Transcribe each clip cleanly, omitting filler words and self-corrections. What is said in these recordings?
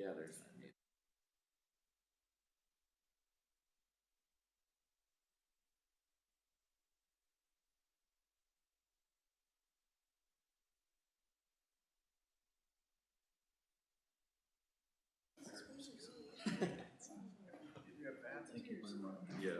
Yeah, there's. Yeah.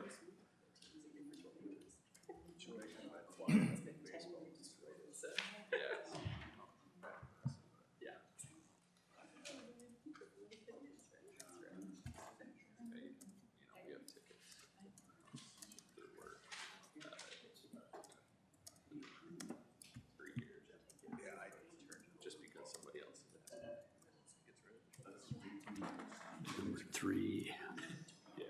Just because somebody else Number 3. Yeah.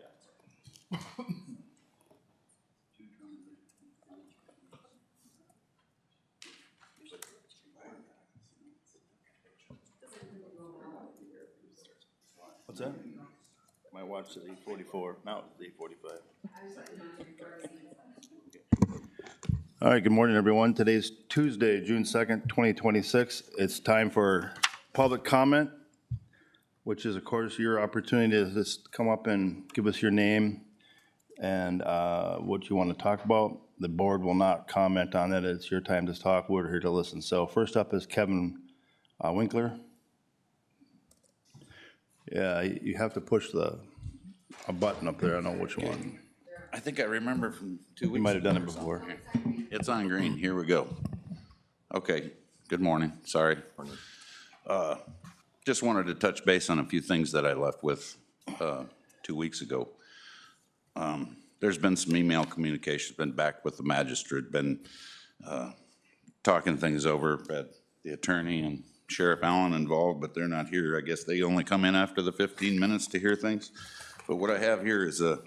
What's that? My watch said 8:44. Now it's 8:45. All right, good morning, everyone. Today's Tuesday, June 2nd, 2026. It's time for public comment, which is, of course, your opportunity to just come up and give us your name and what you want to talk about. The board will not comment on it. It's your time to talk. We're here to listen. So first up is Kevin Winkler. Yeah, you have to push a button up there. I don't know which one. I think I remember from 2 weeks ago. You might have done it before. It's on green. Here we go. Okay. Good morning. Sorry. Just wanted to touch base on a few things that I left with 2 weeks ago. There's been some email communication, been back with the magistrate, been talking things over, had the attorney and Sheriff Allen involved, but they're not here. I guess they only come in after the 15 minutes to hear things. But what I have here is a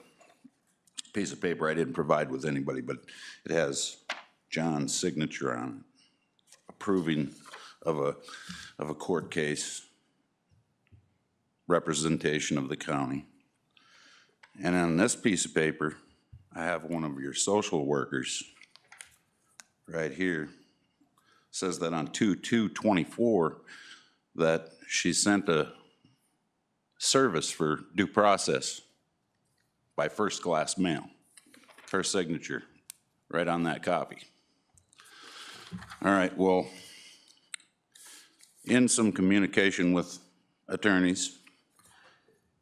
piece of paper I didn't provide with anybody, but it has John's signature on it, approving of a court case, representation of the county. And on this piece of paper, I have one of your social workers right here. Says that on 2/2/24 that she sent a service for due process by first class mail. Her signature right on that copy. All right, well, in some communication with attorneys,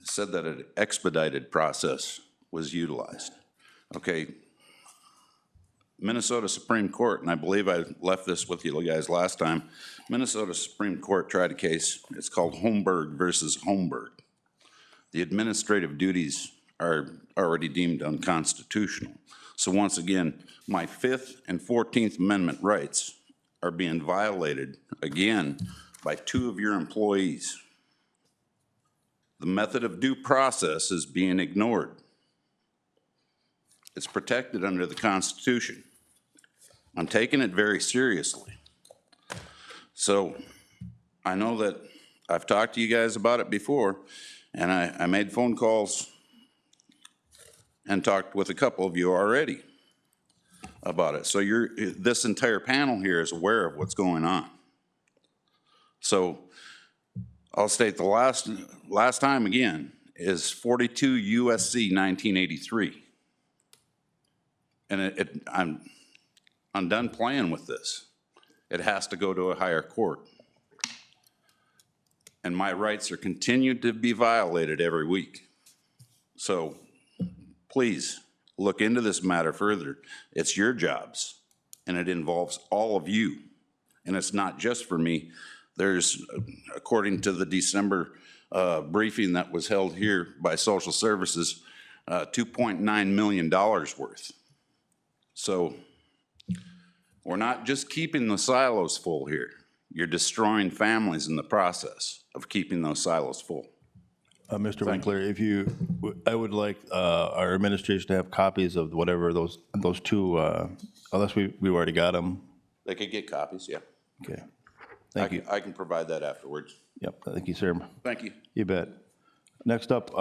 it said that an expedited process was utilized. Okay, Minnesota Supreme Court, and I believe I left this with you guys last time, Minnesota Supreme Court tried a case, it's called Holmberg versus Holmberg. The administrative duties are already deemed unconstitutional. So once again, my 5th and 14th Amendment rights are being violated again by 2 of your employees. The method of due process is being ignored. It's protected under the Constitution. I'm taking it very seriously. So I know that I've talked to you guys about it before, and I made phone calls and talked with a couple of you already about it. So this entire panel here is aware of what's going on. So I'll state the last time again is 42 USC 1983. And I'm done playing with this. It has to go to a higher court. And my rights are continued to be violated every week. So please look into this matter further. It's your jobs, and it involves all of you. And it's not just for me. There's, according to the December briefing that was held here by Social Services, $2.9 million worth. So we're not just keeping the silos full here. You're destroying families in the process of keeping those silos full. Mr. Winkler, I would like our administration to have copies of whatever those 2, unless we've already got them. They could get copies, yeah. Okay. Thank you. I can provide that afterwards. Yep, thank you, sir. Thank you. You bet. Next up,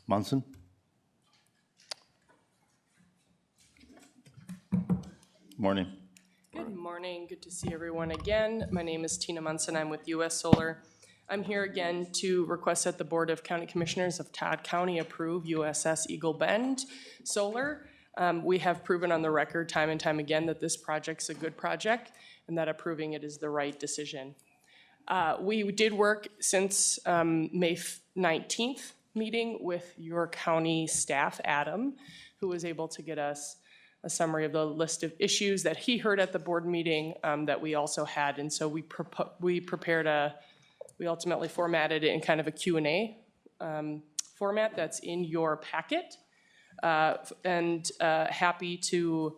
Munson. Morning. Good morning. Good to see everyone again. My name is Tina Munson. I'm with U.S. Solar. I'm here again to request that the Board of County Commissioners of Todd County approve USS Eagle Bend Solar. We have proven on the record time and time again that this project's a good project and that approving it is the right decision. We did work since May 19th meeting with your county staff, Adam, who was able to get us a summary of the list of issues that he heard at the board meeting that we also had. And so we ultimately formatted it in kind of a Q&A format that's in your packet. Happy to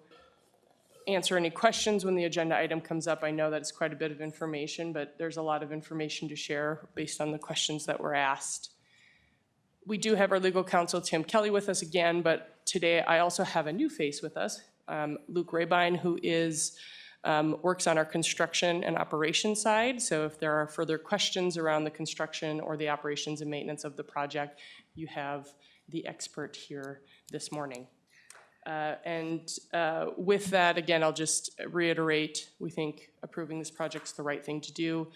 answer any questions when the agenda item comes up. I know that it's quite a bit of information, but there's a lot of information to share based on the questions that were asked. We do have our legal counsel, Tim Kelly, with us again, but today I also have a new face with us, Luke Rabine, who works on our construction and operations side. So if there are further questions around the construction or the operations and maintenance of the project, you have the expert here this morning. With that, again, I'll just reiterate, we think approving this project's the right thing to do.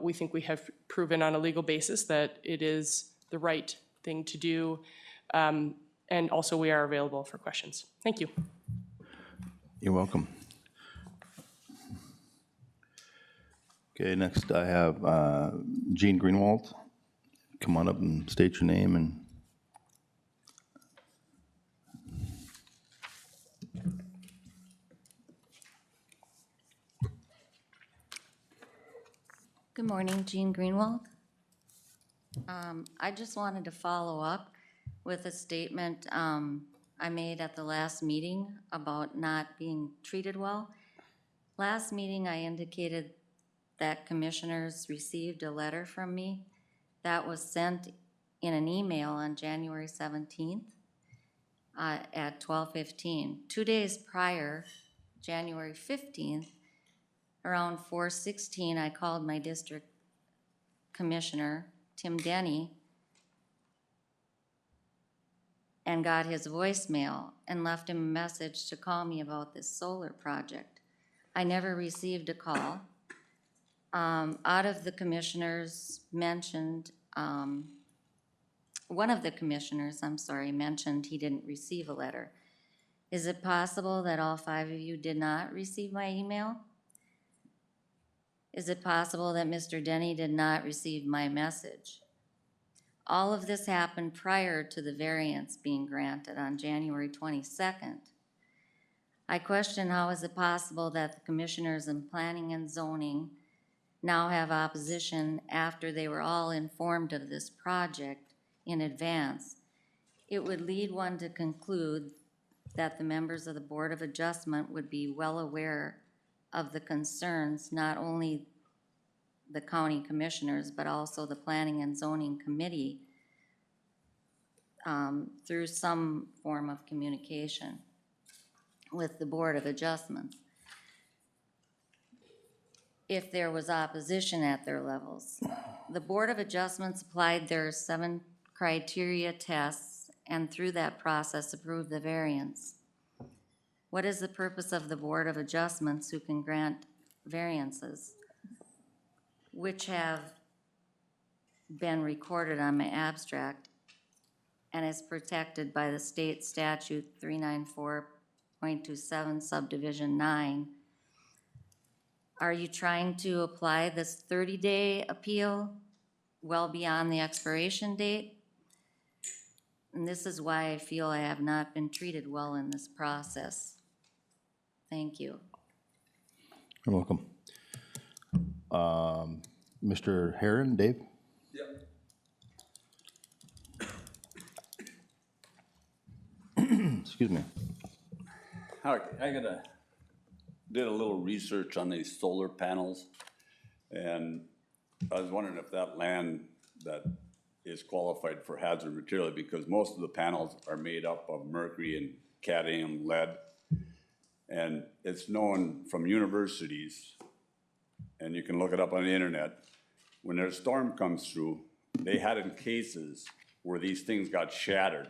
We think we have proven on a legal basis that it is the right thing to do. And also we are available for questions. Thank you. You're welcome. Okay, next I have Gene Greenwald. Come on up and state your name and Good morning, Jean Greenwald. I just wanted to follow up with a statement I made at the last meeting about not being treated well. Last meeting, I indicated that commissioners received a letter from me that was sent in an email on January 17th at 12:15. 2 days prior, January 15th, around 4:16, I called my district commissioner, Tim Denny, and got his voicemail and left him a message to call me about this solar project. I never received a call. Out of the commissioners mentioned, one of the commissioners, mentioned he didn't receive a letter. Is it possible that all 5 of you did not receive my email? Is it possible that Mr. Denny did not receive my message? All of this happened prior to the variance being granted on January 22nd. I question how is it possible that the commissioners in planning and zoning now have opposition after they were all informed of this project in advance. It would lead one to conclude that the members of the Board of Adjustment would be well aware of the concerns, not only the county commissioners, but also the Planning and Zoning Committee through some form of communication with the Board of Adjustments. If there was opposition at their levels. The Board of Adjustments applied their 7 criteria tests and through that process approved the variance. What is the purpose of the Board of Adjustments who can grant variances, which have been recorded on my abstract and is protected by the state statute 394.27 subdivision 9? Are you trying to apply this 30-day appeal well beyond the expiration date? And this is why I feel I have not been treated well in this process. Thank you. you're welcome. Mr. Herron, Dave? Yep. Excuse me. I did a little research on these solar panels, and I was wondering if that land that is qualified for hazard material, because most of the panels are made up of mercury and cadmium lead, and it's known from universities, and you can look it up on the internet, when their storm comes through, they had in cases where these things got shattered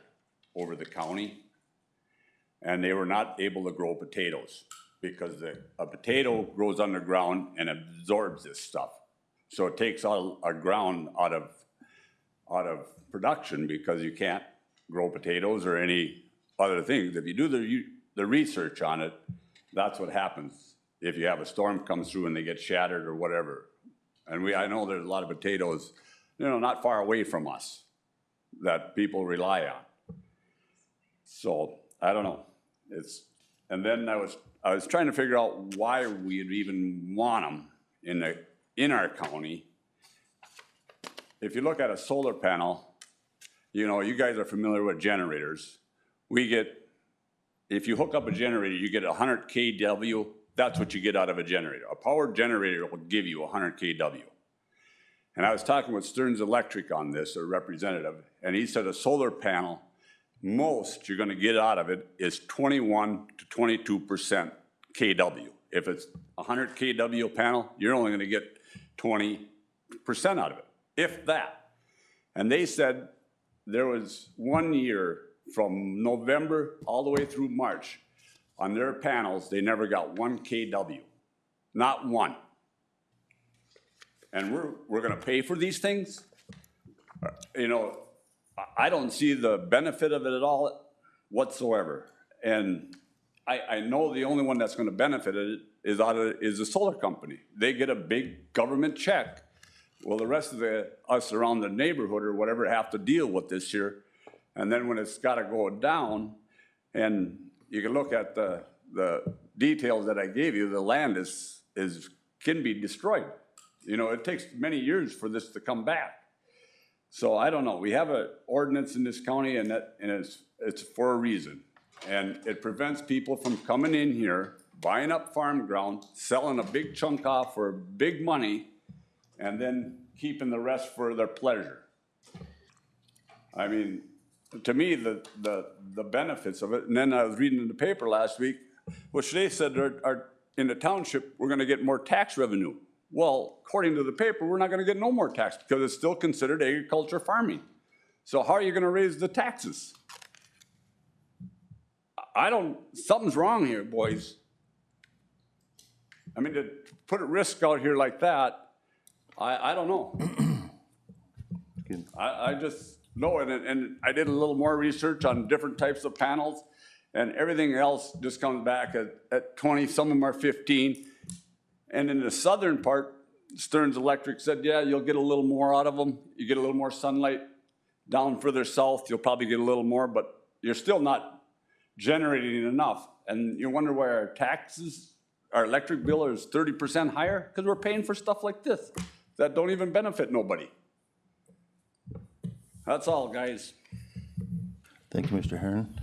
over the county, and they were not able to grow potatoes because a potato grows underground and absorbs this stuff. So it takes all our ground out of production because you can't grow potatoes or any other things. If you do the research on it, that's what happens if you have a storm comes through and they get shattered or whatever. And I know there's a lot of potatoes, not far away from us that people rely on. So I don't know. And then I was trying to figure out why we'd even want them in our county. If you look at a solar panel, you guys are familiar with generators. If you hook up a generator, you get 100 kW. That's what you get out of a generator. A power generator will give you 100 kW. And I was talking with Stearns Electric on this, a representative, and he said a solar panel, most you're gonna get out of it is 21 to 22% kW. If it's 100 kW panel, you're only gonna get 20% out of it, if that. And they said there was 1 year from November all the way through March on their panels, they never got 1 kW, not one. And we're gonna pay for these things? I don't see the benefit of it at all whatsoever. And I know the only one that's gonna benefit it is the solar company. They get a big government check. Well, the rest of us around the neighborhood or whatever have to deal with this here. And then when it's gotta go down, and you can look at the details that I gave you, the land can be destroyed. It takes many years for this to come back. So I don't know. We have an ordinance in this county, and it's for a reason. And it prevents people from coming in here, buying up farm ground, selling a big chunk off for big money, and then keeping the rest for their pleasure. I mean, to me, the benefits of it, and then I was reading in the paper last week, which they said in the township, we're gonna get more tax revenue. Well, according to the paper, we're not gonna get no more tax because it's still considered agriculture farming. So how are you gonna raise the taxes? Something's wrong here, boys. I mean, to put a risk out here like that, I don't know. I just know, and I did a little more research on different types of panels, and everything else just comes back at 20, some of them are 15. And in the southern part, Stearns Electric said, yeah, you'll get a little more out of them. You get a little more sunlight. Down further south, you'll probably get a little more, but you're still not generating enough. And you wonder why our electric bill is 30% higher? Because we're paying for stuff like this that don't even benefit nobody. That's all, guys. Thank you, Mr. Herron.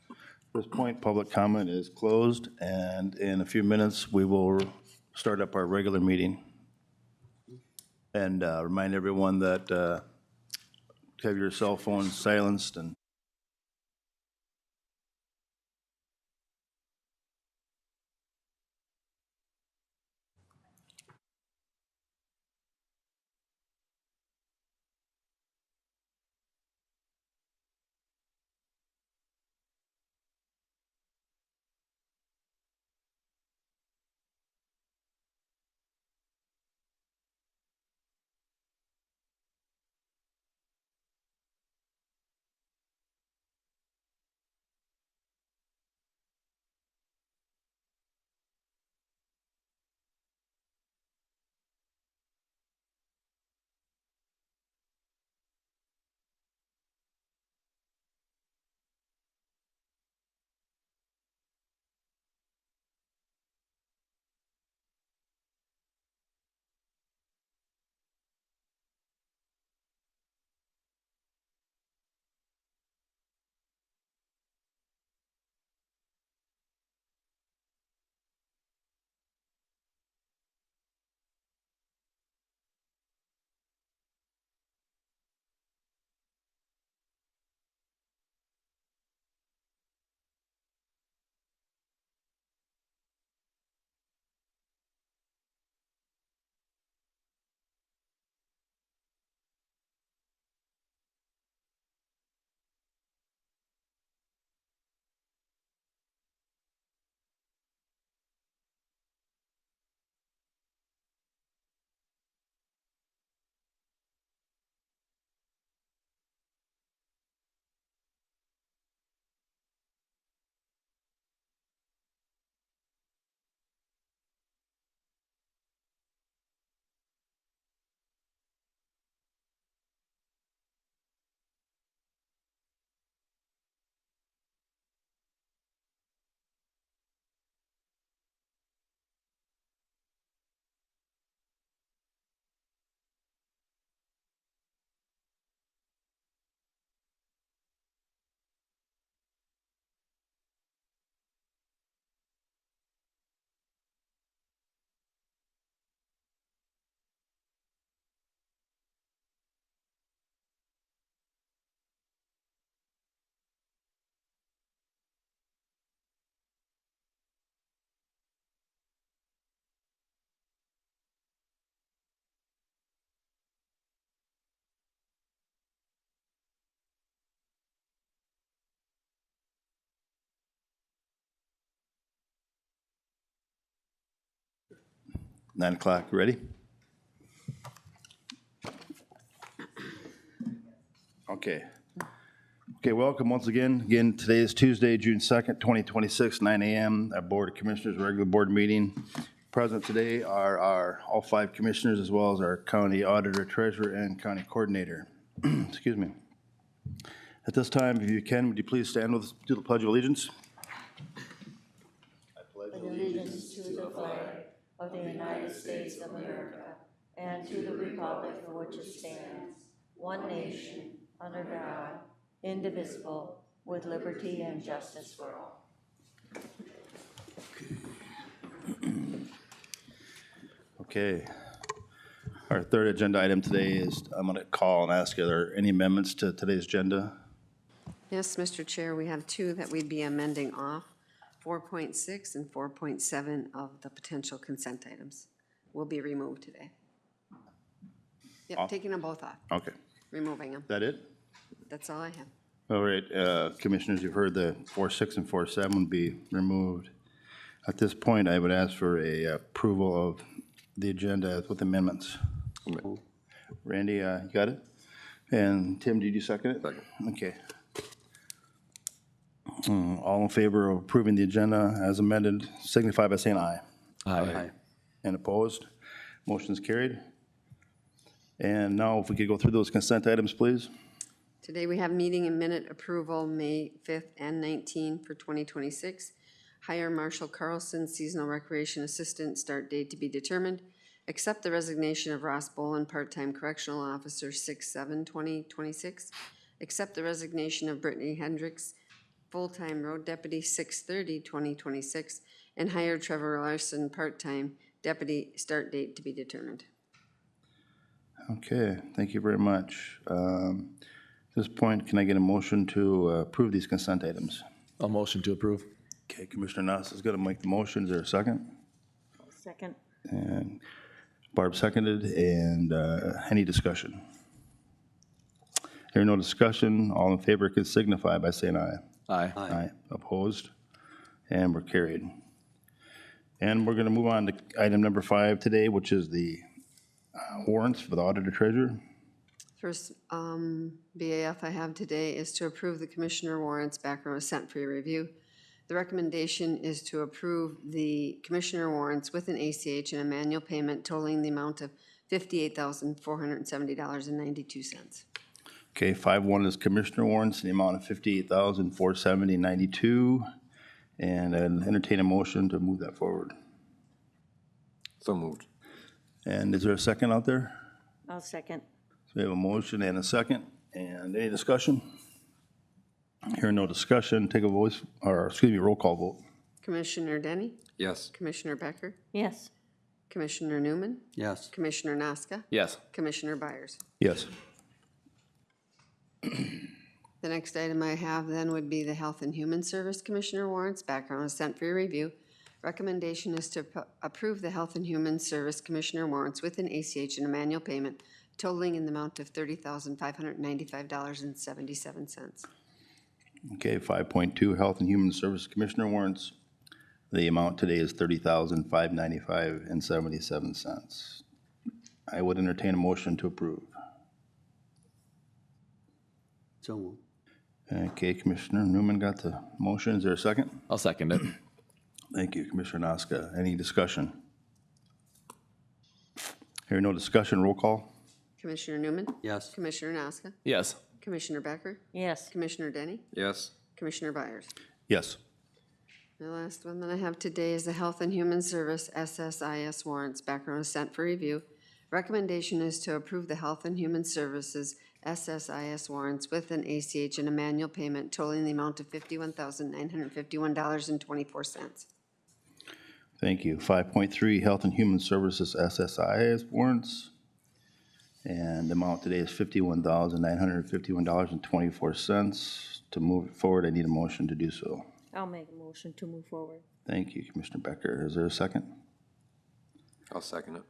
At this point, public comment is closed, and in a few minutes, we will start up our regular meeting. And remind everyone that have your cell phones silenced and 9 o'clock, ready? Okay. Okay, welcome once again. Again, today is Tuesday, June 2nd, 2026, 9 a.m. Our Board of Commissioners regular board meeting. Present today are all 5 commissioners as well as our county auditor, treasurer, and county coordinator. Excuse me. At this time, if you can, would you please stand with us, do the Pledge of Allegiance? Allegiance to the flag of the United States of America and to the republic for which it stands, one nation, under God, indivisible, with liberty and justice for all. Okay. Our third agenda item today is, I'm going to call and ask, are there any amendments to today's agenda? Yes, Mr. Chair, we have 2 that we'd be amending off, 4.6 and 4.7 of the potential consent items will be removed today. Yep, Off? taking them both off, Okay. removing them. Is that it? That's all I have. All right, commissioners, you've heard the 4.6 and 4.7 be removed. At this point, I would ask for a approval of the agenda with amendments. Randy, you got it? And Tim, did you second it? Second. Okay. All in favor of approving the agenda as amended, signify by saying aye. Aye. And opposed? Motion is carried. And now if we could go through those consent items, please. Today we have meeting and minute approval, May 5th and 19th for 2026. Hire Marshall Carlson, seasonal recreation assistant, start date to be determined. Accept the resignation of Ross Bolin, part-time correctional officer, 6/7/2026. Accept the resignation of Brittany Hendricks, full-time road deputy, 6/30/2026. And hire Trevor Larson, part-time deputy, start date to be determined. Okay, thank you very much. At this point, can I get a motion to approve these consent items? I'll motion to approve. Okay, Commissioner Nass is going to make the motion. Is there a second? Second. And Barb seconded, and any discussion? Hearing no discussion, all in favor can signify by saying aye. Aye. Aye. Opposed? And we're carried. And we're going to move on to item number 5 today, which is the warrants for the auditor treasurer. First BAF I have today is to approve the commissioner warrants. Background was sent for your review. The recommendation is to approve the commissioner warrants with an ACH and a manual payment totaling the amount of $58,470.92. Okay, 5-1 is commissioner warrants in the amount of $58,470.92. And I'll entertain a motion to move that forward. So moved. And is there a second out there? I'll second. So we have a motion and a second. And any discussion? Hearing no discussion, take a voice, or excuse me, roll call vote. Commissioner Denny, Yes. Commissioner Becker, Yes. Commissioner Newman, Yes. Commissioner Naska, Yes. Commissioner Byers. Yes. The next item I have then would be the Health and Human Service Commissioner warrants. Background was sent for your review. Recommendation is to approve the Health and Human Service Commissioner warrants with an ACH and a manual payment totaling in the amount of $30,595.77. Okay, 5.2, Health and Human Service Commissioner warrants. The amount today is $30,595.77. I would entertain a motion to approve. So moved. Okay, Commissioner Newman got the motion. Is there a second? I'll second it. Thank you, Commissioner Naska. Any discussion? Hearing no discussion, roll call. Commissioner Newman, Yes. Commissioner Naska, Yes. Commissioner Becker, Yes. Commissioner Denny, Yes. Commissioner Byers. Yes. The last one that I have today is the Health and Human Service SSIS warrants. Background is sent for review. Recommendation is to approve the Health and Human Services SSIS warrants with an ACH and a manual payment totaling the amount of $51,951.24. Thank you. 5.3, Health and Human Services SSIS warrants. And the amount today is $51,951.24. To move it forward, I need a motion to do so. I'll make a motion to move forward. Thank you, Commissioner Becker. Is there a second? I'll second it.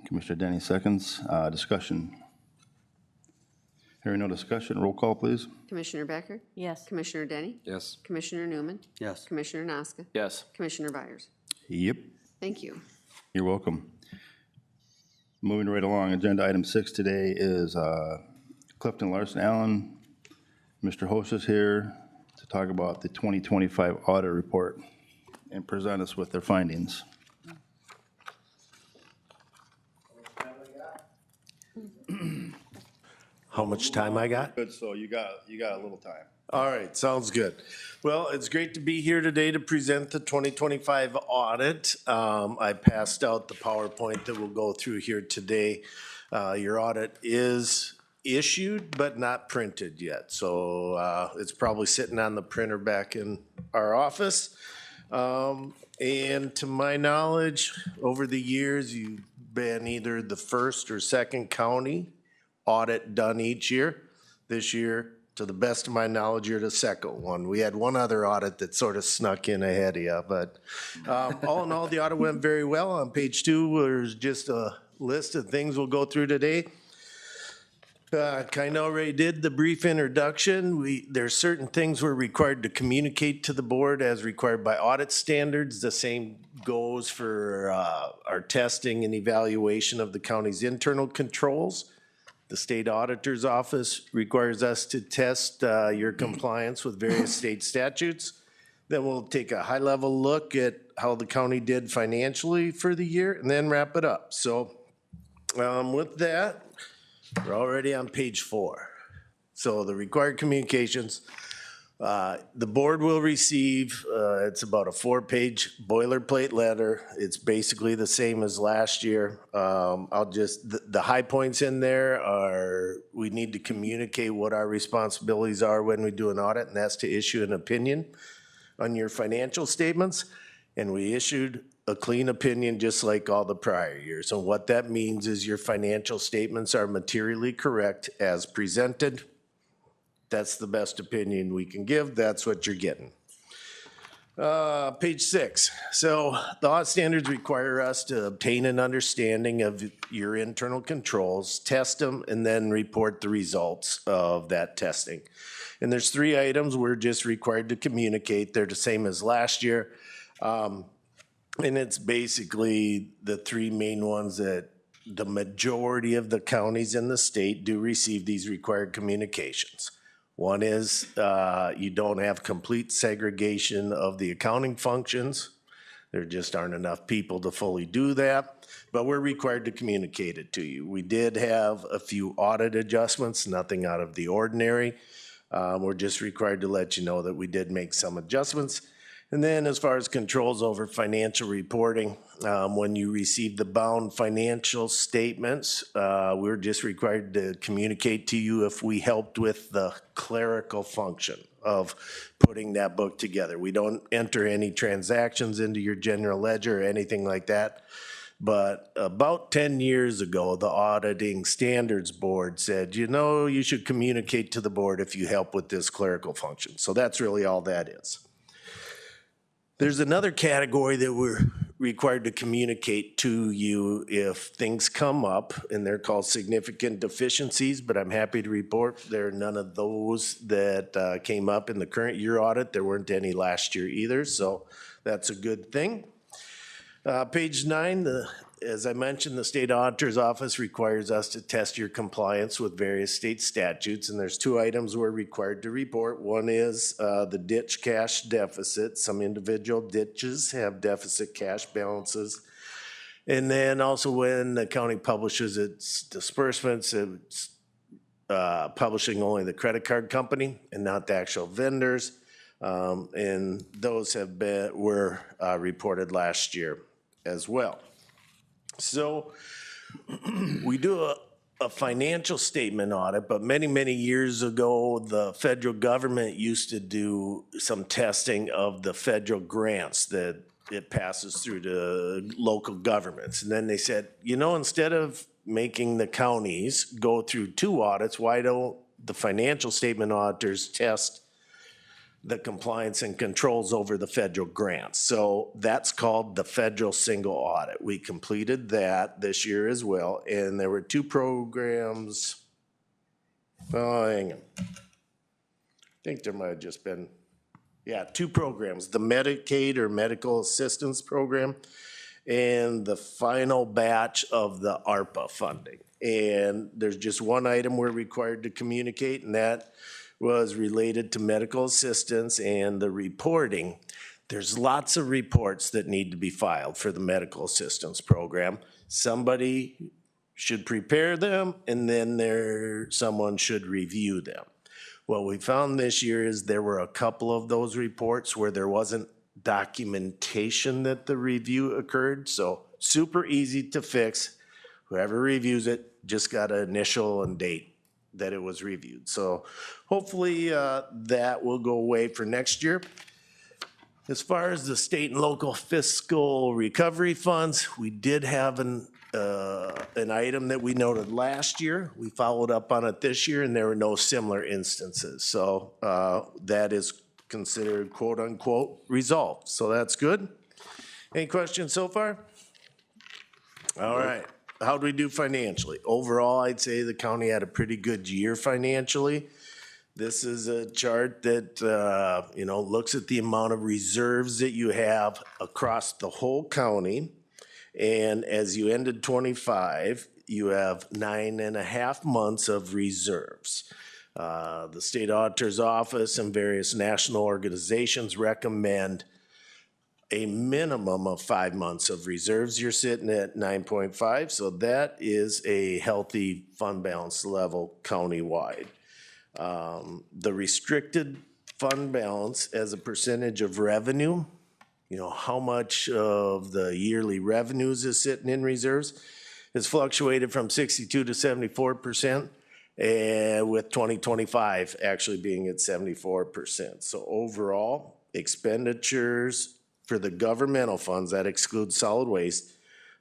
Commissioner Denny seconds. Discussion. Hearing no discussion, roll call, please. Commissioner Becker, Yes. Commissioner Denny, Yes. Commissioner Newman, Yes. Commissioner Naska, Yes. Commissioner Byers. Yep. Thank you. You're welcome. Moving right along, agenda item 6 today is Clifton Larson Allen. Mr. Host is here to talk about the 2025 audit report and present us with their findings. How much time I got? Good, so you got a little time. All right, sounds good. Well, it's great to be here today to present the 2025 audit. I passed out the PowerPoint that we'll go through here today. Your audit is issued but not printed yet, so it's probably sitting on the printer back in our office. And to my knowledge, over the years, you've been either the first or second county audit done each year. This year, to the best of my knowledge, you're the second one. We had one other audit that sort of snuck in ahead of you, but all in all, the audit went very well. On page 2, there's just a list of things we'll go through today. Kind of already did the brief introduction. There's certain things we're required to communicate to the board as required by audit standards. The same goes for our testing and evaluation of the county's internal controls. The state auditor's office requires us to test your compliance with various state statutes. Then we'll take a high-level look at how the county did financially for the year and then wrap it up. So with that, we're already on page 4. So the required communications, the board will receive, it's about a 4-page boilerplate letter. It's basically the same as last year. The high points in there are, we need to communicate what our responsibilities are when we do an audit, and that's to issue an opinion on your financial statements. And we issued a clean opinion just like all the prior years. And what that means is your financial statements are materially correct as presented. That's the best opinion we can give. That's what you're getting. Page 6. So the audit standards require us to obtain an understanding of your internal controls, test them, and then report the results of that testing. And there's 3 items we're just required to communicate. They're the same as last year. And it's basically the 3 main ones that the majority of the counties in the state do receive these required communications. One is you don't have complete segregation of the accounting functions. There just aren't enough people to fully do that, but we're required to communicate it to you. We did have a few audit adjustments, nothing out of the ordinary. We're just required to let you know that we did make some adjustments. And then as far as controls over financial reporting, when you receive the bound financial statements, we're just required to communicate to you if we helped with the clerical function of putting that book together. We don't enter any transactions into your general ledger or anything like that. But about 10 years ago, the Auditing Standards Board said, you know, you should communicate to the board if you help with this clerical function. So that's really all that is. There's another category that we're required to communicate to you if things come up, and they're called significant deficiencies, but I'm happy to report there are none of those that came up in the current year audit. There weren't any last year either, so that's a good thing. Page 9, as I mentioned, the state auditor's office requires us to test your compliance with various state statutes, and there's 2 items we're required to report. One is the ditch cash deficit. Some individual ditches have deficit cash balances. And then also when the county publishes its disbursements, it's publishing only the credit card company and not the actual vendors. And those were reported last year as well. So we do a financial statement audit, but many, many years ago, the federal government used to do some testing of the federal grants that it passes through to local governments. And then they said, you know, instead of making the counties go through 2 audits, why don't the financial statement auditors test the compliance and controls over the federal grants? So that's called the federal single audit. We completed that this year as well, and there were 2 programs. Oh, hang on. I think there might have just been, 2 programs, the Medicaid or Medical Assistance Program and the final batch of the ARPA funding. And there's just one item we're required to communicate, and that was related to medical assistance and the reporting. There's lots of reports that need to be filed for the medical assistance program. Somebody should prepare them, and then someone should review them. What we found this year is there were a couple of those reports where there wasn't documentation that the review occurred, so super easy to fix. Whoever reviews it just got an initial and date that it was reviewed. So hopefully that will go away for next year. As far as the state and local fiscal recovery funds, we did have an item that we noted last year. We followed up on it this year, and there were no similar instances. So that is considered quote unquote resolved. So that's good. Any questions so far? All right. How do we do financially? Overall, I'd say the county had a pretty good year financially. This is a chart that, looks at the amount of reserves that you have across the whole county. And as you ended 25, you have 9.5 months of reserves. The state auditor's office and various national organizations recommend a minimum of 5 months of reserves. You're sitting at 9.5, so that is a healthy fund balance level countywide. The restricted fund balance as a percentage of revenue, how much of the yearly revenues is sitting in reserves, has fluctuated from 62 to 74%, and with 2025 actually being at 74%. So overall, expenditures for the governmental funds, that excludes solid waste,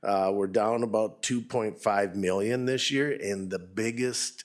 we're down about 2.5 million this year, and the biggest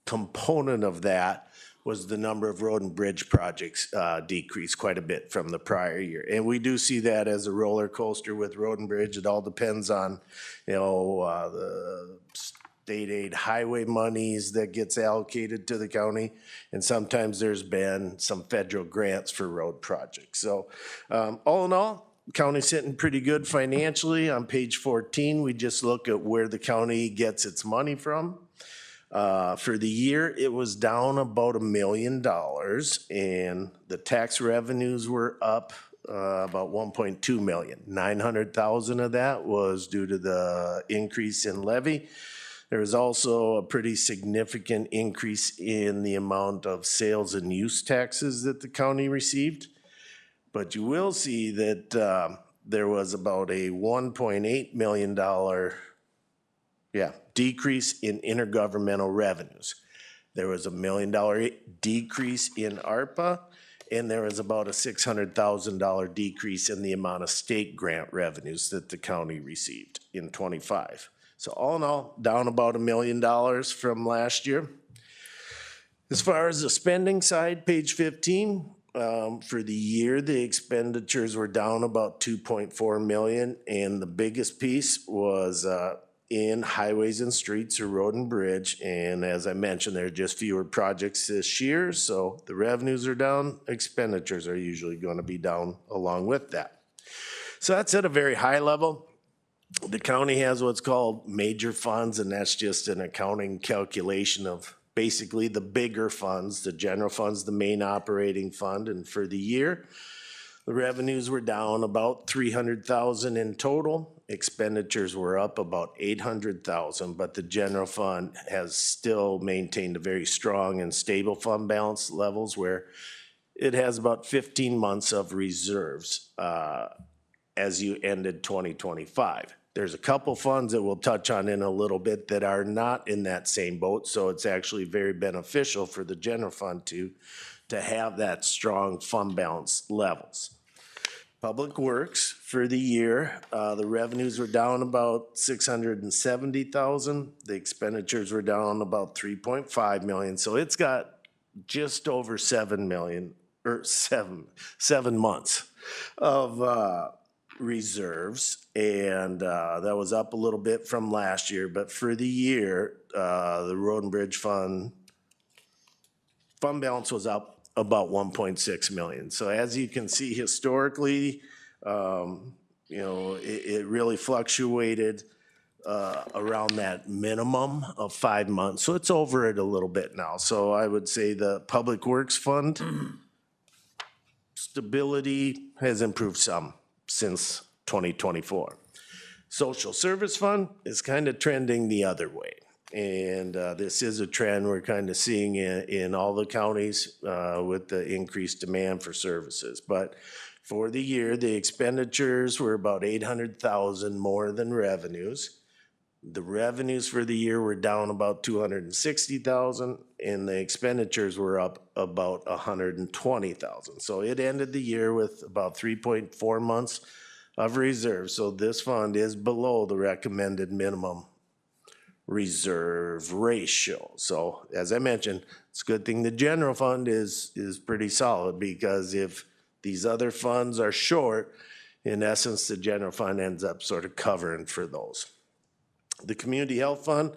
component of that was the number of road and bridge projects decreased quite a bit from the prior year. And we do see that as a roller coaster with road and bridge. It all depends on, the state aid highway monies that gets allocated to the county. And sometimes there's been some federal grants for road projects. So all in all, county's sitting pretty good financially. On page 14, we just look at where the county gets its money from. For the year, it was down about $1 million, and the tax revenues were up about 1.2 million. 900,000 of that was due to the increase in levy. There was also a pretty significant increase in the amount of sales and use taxes that the county received. But you will see that there was about a $1.8 million decrease in intergovernmental revenues. There was a $1 million decrease in ARPA, and there was about a $600,000 decrease in the amount of state grant revenues that the county received in 25. So all in all, down about $1 million from last year. As far as the spending side, page 15, for the year, the expenditures were down about 2.4 million, and the biggest piece was in highways and streets or road and bridge. And as I mentioned, there are just fewer projects this year, so the revenues are down, expenditures are usually going to be down along with that. So that's at a very high level. The county has what's called major funds, and that's just an accounting calculation of basically the bigger funds, the general funds, the main operating fund. And for the year, the revenues were down about 300,000 in total. Expenditures were up about 800,000, but the general fund has still maintained a very strong and stable fund balance levels where it has about 15 months of reserves as you ended 2025. There's a couple funds that we'll touch on in a little bit that are not in that same boat, so it's actually very beneficial for the general fund to have that strong fund balance levels. Public Works for the year, the revenues were down about 670,000. The expenditures were down about 3.5 million, so it's got just over 7 million or 7 months of reserves, and that was up a little bit from last year. But for the year, the Road and Bridge fund balance was up about 1.6 million. So as you can see historically, it really fluctuated around that minimum of 5 months. So it's over it a little bit now. So I would say the Public Works Fund stability has improved some since 2024. Social Service Fund is kind of trending the other way. And this is a trend we're kind of seeing in all the counties with the increased demand for services. But for the year, the expenditures were about 800,000 more than revenues. The revenues for the year were down about 260,000, and the expenditures were up about 120,000. So it ended the year with about 3.4 months of reserve. So this fund is below the recommended minimum reserve ratio. So as I mentioned, it's a good thing the general fund is pretty solid, because if these other funds are short, in essence, the general fund ends up sort of covering for those. The Community Health Fund,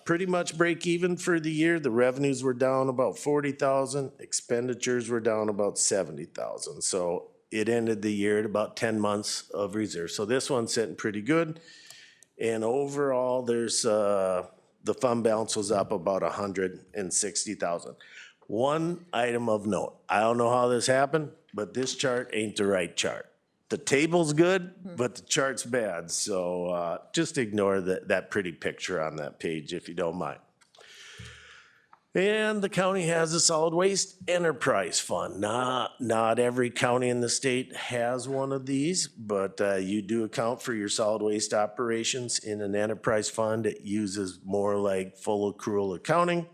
pretty much break even for the year. The revenues were down about 40,000, expenditures were down about 70,000. So it ended the year at about 10 months of reserve. So this one's sitting pretty good. And overall, there's, the fund balance was up about 160,000. One item of note, I don't know how this happened, but this chart ain't the right chart. The table's good, but the chart's bad. So just ignore that pretty picture on that page if you don't mind. And the county has a solid waste enterprise fund. Not every county in the state has one of these, but you do account for your solid waste operations in an enterprise fund. It uses more like full accrual accounting.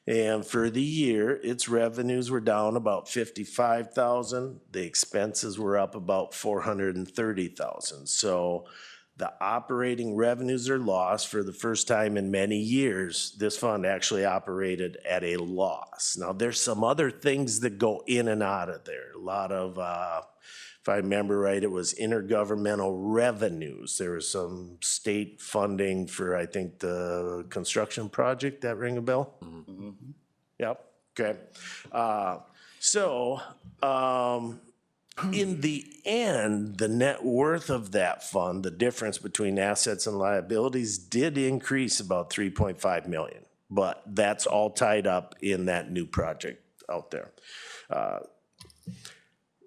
And for the year, its revenues were down about 55,000. The expenses were up about 430,000. So the operating revenues are lost. For the first time in many years, this fund actually operated at a loss. Now, there's some other things that go in and out of there. A lot of, if I remember right, it was intergovernmental revenues. There was some state funding for, I think, the construction project. That ring a bell? Mm-hmm. Yep, okay. In the end, the net worth of that fund, the difference between assets and liabilities, did increase about 3.5 million. But that's all tied up in that new project out there.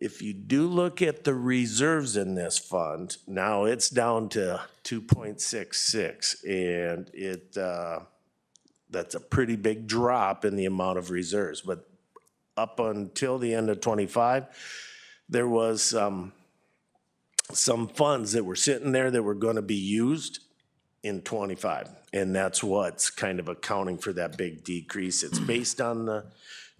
If you do look at the reserves in this fund, now it's down to 2.66, and that's a pretty big drop in the amount of reserves. But up until the end of 25, there was some funds that were sitting there that were going to be used in 25, and that's what's kind of accounting for that big decrease. It's based on the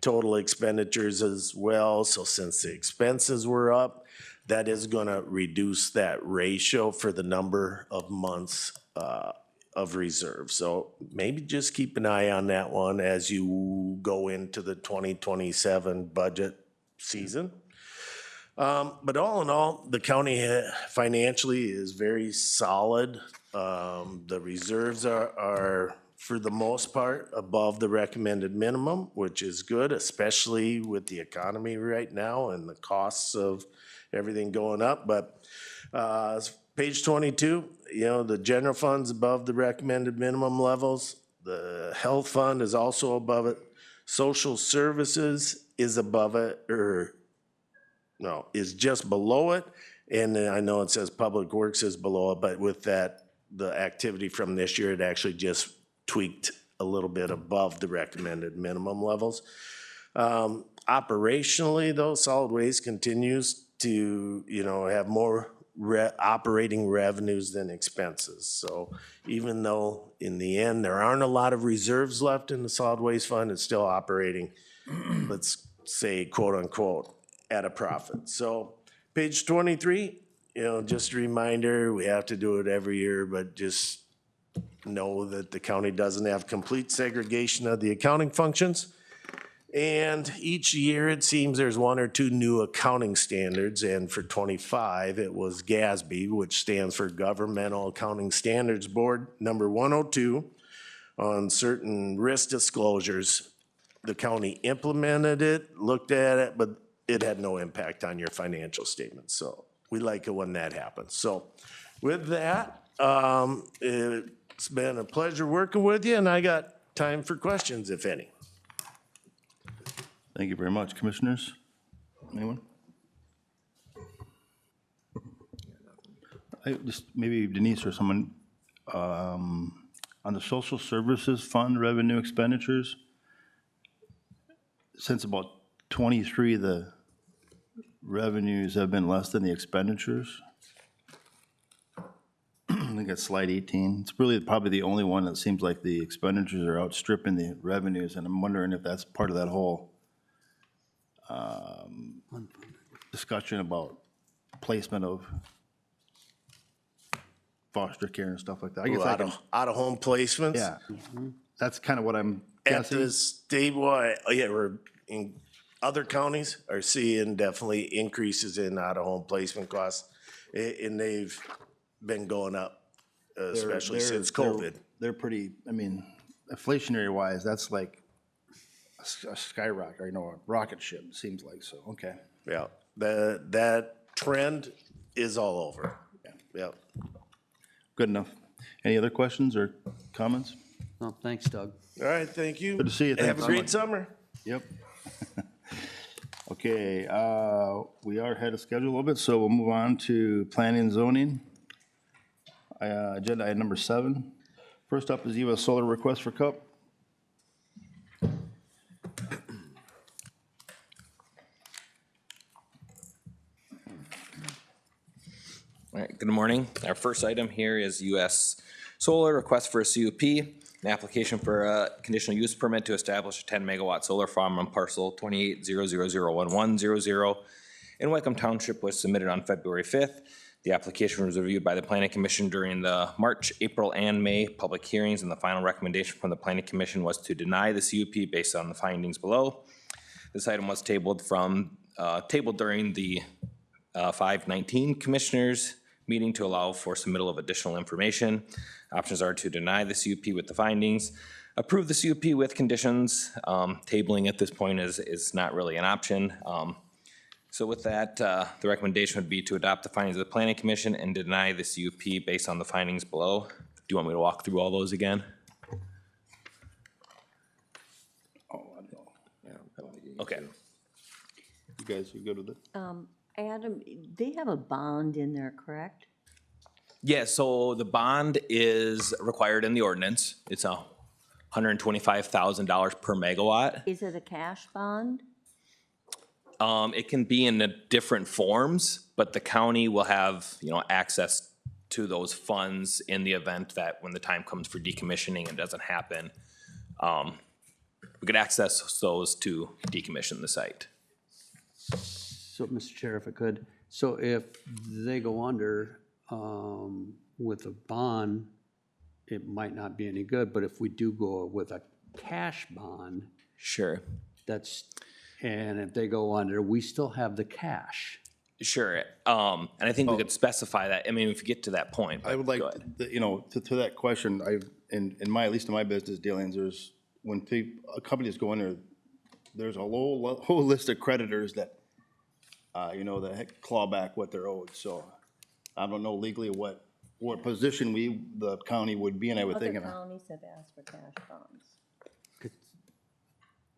total expenditures as well. So since the expenses were up, that is going to reduce that ratio for the number of months of reserve. So maybe just keep an eye on that one as you go into the 2027 budget season. But all in all, the county financially is very solid. The reserves are for the most part above the recommended minimum, which is good, especially with the economy right now and the costs of everything going up. But page 22, the general fund's above the recommended minimum levels. The health fund is also above it. Social services is above it, is just below it. And I know it says public works is below it, but with that, the activity from this year, it actually just tweaked a little bit above the recommended minimum levels. Operationally, though, solid waste continues to, have more operating revenues than expenses. So even though in the end there aren't a lot of reserves left in the solid waste fund, it's still operating, let's say, quote unquote, at a profit. So page 23, just a reminder, we have to do it every year, but just know that the county doesn't have complete segregation of the accounting functions. And each year, it seems there's one or two new accounting standards. And for 25, it was GASB, which stands for Governmental Accounting Standards Board, number 102, on certain risk disclosures. The county implemented it, looked at it, but it had no impact on your financial statements. So we like it when that happens. So with that, it's been a pleasure working with you, and I got time for questions, if any. Thank you very much. Commissioners? Anyone? Maybe Denise or someone, on the social services fund revenue expenditures, since about 23, the revenues have been less than the expenditures. I think that's slide 18. It's really probably the only one that seems like the expenditures are outstripping the revenues, and I'm wondering if that's part of that whole discussion about placement of foster care and stuff like that. I guess I can, Out-of-home placements? yeah, that's kind of what I'm At guessing. the statewide, yeah, we're in, other counties are seeing definitely increases in out-of-home placement costs. And they've been going up, especially since COVID. They're pretty, I mean, inflationary wise, that's like a skyrocket, or, a rocket ship, it seems like, so, okay. Yeah, that trend is all over. Yep. Good enough. Any other questions or comments? No, thanks, Doug. All right, thank you. Good to see you. Have Thanks a so great much. summer. Yep. Okay, we are ahead of schedule a little bit, so we'll move on to planning and zoning. Agenda item number 7. First up is U.S. Solar request for CUP. All right, good morning. Our first item here is U.S. Solar request for a CUP, an application for a conditional use permit to establish a 10-megawatt solar farm on parcel 28001100 in Wycombe Township was submitted on February 5th. The application was reviewed by the Planning Commission during the March, April, and May public hearings, and the final recommendation from the Planning Commission was to deny the CUP based on the findings below. This item was tabled during the 5/19 Commissioners meeting to allow for submittal of additional information. Options are to deny the CUP with the findings, approve the CUP with conditions. Tabling at this point is not really an option. So with that, the recommendation would be to adopt the findings of the Planning Commission and deny the CUP based on the findings below. Do you want me to walk through all those again? Okay. You guys are good with it? Adam, they have a bond in there, correct? Yeah, so the bond is required in the ordinance. It's $125,000 per megawatt. Is it a cash bond? It can be in different forms, but the county will have, access to those funds in the event that when the time comes for decommissioning, it doesn't happen. We could access those to decommission the site. So, Mr. Chair, if I could, so if they go under with a bond, it might not be any good, but if we do go with a cash bond, Sure. and if they go under, we still have the cash. Sure. And I think we could specify that. I mean, if you get to that point. I would like, go ahead. to that question, at least in my business dealings, there's, when companies go in there, there's a whole list of creditors that, that claw back what they're owed. So I don't know legally what position the county would be in, I would think. Other counties have asked for cash bonds.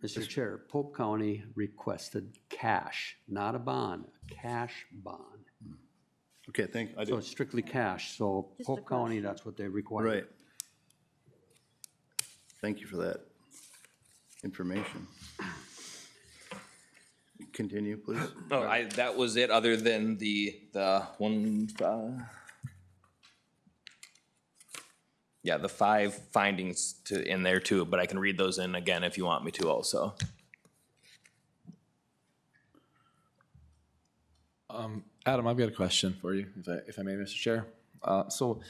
Mr. Chair, Pope County requested cash, not a bond, a cash bond. Okay, I So do, it's strictly cash, so Just a Pope County, question. that's what they require. right. Thank you for that information. Continue, please. Oh, that was it, other than the one, the 5 findings in there too, but I can read those in again if you want me to also. Adam, I've got a question for you, if I may, Mr. Chair. So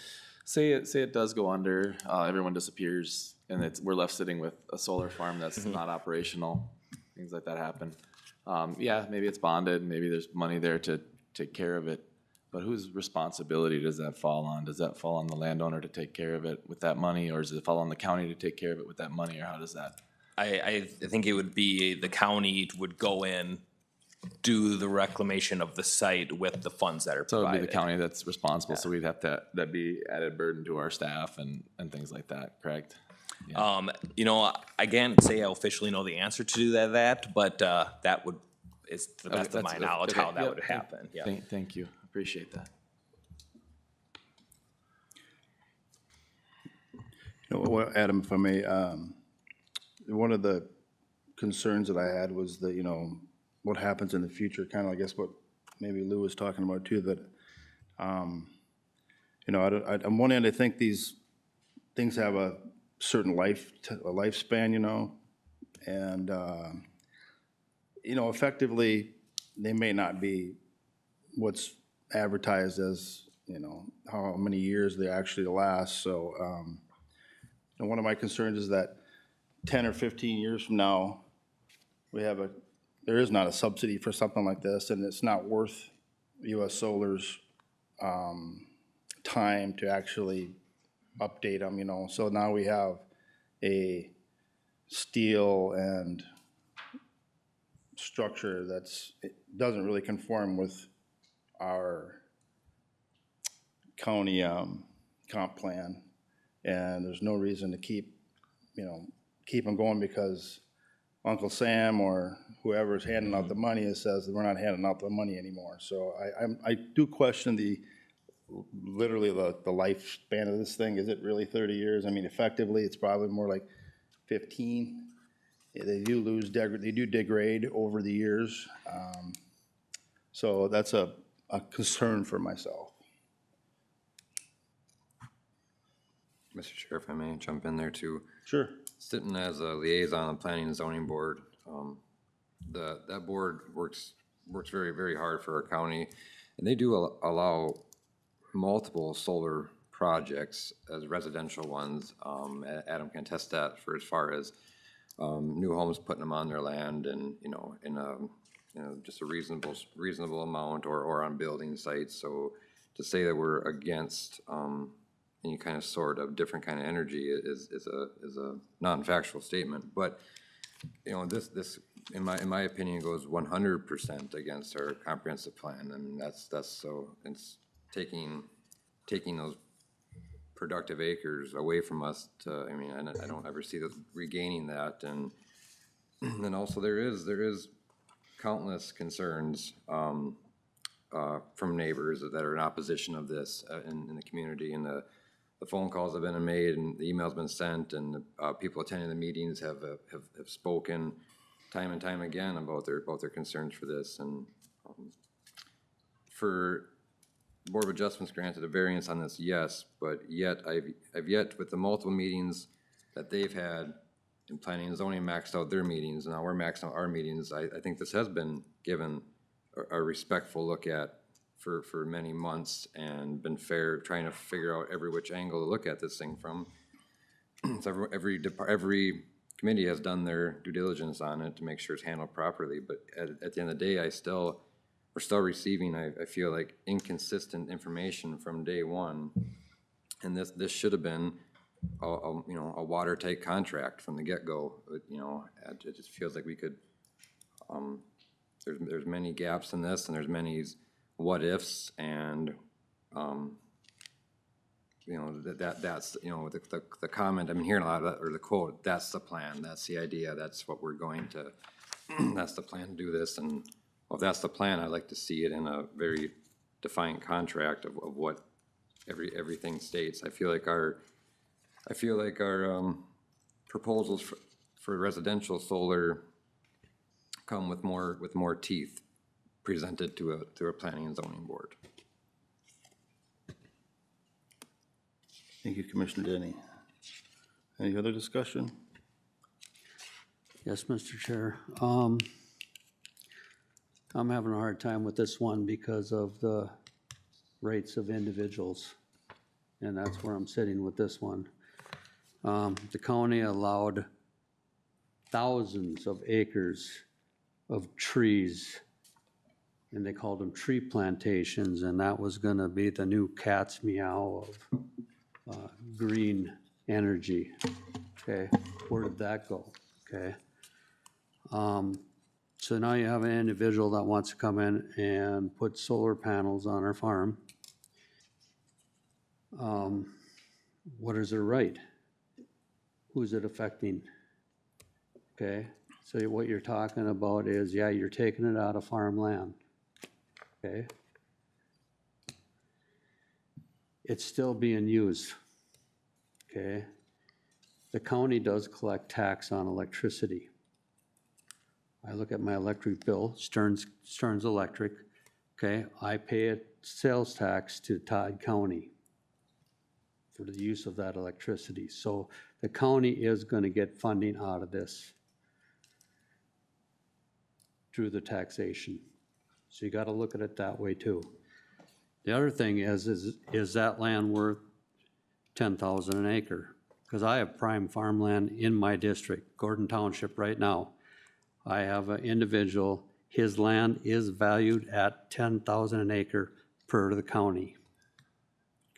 say it does go under, everyone disappears, and we're left sitting with a solar farm that's not operational, things like that happen. Maybe it's bonded, maybe there's money there to take care of it, but whose responsibility does that fall on? Does that fall on the landowner to take care of it with that money, or does it fall on the county to take care of it with that money, or how does that? I think it would be the county would go in do the reclamation of the site with the funds that are So it'd be the provided. county that's responsible, so we'd have to, that'd be added burden to our staff and things like that, correct? You know, I can't say I officially know the answer to that, but that would, is to the best of my knowledge how that would happen, yeah. Thank you, appreciate that. Well, Adam, if I may, one of the concerns that I had was that, what happens in the future, kind of, I guess, what maybe Lou was talking about too, that, on one end, I think these things have a certain lifespan, and, effectively, they may not be what's advertised as, how many years they actually last, so, and one of my concerns is that 10 or 15 years from now, there is not a subsidy for something like this, and it's not worth US Solar's time to actually update them, So now we have a steel and structure it doesn't really conform with our county comp plan. And there's no reason to keep them going because Uncle Sam or whoever's handing out the money says that we're not handing out the money anymore. So I do question literally the lifespan of this thing. Is it really 30 years? I mean, effectively, it's probably more like 15. They do degrade over the years. So that's a concern for myself. Mr. Chair, if I may jump in there too. Sure. Sitting as a liaison on the Planning and Zoning Board, that board works very, very hard for our county, and they do allow multiple solar projects as residential ones. Adam can attest that for as far as new homes putting them on their land, and just a reasonable amount, or on building sites. So to say that we're against any kind of sort of different kind of energy is a non-factual statement. But this in my opinion goes 100% against our comprehensive plan, and that's so it's taking those productive acres away from us. I don't ever see those regaining that, and then also there is countless concerns from neighbors that are in opposition of this in the community, and the phone calls have been made and the emails been sent, and people attending the meetings have spoken time and time again about their concerns for this. And for Board of Adjustments granted a variance on this, yes, but yet I've yet, with the multiple meetings that they've had in planning and zoning, maxed out their meetings, and now we're maxing out our meetings. I think this has been given a respectful look at for many months, and been fair, trying to figure out every which angle to look at this thing from. So every committee has done their due diligence on it to make sure it's handled properly, but at the end of the day, we're still receiving, I feel like, inconsistent information from day one, and this should have been a watertight contract from the get-go. It just feels like we could. There's many gaps in this, and there's many what ifs, and that's the comment I'm hearing a lot of that, or the quote, that's the plan, that's the idea, that's what we're going to that's the plan to do this. And well, if that's the plan, I'd like to see it in a very defined contract of what everything states. I feel like our proposals for residential solar come with more teeth presented to a planning and zoning board. Thank you, Commissioner Denny. Any other discussion? Yes, Mr. Chair. I'm having a hard time with this one because of the rates of individuals, and that's where I'm sitting with this one. The county allowed thousands of acres of trees, and they called them tree plantations, and that was gonna be the new cat's meow of green energy. Okay, where did that go? Okay. So now you have an individual that wants to come in and put solar panels on our farm. What is their right? Who's it affecting? Okay, so what you're talking about is, yeah, you're taking it out of farmland. Okay? It's still being used. Okay? The county does collect tax on electricity. I look at my electric bill, Stearns Electric, okay? I pay a sales tax to Todd County for the use of that electricity. So the county is gonna get funding out of this through the taxation. So you gotta look at it that way too. The other thing is that land worth 10,000 an acre? Because I have prime farmland in my district, Gordon Township right now. I have an individual, his land is valued at 10,000 an acre per the county.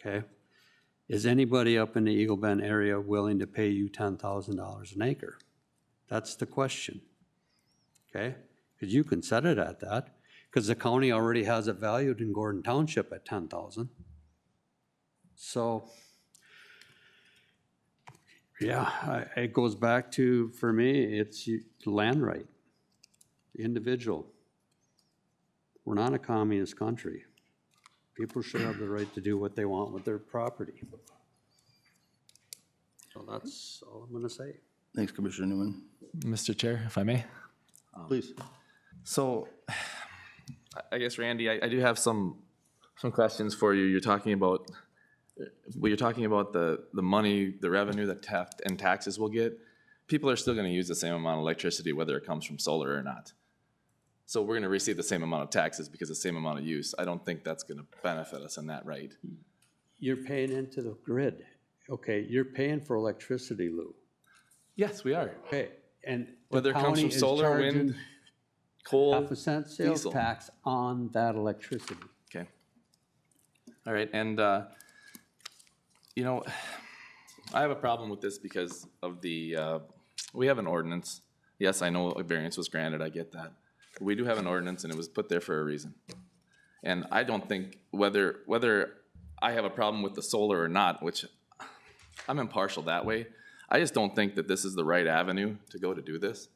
Okay? Is anybody up in the Eagle Bend area willing to pay you $10,000 an acre? That's the question. Okay? Because you can set it at that, because the county already has it valued in Gordon Township at 10,000. So, yeah, it goes back to, for me, it's land right, the individual. We're not a communist country. People should have the right to do what they want with their property. So that's all I'm gonna say. Thanks, Commissioner Newman. Mr. Chair, if I may. Please. So, I guess, Randy, I do have some questions for you. You're talking about the money, the revenue that theft and taxes will get. People are still gonna use the same amount of electricity, whether it comes from solar or not. So we're gonna receive the same amount of taxes because the same amount of use. I don't think that's gonna benefit us in that right. You're paying into the grid. Okay, you're paying for electricity, Lou. Yes, we are. Okay, and the Whether it comes county from is solar, charging wind, coal, 0.5% sales diesel. tax on that electricity. Okay. All right, and, you know, I have a problem with this because of the, we have an ordinance. Yes, I know a variance was granted, I get that. We do have an ordinance and it was put there for a reason. And I don't think whether I have a problem with the solar or not, which I'm impartial that way, I just don't think that this is the right avenue to go to do this.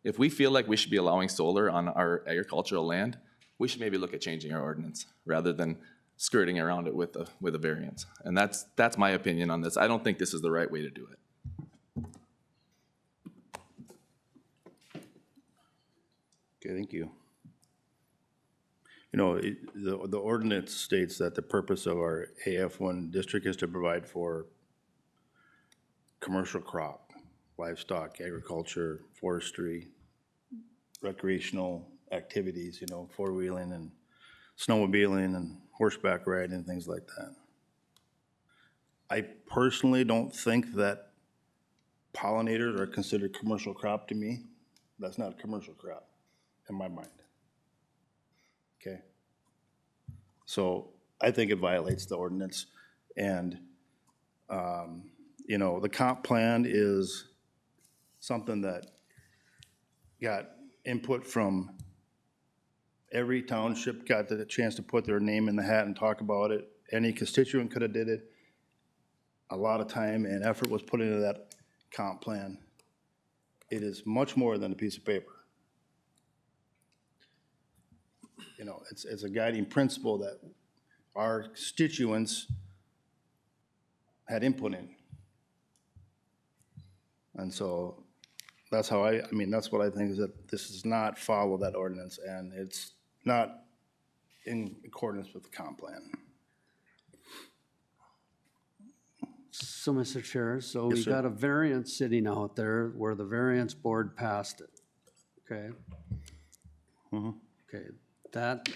If we feel like we should be allowing solar on our agricultural land, we should maybe look at changing our ordinance rather than skirting around it with a variance. And that's my opinion on this. I don't think this is the right way to do it. Okay, thank you. You know, the ordinance states that the purpose of our AF1 district is to provide for commercial crop, livestock, agriculture, forestry, recreational activities, you know, four-wheeling and snowmobiling and horseback riding and things like that. I personally don't think that pollinators are considered commercial crop to me. That's not a commercial crop in my mind. Okay? So I think it violates the ordinance. And, you know, the comp plan is something that got input from every township, got the chance to put their name in the hat and talk about it. Any constituent could have did it. A lot of time and effort was put into that comp plan. It is much more than a piece of paper. You know, it's a guiding principle that our constituents had input in. And so that's how I mean, that's what I think, is that this does not follow that ordinance and it's not in accordance with the comp plan. So, Mr. Chair, so Yes, we sir. got a variance sitting out there where the variance board passed it, okay? Okay, that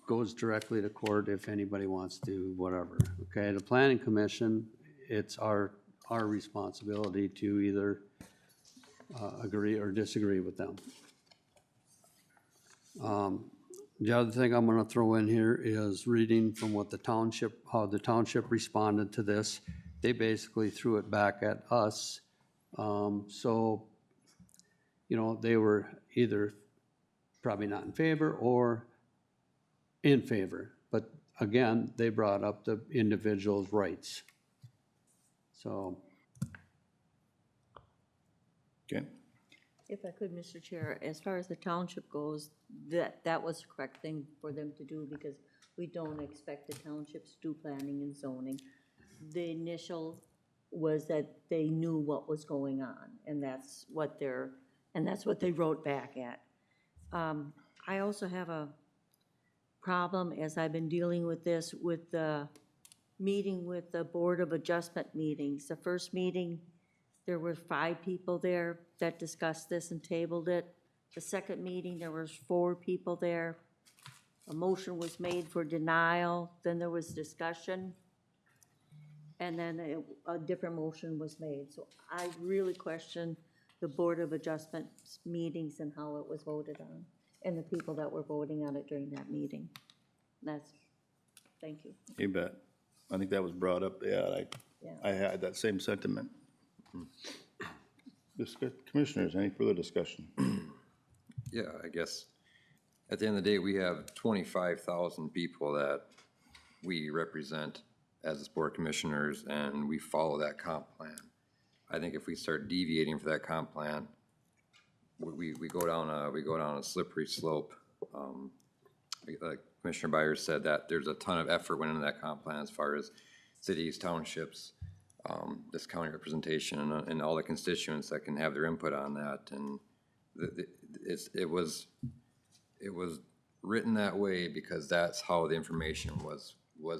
goes directly to court if anybody wants to, whatever, okay? The planning commission, it's our responsibility to either agree or disagree with them. The other thing I'm gonna throw in here is reading from what how the township responded to this. They basically threw it back at us. So, you know, they were either probably not in favor or in favor. But again, they brought up the individual's rights. So, Okay, If I could, Mr. Chair, as far as the township goes, that was the correct thing for them to do because we don't expect the townships to do planning and zoning. The initial was that they knew what was going on, and that's what they wrote back at. I also have a problem, as I've been dealing with this, with the meeting with the Board of Adjustment meetings. The first meeting, there were 5 people there that discussed this and tabled it. The second meeting, there was 4 people there. A motion was made for denial, then there was discussion, and then a different motion was made. So I really question the Board of Adjustment meetings and how it was voted on, and the people that were voting on it during that meeting. Thank you. you bet. I think that was brought up, yeah, Yeah. I had that same sentiment. Commissioners, any further discussion? Yeah, I guess, at the end of the day, we have 25,000 people that we represent as board commissioners, and we follow that comp plan. I think if we start deviating from that comp plan, we go down a slippery slope. Like Commissioner Byers said, that there's a ton of effort went into that comp plan as far as cities, townships, this county representation, and all the constituents that can have their input on that. And it was written that way because that's how the information was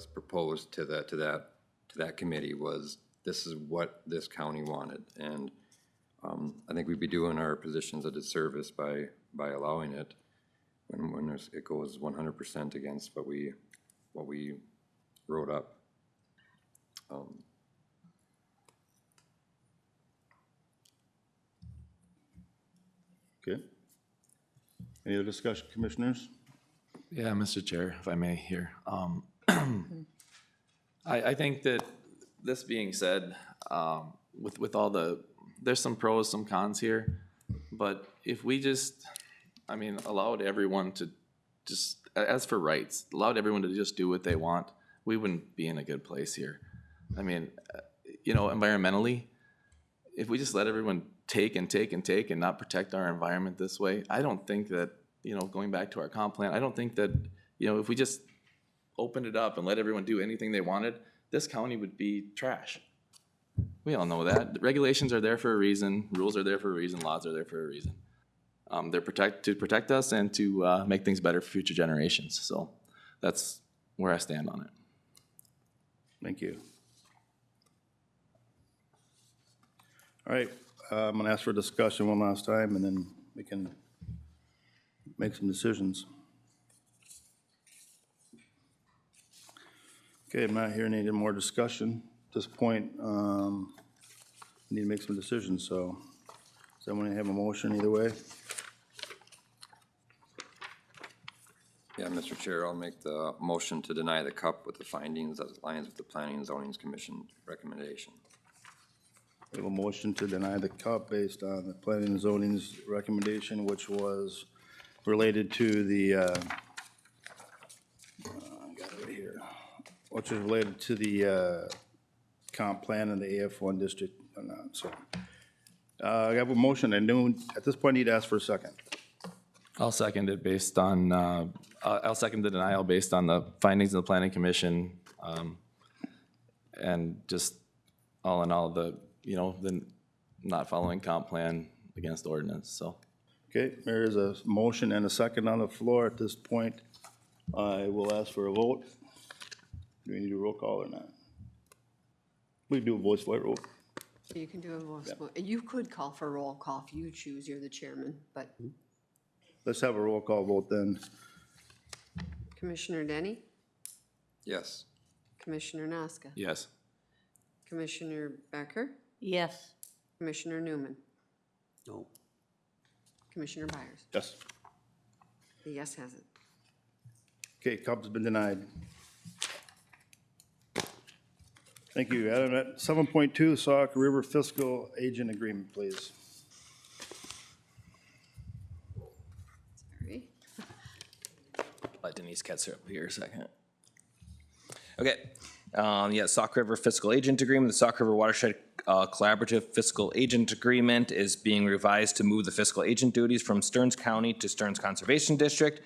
proposed to that committee, was this is what this county wanted. And I think we'd be doing our positions a disservice by allowing it when it goes 100% against what we wrote up. Okay. Any other discussion, commissioners? Yeah, Mr. Chair, if I may here. I think that this being said, with all there's some pros, some cons here, but if we just, allowed everyone to just, as for rights, allowed everyone to just do what they want, we wouldn't be in a good place here. Environmentally, if we just let everyone take and take and take and not protect our environment this way, I don't think that, going back to our comp plan, I don't think that, if we just opened it up and let everyone do anything they wanted, this county would be trash. We all know that. The regulations are there for a reason, rules are there for a reason, laws are there for a reason. They're to protect us and to make things better for future generations. So that's where I stand on it. Thank you. All right, I'm gonna ask for discussion one last time, and then we can make some decisions. Okay, I'm not hearing any more discussion. At this point, we need to make some decisions, so does someone have a motion either way? Yeah, Mr. Chair, I'll make the motion to deny the CUP with the findings as aligns with the Planning and Zoning Commission recommendation. We have a motion to deny the CUP based on the Planning and Zoning's recommendation, which was related to the, I got it right here, which is related to the comp plan in the AF1 district. So I have a motion, and at this point, I need to ask for a second. I'll second it based on, I'll second the denial based on the findings of the Planning Commission. And just all in all, the not following comp plan against ordinance, so. Okay, there is a motion and a second on the floor. At this point, I will ask for a vote. Do we need a roll call or not? We do a voice vote roll. You can do a voice vote. You could call for a roll call if you choose, you're the chairman, but Let's have a roll call vote then. Commissioner Denny, Yes. Commissioner Nasca, Yes. Commissioner Becker, Yes. Commissioner Newman, no. Commissioner Byers. Yes. The yes has it. Okay, CUP's been denied. Thank you. Adam, at 7.2, Sauk River Fiscal Agent Agreement, please. Sorry. Danny's catch up here a second. Okay, Sauk River Fiscal Agent Agreement. The Sauk River Watershed Collaborative Fiscal Agent Agreement is being revised to move the fiscal agent duties from Stearns County to Stearns Conservation District.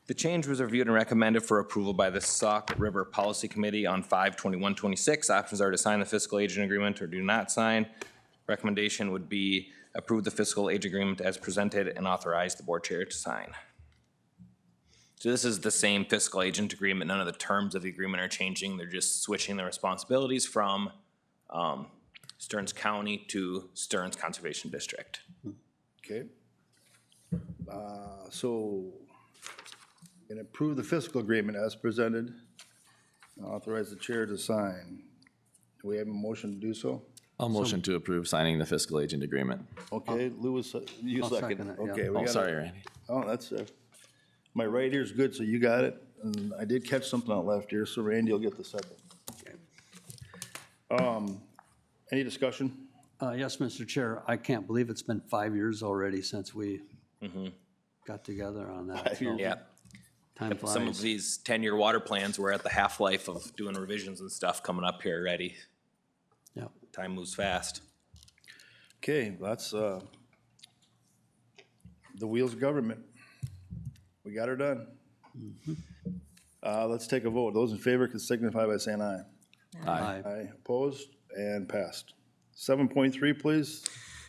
The change was reviewed and recommended for approval by the Sauk River Policy Committee on 5/21/26. Options are to sign the fiscal agent agreement or do not sign. Recommendation would be approve the fiscal agent agreement as presented and authorize the board chair to sign. So this is the same fiscal agent agreement. None of the terms of the agreement are changing. They're just switching the responsibilities from Stearns County to Stearns Conservation District. Okay. So, and approve the fiscal agreement as presented. Authorize the chair to sign. Do we have a motion to do so? I'll motion to approve signing the fiscal agent agreement. Okay, Louis, you I'll second. second it, yeah. Okay, we Oh, got sorry, it. Randy. Oh, that's, my right ear's good, so you got it. And I did catch something on left ear, so Randy will get the second. Any discussion? Yes, Mr. Chair, I can't believe it's been 5 years already since we got together on that. 5 years. Yeah. Time Some of flies. these 10-year water plans, we're at the half-life of doing revisions and stuff coming up here already. Yep. Time moves fast. Okay, that's, the wheels of government. We got her done. Let's take a vote. Those in favor can signify by saying aye. Aye. Aye, opposed, and passed. 7.3, please.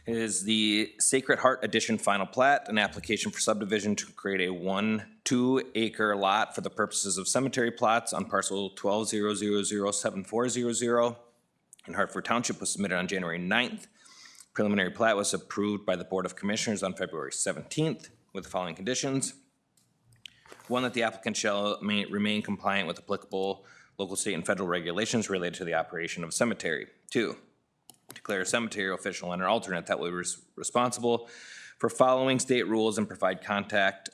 It is the Sacred Heart Addition Final Plat, an application for subdivision to create a 1-2 acre lot for the purposes of cemetery plots on parcel 12-000-7400 in Hartford Township, was submitted on January 9th. Preliminary plat was approved by the Board of Commissioners on February 17th with the following conditions. One, that the applicant shall remain compliant with applicable local, state, and federal regulations related to the operation of a cemetery. Two, declare a cemetery official and an alternate that will be responsible for following state rules and provide contact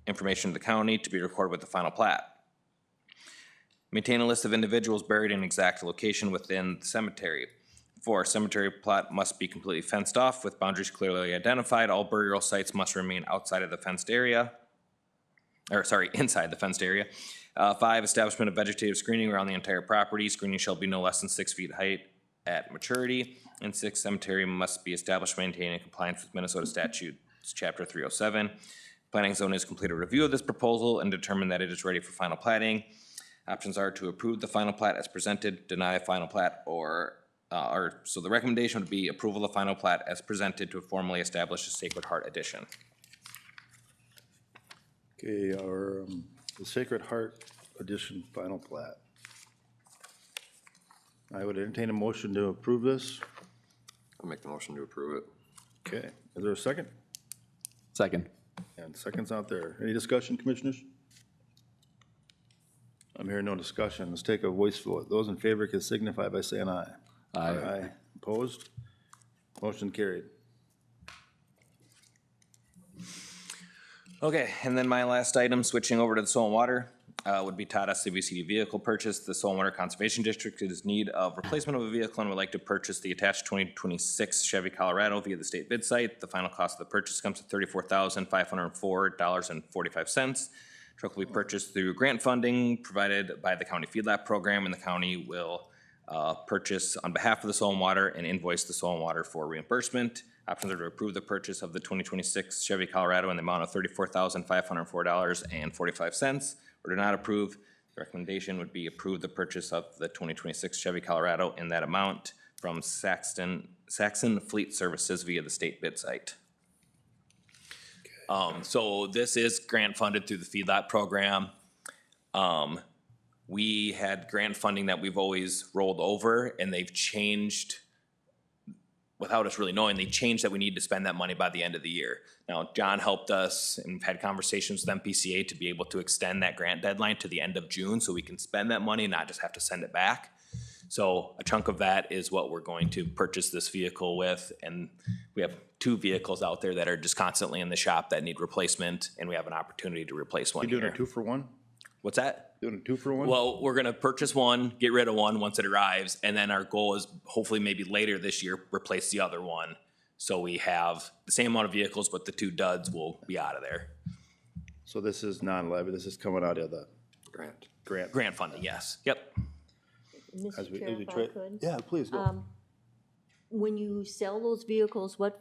information to the county to be recorded with the final plat. Maintain a list of individuals buried in exact location within the cemetery. 4, cemetery plot must be completely fenced off with boundaries clearly identified. All burial sites must remain outside of the fenced area. Inside the fenced area. 5, establishment of vegetative screening around the entire property. Screening shall be no less than 6 feet height at maturity. And 6, cemetery must be established, maintained in compliance with Minnesota statutes, chapter 307. Planning zone has completed a review of this proposal and determined that it is ready for final platting. Options are to approve the final plat as presented, deny final plat, so the recommendation would be approval of final plat as presented to formally establish a Sacred Heart addition. Okay, our, the Sacred Heart Edition final plat. I would entertain a motion to approve this. I'll make the motion to approve it. Okay, is there a second? Second. And seconds out there. Any discussion, commissioners? I'm hearing no discussion. Let's take a voice vote. Those in favor can signify by saying aye. Aye. Opposed? Motion carried. Okay, and then my last item, switching over to the soil and water, would be Todd SCVCD vehicle purchase. The Soil and Water Conservation District is in need of replacement of a vehicle and would like to purchase the attached 2026 Chevy Colorado via the state bid site. The final cost of the purchase comes to $34,504.45. Truck will be purchased through grant funding provided by the county feedlot program, and the county will purchase on behalf of the Soil and Water and invoice the Soil and Water for reimbursement. Options are to approve the purchase of the 2026 Chevy Colorado in the amount of $34,504.45, or do not approve. The recommendation would be approve the purchase of the 2026 Chevy Colorado in that amount from Saxon Fleet Services via the state bid site. So this is grant funded through the feedlot program. We had grant funding that we've always rolled over, and they've changed, without us really knowing, they changed that we need to spend that money by the end of the year. Now, John helped us and we've had conversations with MPCA to be able to extend that grant deadline to the end of June so we can spend that money and not just have to send it back. So a chunk of that is what we're going to purchase this vehicle with, and we have 2 vehicles out there that are just constantly in the shop that need replacement, and we have an opportunity to replace one You doing here. a 2-for-1? What's that? Doing a 2-for-1? Well, we're gonna purchase one, get rid of one once it arrives, and then our goal is hopefully maybe later this year, replace the other one. So we have the same amount of vehicles, but the 2 duds will be out of there. So this is non-levy, this is coming out of the Grant. grant. Grant funding, yes. Yep. As we- Mr. Chair, as we if I tra- could. Yeah, please go. When you sell those vehicles, where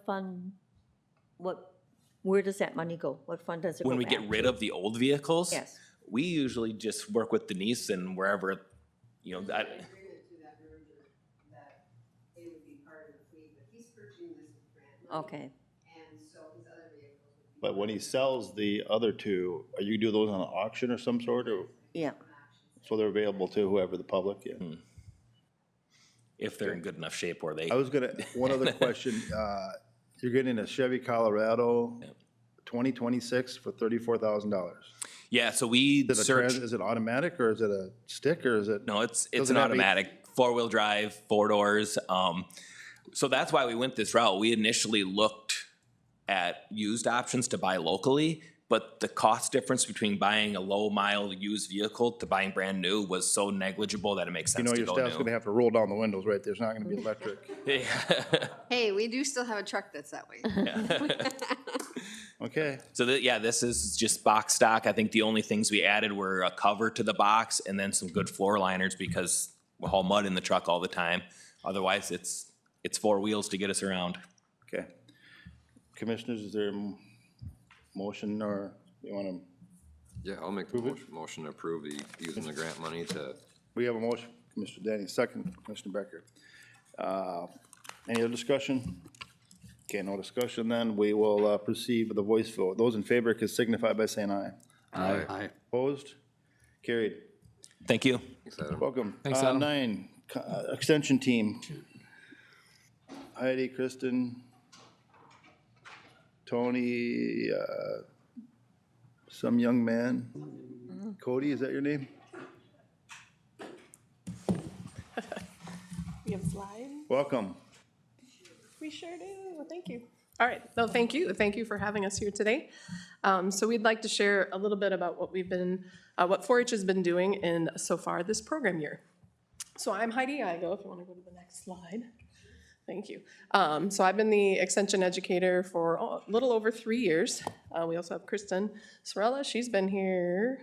does that money go? What fund does it go When we back get rid to? of the old vehicles, Yes. we usually just work with Denise and wherever, you know, that, agreement to that merger that they would be part of the fleet, but he's purchasing this with grant money. Okay, And so his other vehicles would be. But when he sells the other two, are you do those on an auction or some sort, or, yeah. so they're available to whoever, the public, yeah? if they're in good enough shape where they. I was gonna, one other question, you're getting a Chevy Colorado 2026 for $34,000. Yeah, so we Is it searched, is it automatic, or is it a stick, or is it? no, it's Does an it have automatic, 4-wheel drive, 4 doors. So that's why we went this route. We initially looked at used options to buy locally, but the cost difference between buying a low mile used vehicle to buying brand new was so negligible that it makes You sense know, to your go staff's new. gonna have to roll down the windows right there, it's not gonna be electric. Hey, we do still have a truck that's that way. Okay, So yeah, this is just box stock. I think the only things we added were a cover to the box and then some good floor liners because we haul mud in the truck all the time. Otherwise, it's 4 wheels to get us around. okay. Commissioners, is there a motion, or you wanna, Yeah, I'll make the motion to approve using the grant money to, we have a motion, Commissioner Danny, second, Commissioner Becker. Any other discussion? Okay, no discussion then, we will proceed with the voice vote. Those in favor can signify by saying aye. Aye. Opposed? Carried. Thank you. thanks, Adam. Welcome. Thanks, Adam. 9, extension team. Heidi, Kristen, Tony, some young man. Cody, is that your name? You have a slide? Welcome. We sure do. Well, thank you. All right. No, thank you. Thank you for having us here today. So we'd like to share a little bit about what what 4-H has been doing in so far this program year. So I'm Heidi Igo, if you want to go to the next slide. Thank you. So I've been the extension educator for a little over 3 years. We also have Kristen Sorella. She's been here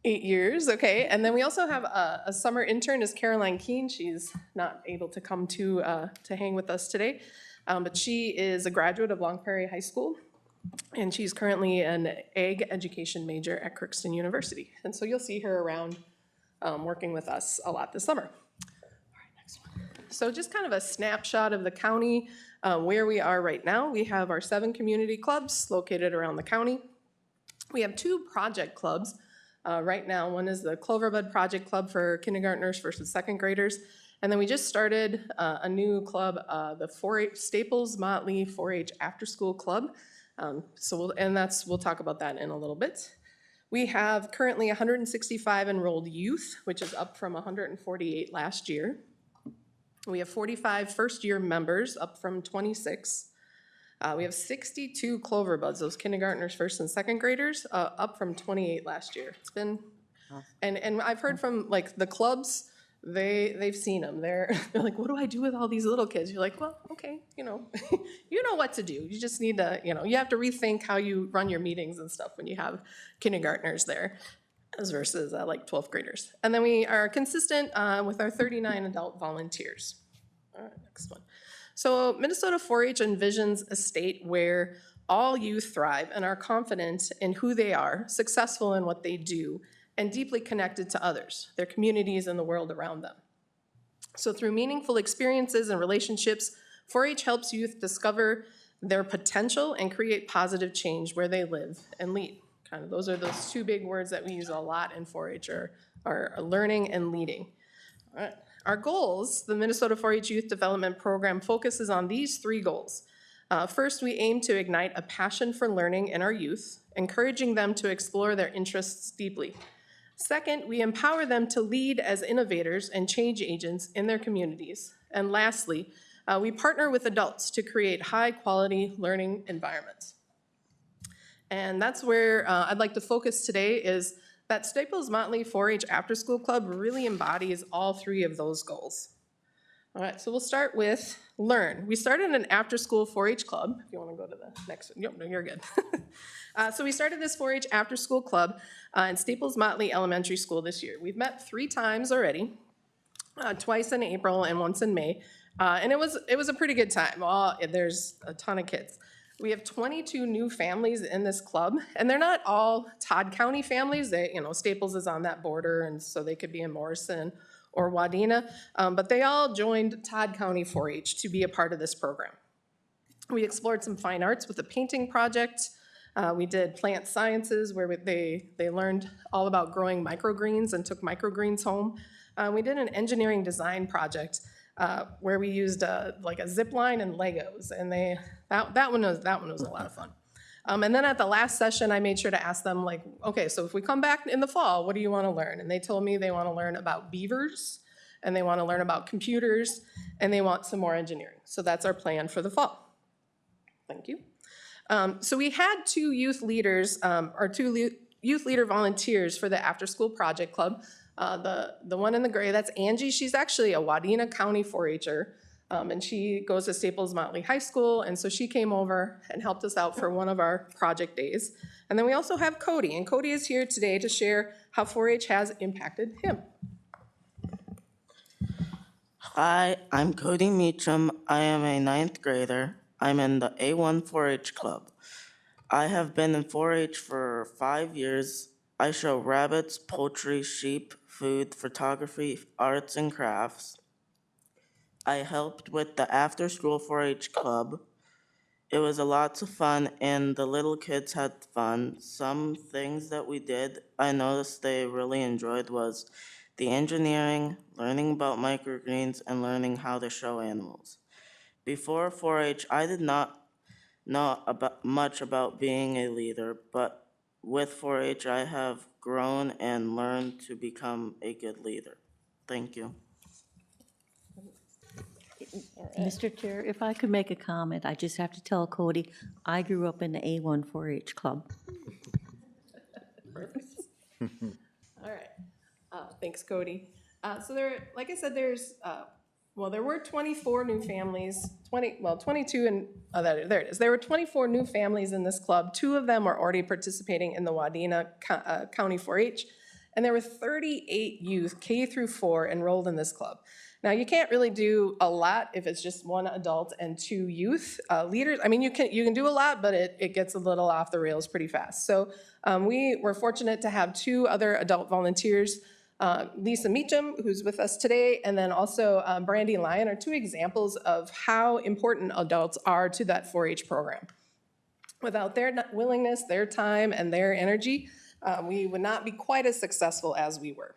8 years, okay. And then we also have a summer intern is Caroline Keene. She's not able to come to hang with us today, but she is a graduate of Long Prairie High School, and she's currently an ag education major at Crookston University. And so you'll see her around working with us a lot this summer. All right, next one. So just kind of a snapshot of the county, where we are right now. We have our 7 community clubs located around the county. We have 2 project clubs. Right now, one is the Cloverbud Project Club for kindergartners, first and second graders. And then we just started a new club, the 4-H Staples Motley 4-H After School Club. We'll talk about that in a little bit. We have currently 165 enrolled youth, which is up from 148 last year. We have 45 first-year members, up from 26. We have 62 Cloverbuds, those kindergartners, first and second graders, up from 28 last year. It's been, and I've heard from like the clubs, they've seen them. They're like, what do I do with all these little kids? You're like, well, okay, you know what to do. You just need to, you have to rethink how you run your meetings and stuff when you have kindergartners there as versus like 12th graders. And then we are consistent with our 39 adult volunteers. All right, next one. So Minnesota 4-H envisions a state where all youth thrive and are confident in who they are, successful in what they do, and deeply connected to others, their communities, and the world around them. So through meaningful experiences and relationships, 4-H helps youth discover their potential and create positive change where they live and lead. Kind of those are those 2 big words that we use a lot in 4-H are learning and leading. All right. Our goals, the Minnesota 4-H Youth Development Program focuses on these 3 goals. First, we aim to ignite a passion for learning in our youth, encouraging them to explore their interests deeply. Second, we empower them to lead as innovators and change agents in their communities. And lastly, we partner with adults to create high-quality learning environments. And that's where I'd like to focus today is that Staples Motley 4-H After School Club really embodies all 3 of those goals. All right, so we'll start with Learn. We started an after-school 4-H club. If you want to go to the next one. No, you're good. So we started this 4-H after-school club in Staples Motley Elementary School this year. We've met 3 times already, twice in April and once in May. And it was a pretty good time. There's a ton of kids. We have 22 new families in this club, and they're not all Todd County families. Staples is on that border, and so they could be in Morrison or Wadena, but they all joined Todd County 4-H to be a part of this program. We explored some fine arts with a painting project. We did plant sciences where they learned all about growing microgreens and took microgreens home. We did an engineering design project where we used like a zip line and Legos, and that one was a lot of fun. And then at the last session, I made sure to ask them, like, okay, so if we come back in the fall, what do you want to learn? And they told me they want to learn about beavers, and they want to learn about computers, and they want some more engineering. So that's our plan for the fall. Thank you. So we had 2 youth leaders, youth leader volunteers for the after-school project club. The one in the gray, that's Angie. She's actually a Wadena County 4-H'er. And she goes to Staples Motley High School, and so she came over and helped us out for one of our project days. And then we also have Cody, and Cody is here today to share how 4-H has impacted him. Hi, I'm Cody Meacham. I am a 9th grader. I'm in the A1 4-H club. I have been in 4-H for 5 years. I show rabbits, poultry, sheep, food, photography, arts, and crafts. I helped with the after-school 4-H club. It was a lot of fun, and the little kids had fun. Some things that we did I noticed they really enjoyed was the engineering, learning about microgreens, and learning how to show animals. Before 4-H, I did not know much about being a leader, but with 4-H, I have grown and learned to become a good leader. Thank you. Mr. Chair, if I could make a comment, I just have to tell Cody, I grew up in the A1 4-H club. Perfect. All right. Thanks, Cody. So like I said, there were 24 new families, 22 and, there it is. There were 24 new families in this club. 2 of them are already participating in the Wadena County 4-H, and there were 38 youth, K through 4, enrolled in this club. Now, you can't really do a lot if it's just 1 adult and 2 youth leaders. I mean, you can do a lot, but it gets a little off the rails pretty fast. So we were fortunate to have 2 other adult volunteers, Lisa Meacham, who's with us today, and then also Brandy Lyon are 2 examples of how important adults are to that 4-H program. Without their willingness, their time, and their energy, we would not be quite as successful as we were.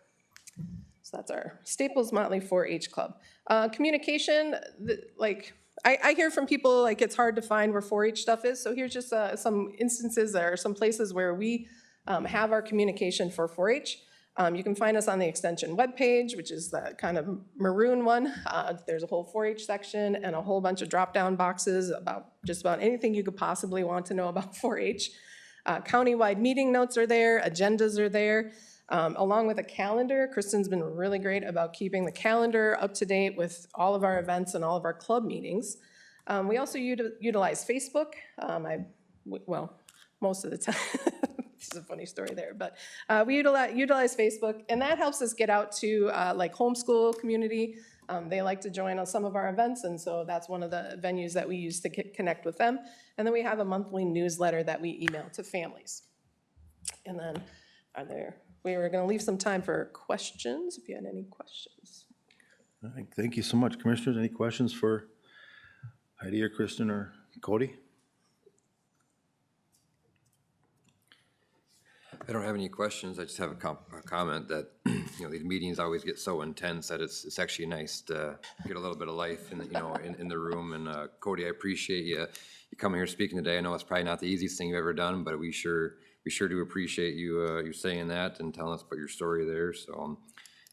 So that's our Staples Motley 4-H club. Communication, I hear from people like it's hard to find where 4-H stuff is, so here's just some instances or some places where we have our communication for 4-H. You can find us on the extension webpage, which is the kind of maroon one. There's a whole 4-H section and a whole bunch of drop-down boxes about just about anything you could possibly want to know about 4-H. Countywide meeting notes are there, agendas are there. Along with a calendar. Kristen's been really great about keeping the calendar up to date with all of our events and all of our club meetings. We also utilize Facebook. Most of the time. This is a funny story there, but we utilize Facebook, and that helps us get out to like homeschool community. They like to join on some of our events, and so that's one of the venues that we use to connect with them. And then we have a monthly newsletter that we email to families. And then we were going to leave some time for questions, if you had any questions. All right, thank you so much. Commissioners, any questions for Heidi or Kristen or Cody? I don't have any questions. I just have a comment that, these meetings always get so intense that it's actually nice to get a little bit of life in the room. And Cody, I appreciate you coming here speaking today. I know it's probably not the easiest thing you've ever done, but we sure do appreciate you saying that and telling us about your story there. So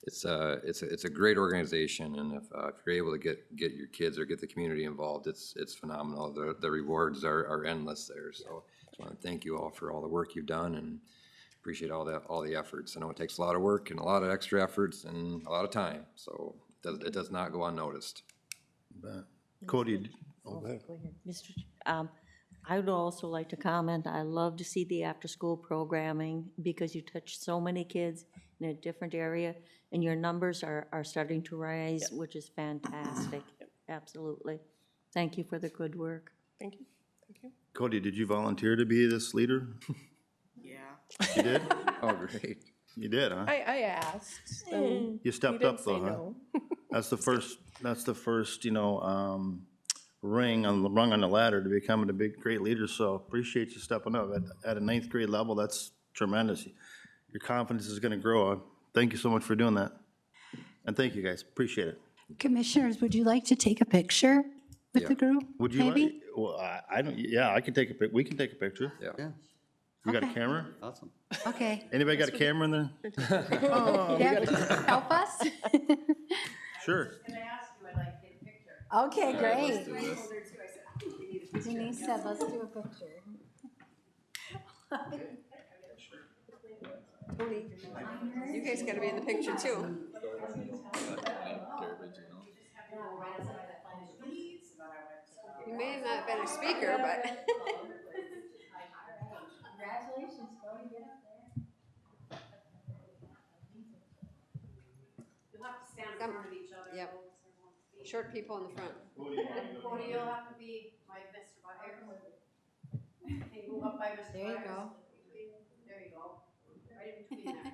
it's a great organization, and if you're able to get your kids or get the community involved, it's phenomenal. The rewards are endless there. So I just want to thank you all for all the work you've done, and appreciate all the efforts. I know it takes a lot of work and a lot of extra efforts and a lot of time, so it does not go unnoticed. Cody, oh, go ahead. Go ahead. Mr. I would also like to comment, I love to see the after-school programming because you touch so many kids in a different area, and your numbers are starting to rise, which is fantastic. Absolutely. Thank you for the good work. Thank you. Thank you. Cody, did you volunteer to be this leader? Yeah. You did? Oh, great. You did, huh? I asked. and You stepped he didn't up though, say huh? no. That's the first, rung on the ladder to becoming a big, great leader, so appreciate you stepping up. At a ninth grade level, that's tremendous. Your confidence is gonna grow. Thank you so much for doing that. And thank you, guys, appreciate it. Commissioners, would you like to take a picture with Yeah. the group? Would you like, Maybe? well, I don't, yeah, I can take a we can take a picture. Yeah. Yeah, You got a Okay. camera? awesome. Okay. Anybody got a camera in there? Deb, help us? Sure. Okay, great. Denise said, let's do a picture. Tony, you guys gotta be in the picture too. You may have not been a speaker, but. Congratulations, Cody, get up there. You'll have to stand in front of each other. Yep. Short people in the front. Cody, you'll have to be like Mr. Butler. Okay, move up by Mr. There you go. There you go. Right in between there.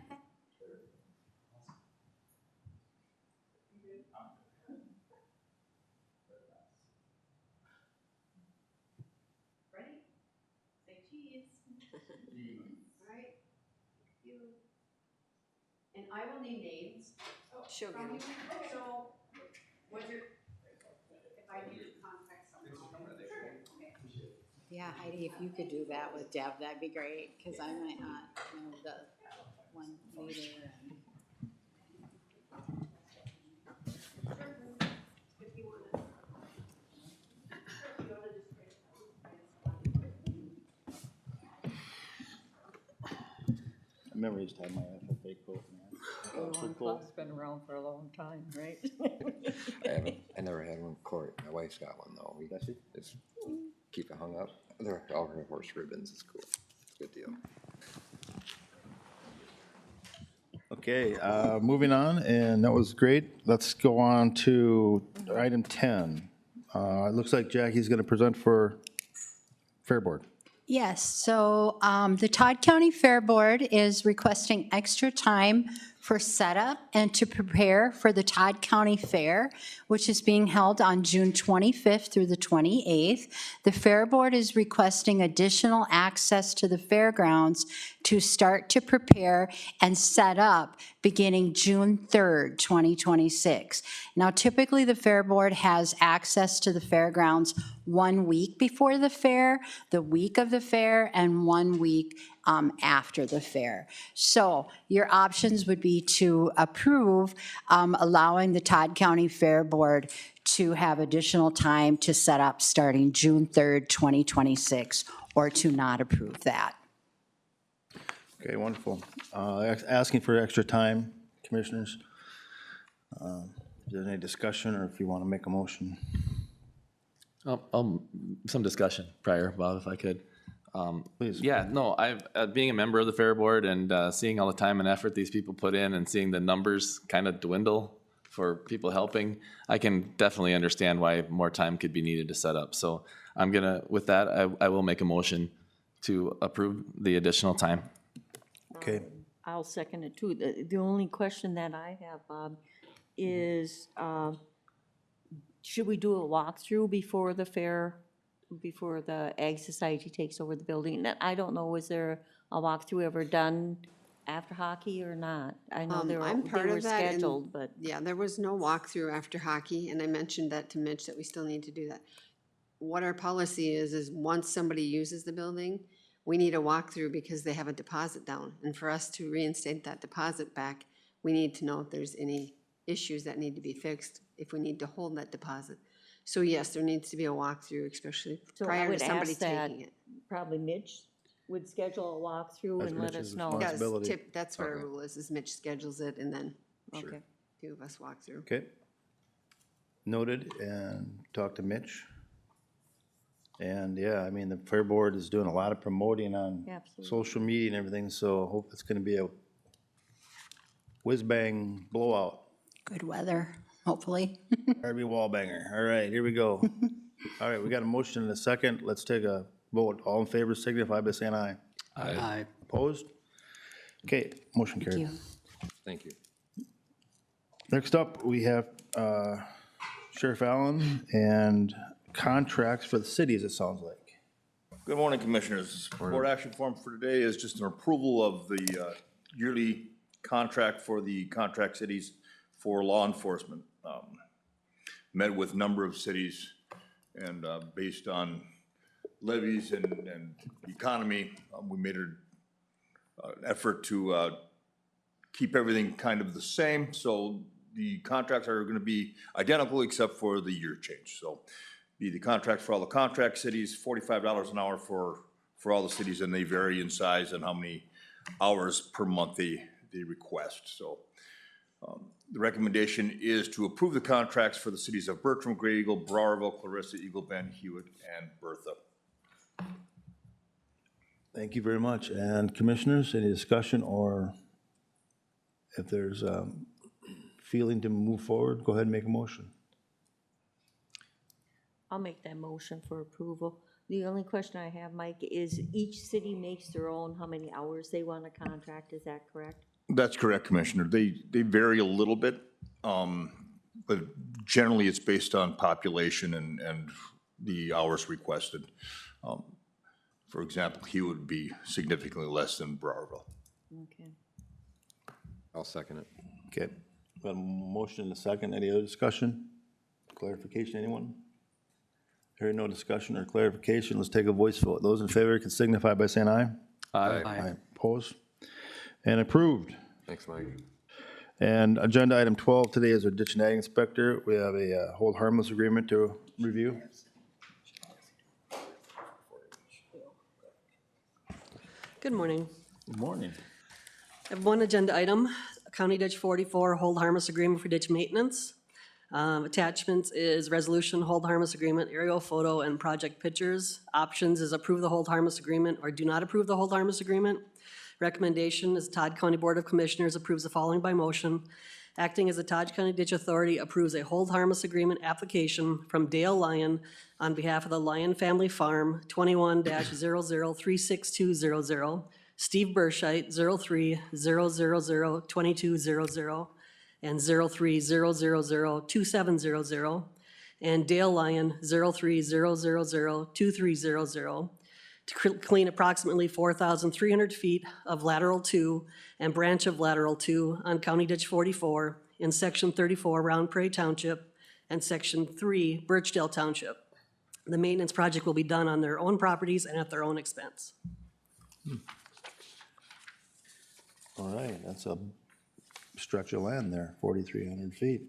Ready? Say cheese. All right. Thank you. And I will name names. She'll get it. So, what's your, if I need to contact someone. Yeah, Heidi, if you could do that with Deb, that'd be great, because I might not know the one leader. I remember I used to have my FFA coat, man. So cool. Club's been around for a long time, right? I never had one. Corey, my wife's got one though. We just keep it hung up. They're all her horse ribbons. It's cool. It's a good deal. Okay, moving on, and that was great. Let's go on to item 10. It looks like Jackie's gonna present for Fair Board. Yes, so the Todd County Fair Board is requesting extra time for setup and to prepare for the Todd County Fair, which is being held on June 25th through the 28th. The Fair Board is requesting additional access to the fairgrounds to start to prepare and set up beginning June 3rd, 2026. Now, typically, the Fair Board has access to the fairgrounds 1 week before the fair, the week of the fair, and 1 week after the fair. So your options would be to approve allowing the Todd County Fair Board to have additional time to set up starting June 3rd, 2026, or to not approve that. Okay, wonderful. Asking for extra time, commissioners. Is there any discussion, or if you want to make a motion? Some discussion prior, Bob, if I could. Please. Yeah, no, being a member of the Fair Board and seeing all the time and effort these people put in and seeing the numbers kind of dwindle for people helping, I can definitely understand why more time could be needed to set up. So with that, I will make a motion to approve the additional time. Okay. I'll second it too. The only question that I have, Bob, is should we do a walkthrough before the fair, before the Ag Society takes over the building? And I don't know, was there a walkthrough ever done after hockey or not? I know they I'm part were of that, and- scheduled, but. Yeah, there was no walkthrough after hockey, and I mentioned that to Mitch, that we still need to do that. What our policy is once somebody uses the building, we need a walkthrough because they have a deposit down. And for us to reinstate that deposit back, we need to know if there's any issues that need to be fixed, if we need to hold that deposit. So yes, there needs to be a walkthrough, especially So I prior to would somebody ask that taking it. probably Mitch would schedule a walkthrough That's and let Mitch's us know. Yes, responsibility. that's what our rule is Mitch schedules it, and then Okay. two of us walk through. Okay. Noted, and talk to Mitch. And yeah, I mean, the Fair Board is doing a lot of promoting on Absolutely. social media and everything, so I hope it's gonna be a whiz-bang blowout. Good weather, hopefully. Harvey Wallbanger. All right, here we go. All right, we got a motion and a second. Let's take a vote. All in favor signify by saying aye. Aye. Opposed? Okay, motion Thank carried. you. Thank you. Next up, we have Sheriff Allen and contracts for the cities, it sounds like. Good morning, Commissioners. Board action form for today is just an approval of the yearly contract for the contract cities for law enforcement. Met with a number of cities, and based on levies and economy, we made an effort to keep everything kind of the same. So the contracts are going to be identical except for the year change. So be the contract for all the contract cities, $45 an hour for all the cities, and they vary in size and how many hours per month they request. So the recommendation is to approve the contracts for the cities of Bertram, Gray Eagle, Browerville, Clarissa, Eagle Bend, Hewitt, and Bertha. Thank you very much. And commissioners, any discussion, or if there's a feeling to move forward, go ahead and make a motion. I'll make that motion for approval. The only question I have, Mike, is each city makes their own, how many hours they want to contract, is that correct? That's correct, Commissioner. They vary a little bit, but generally it's based on population and the hours requested. For example, Hewitt would be significantly less than Browerville. Okay. I'll second it. Okay, got a motion and a second. Any other discussion? Clarification, anyone? Hearing no discussion or clarification, let's take a voice vote. Those in favor can signify by saying aye. Aye. Opposed? And approved. Thanks, Mike. And agenda item 12 today is our ditch and ag inspector. We have a hold harmless agreement to review. Good morning. Good morning. I have one agenda item, County Ditch 44, hold harmless agreement for ditch maintenance. Attachments is resolution, hold harmless agreement, aerial photo, and project pictures. Options is approve the hold harmless agreement or do not approve the hold harmless agreement. Recommendation is Todd County Board of Commissioners approves the following by motion. Acting as the Todd County Ditch Authority approves a hold harmless agreement application from Dale Lyon on behalf of the Lyon Family Farm, 21-00-36200, Steve Burscheit, 03-000-2200, and 03-000-2700, and Dale Lyon, 03-000-2300, to clean approximately 4,300 feet of lateral 2 and branch of lateral 2 on County Ditch 44 in Section 34 Round Prairie Township and Section 3 Birchdale Township. The maintenance project will be done on their own properties and at their own expense. All right, that's a stretch of land there, 4,300 feet.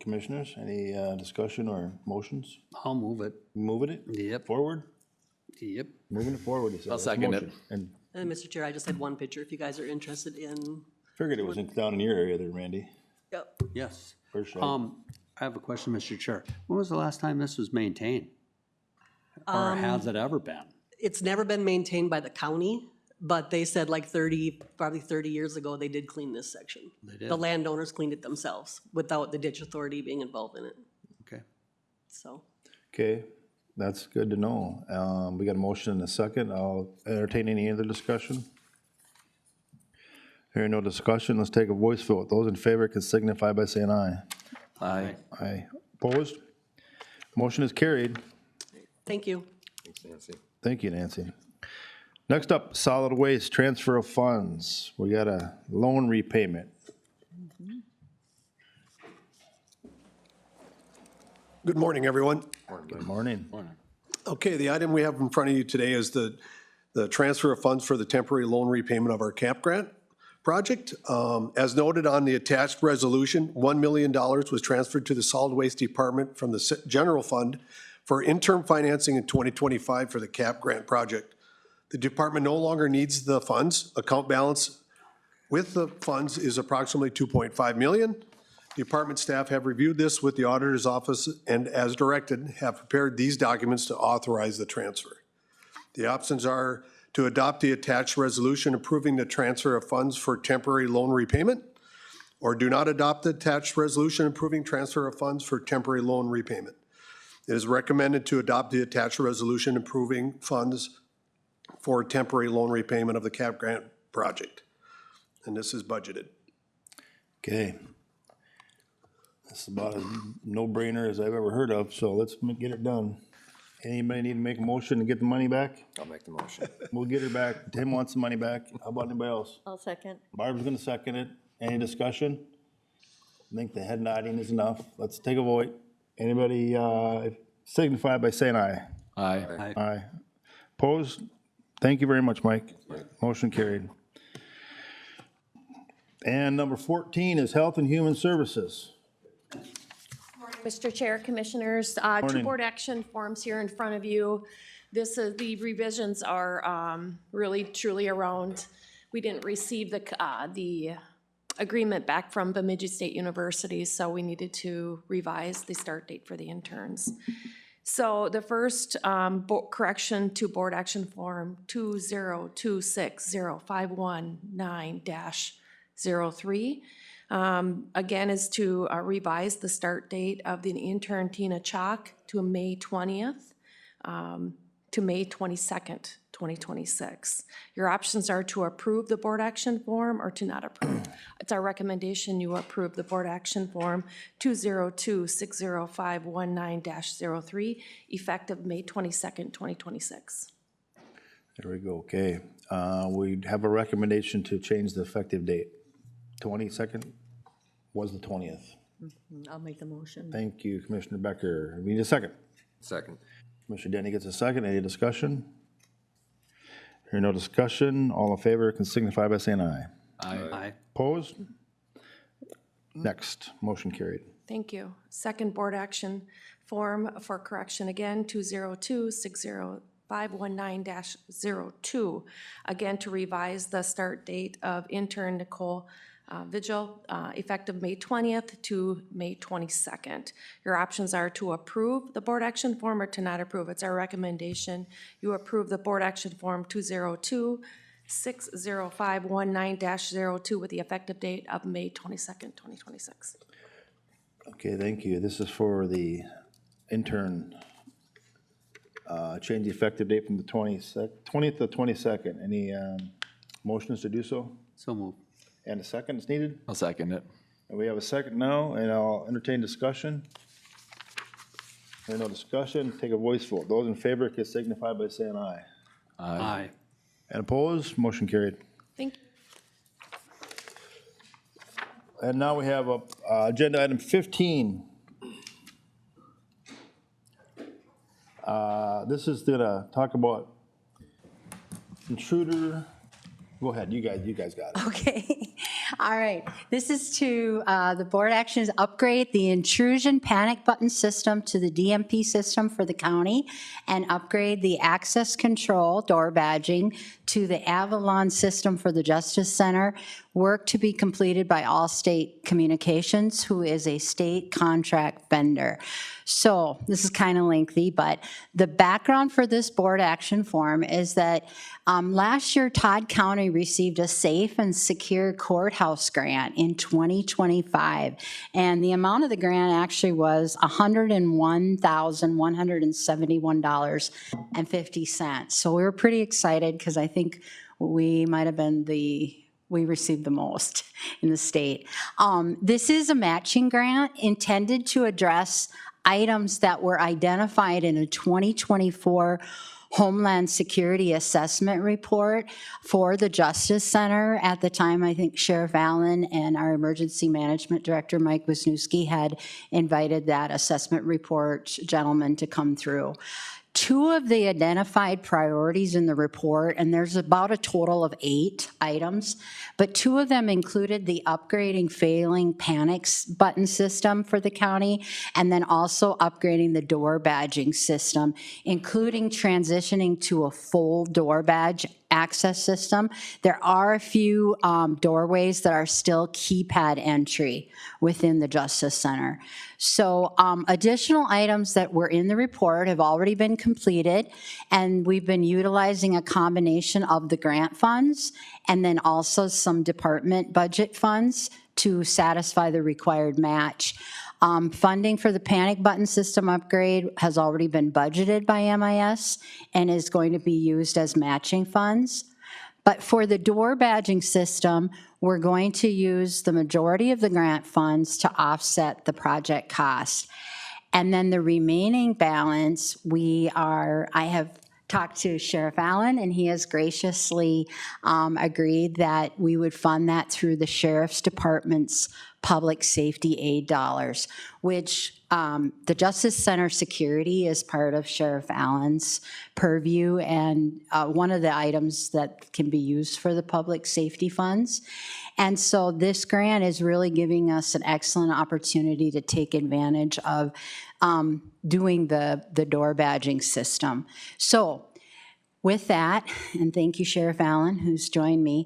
Commissioners, any discussion or motions? I'll move it. Moving it? Yep. Forward? Yep. Moving it forward, he said. I'll That's a second it. motion. And And Mr. Chair, I just had one picture if you guys are interested in. figured it was down in your area there, Randy. Yep. Yes. First shot. I have a question, Mr. Chair. When was the last time this was maintained? Or has it ever been? It's never been maintained by the county, but they said like probably 30 years ago, they did clean this section. They did? The landowners cleaned it themselves without the ditch authority being involved in it, Okay. so. Okay, that's good to know. We got a motion and a second. I'll entertain any other discussion. Hearing no discussion, let's take a voice vote. Those in favor can signify by saying aye. Aye. Aye. Opposed? Motion is carried. Thank you. Thanks, Nancy. Thank you, Nancy. Next up, solid waste, transfer of funds. We got a loan repayment. Good morning, everyone. Good morning. Okay, the item we have in front of you today is the transfer of funds for the temporary loan repayment of our camp grant project. As noted on the attached resolution, $1 million was transferred to the Solid Waste Department from the general fund for interim financing in 2025 for the CAP grant project. The department no longer needs the funds. Account balance with the funds is approximately $2.5 million. Department staff have reviewed this with the auditor's office and as directed, have prepared these documents to authorize the transfer. The options are to adopt the attached resolution approving the transfer of funds for temporary loan repayment, or do not adopt the attached resolution approving transfer of funds for temporary loan repayment. It is recommended to adopt the attached resolution approving funds for temporary loan repayment of the CAP grant project. And this is budgeted. Okay. This is about as no-brainer as I've ever heard of, so let's get it done. Anybody need to make a motion to get the money back? I'll make the motion. We'll get it back. Tim wants the money back. How about anybody else? I'll second. Barbara's gonna second it. Any discussion? I think the head nodding is enough. Let's take a vote. Anybody, signify by saying aye. Aye. Aye. Opposed? Thank you very much, Mike. Motion carried. And number 14 is Health and Human Services. Mr. Chair, Commissioners, two Morning. board action forms here in front of you. The revisions are really truly around, we didn't receive the agreement back from Bemidji State University, so we needed to revise the start date for the interns. So the first correction to board action form 202605119-03. Again, is to revise the start date of the intern Tina Chalk to May 20th to May 22nd, 2026. Your options are to approve the board action form or to not approve. It's our recommendation you approve the board action form 202605119-03, effective May 22nd, 2026. There we go, okay. We have a recommendation to change the effective date. 22nd was the 20th. I'll make the motion. Thank you, Commissioner Becker. We need a second. Second. Commissioner Denny gets a second. Any discussion? Hearing no discussion, all in favor can signify by saying aye. Aye. Opposed? Next, motion carried. Thank you. Second board action form for correction again, 202605119-02. Again, to revise the start date of intern Nicole Vigil, effective May 20th to May 22nd. Your options are to approve the board action form or to not approve. It's our recommendation. You approve the board action form 202605119-02 with the effective date of May 22nd, 2026. Okay, thank you. This is for the intern. Change the effective date from the 20th to 22nd. Any motions to do so? So moved. And a second is needed? I'll second it. And we have a second now, and I'll entertain discussion. Hearing no discussion, take a voice vote. Those in favor can signify by saying aye. Aye. And opposed, motion carried. Thank you. And now we have agenda item 15. This is gonna talk about intruder. Go ahead, you guys got it. Okay, all right. This is to, the board actions upgrade the intrusion panic button system to the DMP system for the county and upgrade the access control door badging to the Avalon system for the Justice Center. Work to be completed by Allstate Communications, who is a state contract vendor. So this is kind of lengthy, but the background for this board action form is that last year Todd County received a safe and secure courthouse grant in 2025. And the amount of the grant actually was $101,171.50. So we were pretty excited because I think we might have been we received the most in the state. This is a matching grant intended to address items that were identified in a 2024 Homeland Security Assessment Report for the Justice Center. At the time, I think Sheriff Allen and our Emergency Management Director, Mike Wisniewski, had invited that assessment report gentleman to come through. Two of the identified priorities in the report, and there's about a total of 8 items, but 2 of them included the upgrading failing panics button system for the county, and then also upgrading the door badging system, including transitioning to a full door badge access system. There are a few doorways that are still keypad entry within the Justice Center. So additional items that were in the report have already been completed, and we've been utilizing a combination of the grant funds and then also some department budget funds to satisfy the required match. Funding for the panic button system upgrade has already been budgeted by MIS and is going to be used as matching funds. But for the door badging system, we're going to use the majority of the grant funds to offset the project cost. And then the remaining balance, I have talked to Sheriff Allen, and he has graciously agreed that we would fund that through the Sheriff's Department's public safety aid dollars, which the Justice Center security is part of Sheriff Allen's purview, and one of the items that can be used for the public safety funds. And so this grant is really giving us an excellent opportunity to take advantage of doing the door badging system. So with that, and thank you, Sheriff Allen, who's joined me,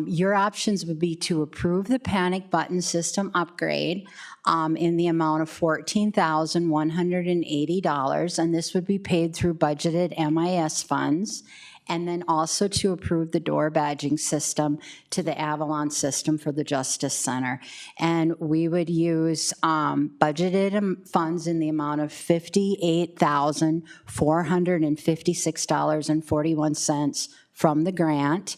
your options would be to approve the panic button system upgrade in the amount of $14,180, and this would be paid through budgeted MIS funds, and then also to approve the door badging system to the Avalon system for the Justice Center. And we would use budgeted funds in the amount of $58,456.41 from the grant.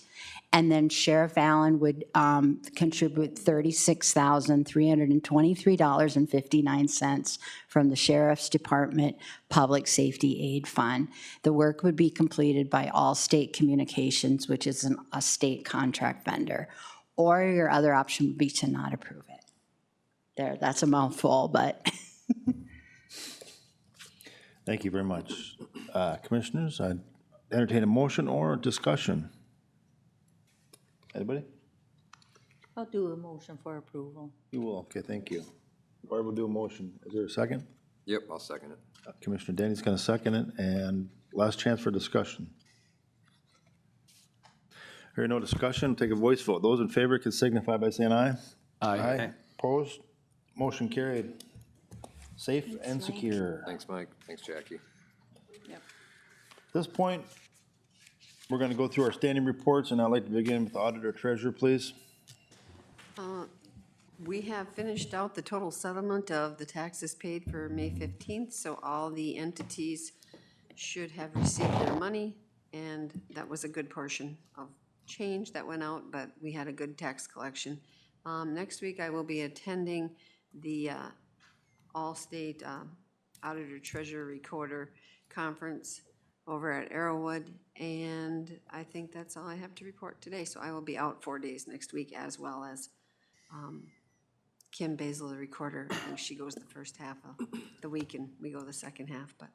And then Sheriff Allen would contribute $36,323.59 from the Sheriff's Department Public Safety Aid Fund. The work would be completed by Allstate Communications, which is a state contract vendor. Or your other option would be to not approve it. There, that's a mouthful, but. Thank you very much. Commissioners, I entertain a motion or discussion. Anybody? I'll do a motion for approval. You will, okay, thank you. Barb will do a motion. Is there a second? Yep, I'll second it. Commissioner Denny's gonna second it, and last chance for discussion. Hearing no discussion, take a voice vote. Those in favor can signify by saying aye. Aye. Opposed? Motion carried. Safe and secure. Thanks, Mike. Thanks, Jackie. At this point, we're going to go through our standing reports, and I'd like to begin with the auditor treasurer, please. We have finished out the total settlement of the taxes paid for May 15th, so all the entities should have received their money, and that was a good portion of change that went out, but we had a good tax collection. Next week, I will be attending the All-State Auditor Treasurer Recorder Conference over at Arrowwood, and I think that's all I have to report today. So I will be out 4 days next week, as well as Kim Basil, the recorder. I think she goes the first half of the week, and we go the second half, but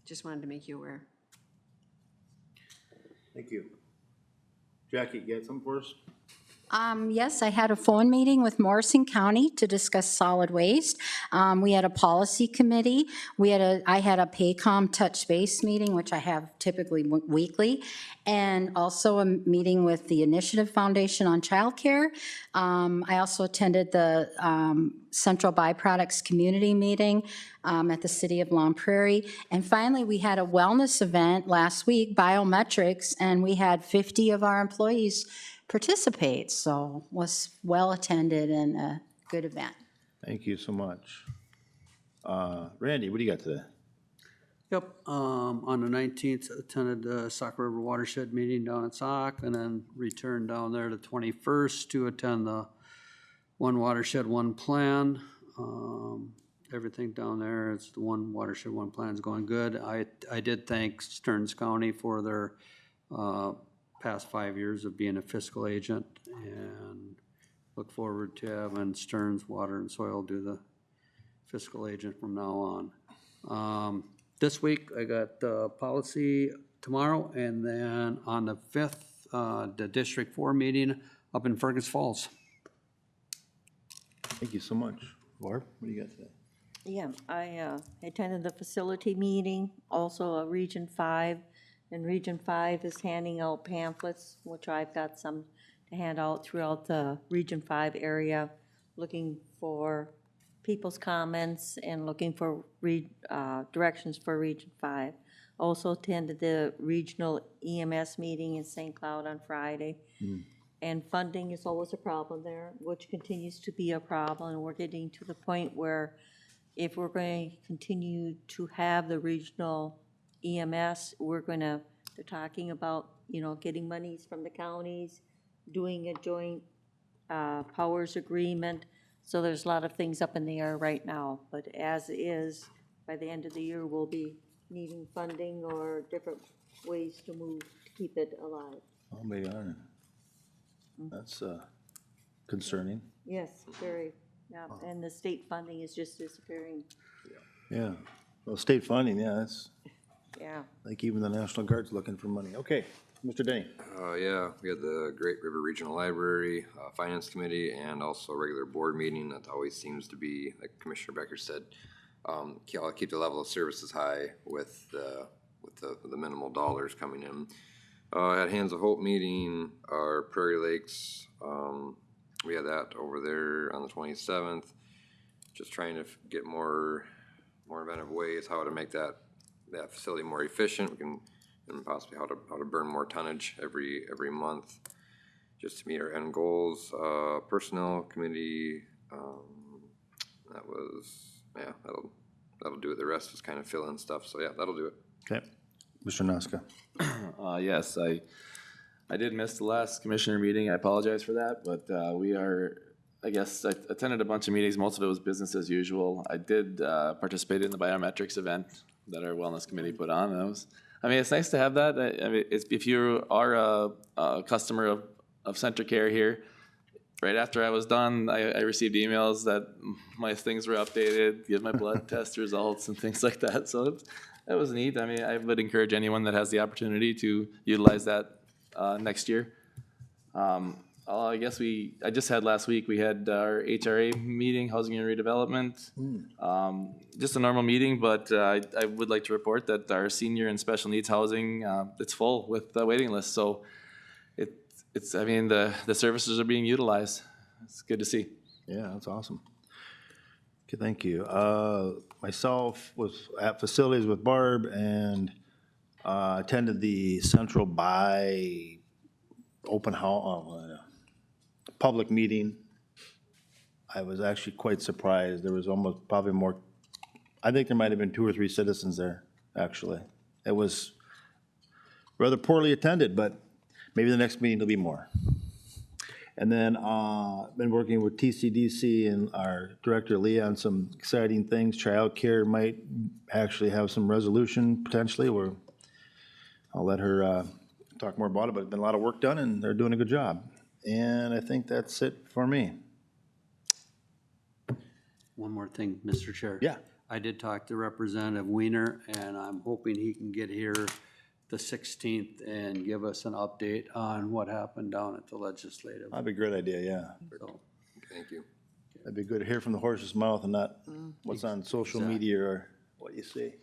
just wanted to make you aware. Thank you. Jackie, you got something for us? Yes, I had a phone meeting with Morrison County to discuss solid waste. We had a policy committee. I had a Paycom touch base meeting, which I have typically weekly, and also a meeting with the Initiative Foundation on childcare. I also attended the Central Byproducts Community Meeting at the City of Long Prairie. And finally, we had a wellness event last week, Biometrics, and we had 50 of our employees participate, so was well attended and a good event. Thank you so much. Randy, what do you got today? Yep, on the 19th, attended the Sauk River Watershed meeting down at Sauk, and then returned down there the 21st to attend the One Watershed, One Plan. Everything down there, it's the One Watershed, One Plan is going good. I did thank Stearns County for their past 5 years of being a fiscal agent, and look forward to having Stearns Water and Soil do the fiscal agent from now on. This week, I got policy tomorrow, and then on the 5th, the District 4 meeting up in Fergus Falls. Thank you so much. Barb, what do you got today? Yeah, I attended the facility meeting, also a Region 5 And Region 5 is handing out pamphlets, which I've got some to hand out throughout the Region 5 area, looking for people's comments and looking for directions for Region 5. Also attended the regional EMS meeting in St. Cloud on Friday. And funding is always a problem there, which continues to be a problem. And we're getting to the point where if we're going to continue to have the regional EMS, they're talking about, getting monies from the counties, doing a joint powers agreement. So there's a lot of things up in the air right now. But as is, by the end of the year, we'll be needing funding or different ways to move to keep it alive. Oh, my God. That's concerning. Yes, very, yeah, and the state funding is just disappearing, Yeah. Well, state funding, yeah, that's yeah. like even the National Guard's looking for money. Okay, Mr. Denny. Yeah, we had the Great River Regional Library, Finance Committee, and also a regular board meeting. That always seems to be, like Commissioner Becker said, keep the level of services high with the minimal dollars coming in. At Hands of Hope meeting, our Prairie Lakes, we had that over there on the 27th. Just trying to get more inventive ways how to make that facility more efficient. And possibly how to burn more tonnage every month, just to meet our end goals. Personnel committee, that'll do it. The rest is kind of fill in stuff. So yeah, that'll do it. Okay, Mr. Noska. Yes, I did miss the last commissioner meeting. I apologize for that, but I attended a bunch of meetings. Most of it was business as usual. I did participate in the biometrics event that our wellness committee put on. And it's nice to have that. If you are a customer of Centricare here, right after I was done, I received emails that my things were updated, give my blood test results and things like that. So that was neat. I would encourage anyone that has the opportunity to utilize that next year. I just had last week, we had our HRA meeting, Housing and Redevelopment. Just a normal meeting, but I would like to report that our senior and special needs housing, it's full with the waiting list. So the services are being utilized. It's good to see. Yeah, that's awesome. Okay, thank you. Myself was at facilities with Barb and attended the Central Buy open house, public meeting. I was actually quite surprised. There was probably more, I think there might have been 2 or 3 citizens there, actually. It was rather poorly attended, but maybe the next meeting will be more. And then been working with TCDC and our director Leah on some exciting things. Childcare might actually have some resolution potentially, where I'll let her talk more about it, but it's been a lot of work done and they're doing a good job. And I think that's it for me. One more thing, Mr. Chair. Yeah. I did talk to Representative Weiner, and I'm hoping he can get here the 16th and give us an update on what happened down at the legislative. That'd be a great idea, yeah. So, Thank you. That'd be good to hear from the horse's mouth and not what's on social media or what you see.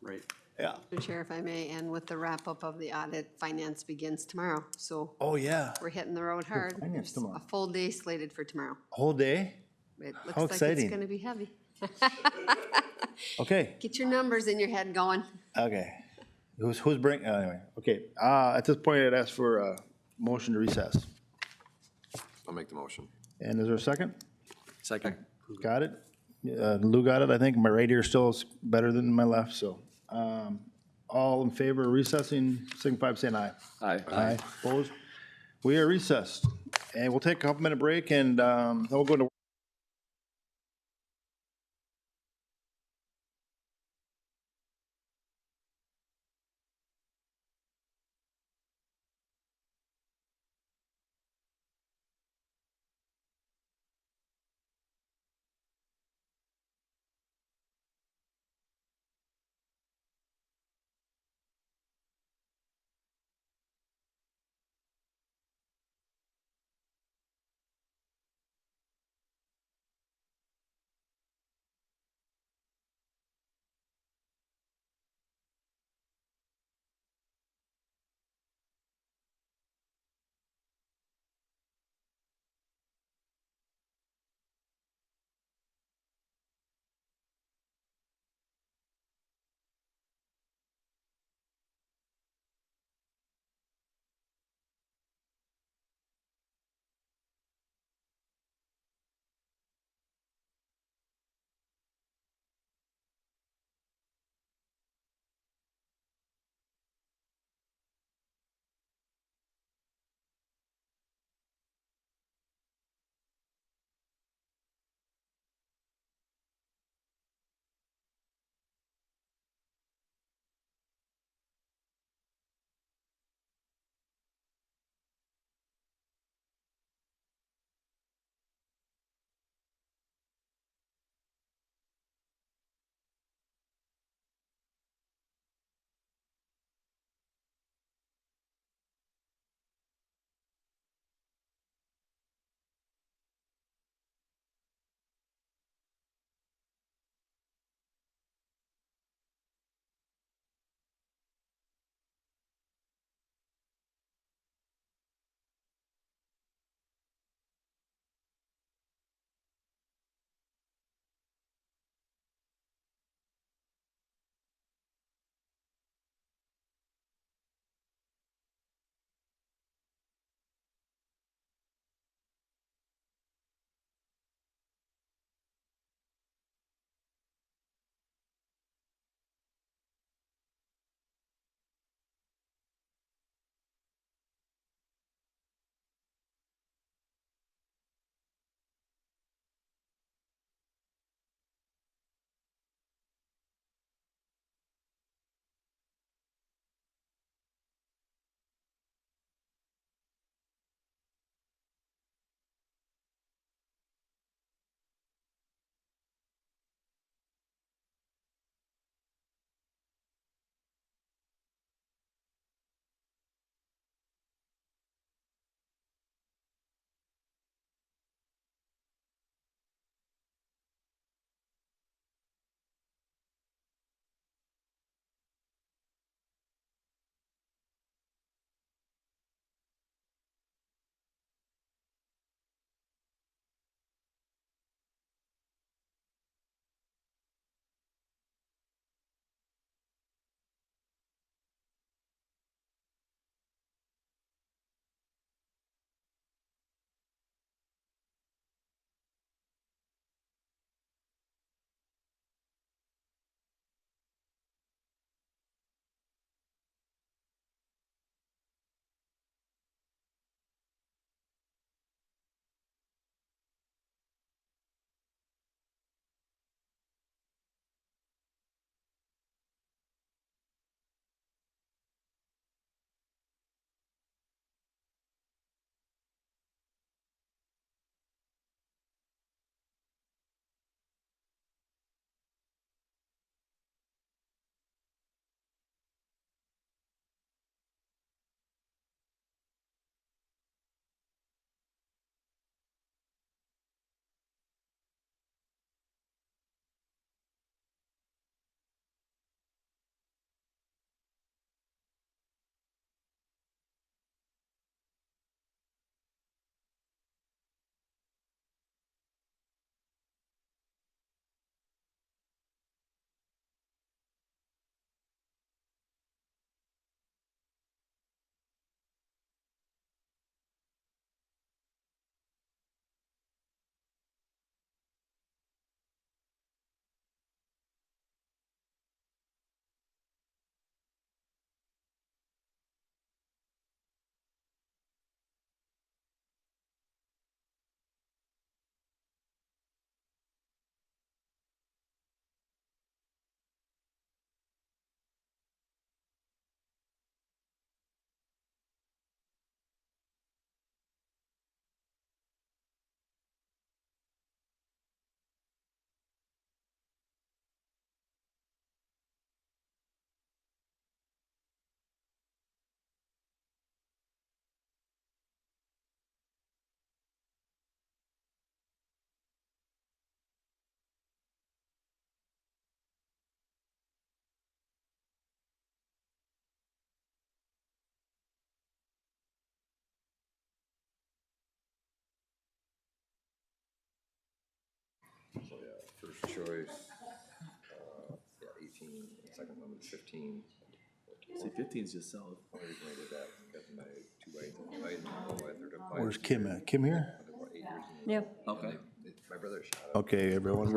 right. Yeah. Mr. Chair, if I may, and with the wrap-up of the audit, finance begins tomorrow, so Oh, yeah. we're hitting the road hard. Finance There's tomorrow. a full day slated for tomorrow. Whole day? It How looks like exciting. it's gonna be heavy. Okay, Get your numbers in your head going. okay. Who's bringing, anyway, okay. At this point, I'd ask for a motion to recess. I'll make the motion. And is there a second? Second. Got it? Lou got it, I think. My right ear still is better than my left, so. All in favor of recessing, signify by saying aye. Aye. Aye. Opposed? We are recessed. And we'll take a couple minute break and then we'll go into choice, yeah, 18, the second one was 15. See, 15's just solid. I originally did that, got my 2 items, Where's Kim at? Kim here? Yep. Okay. My brother shot it. Okay, everyone,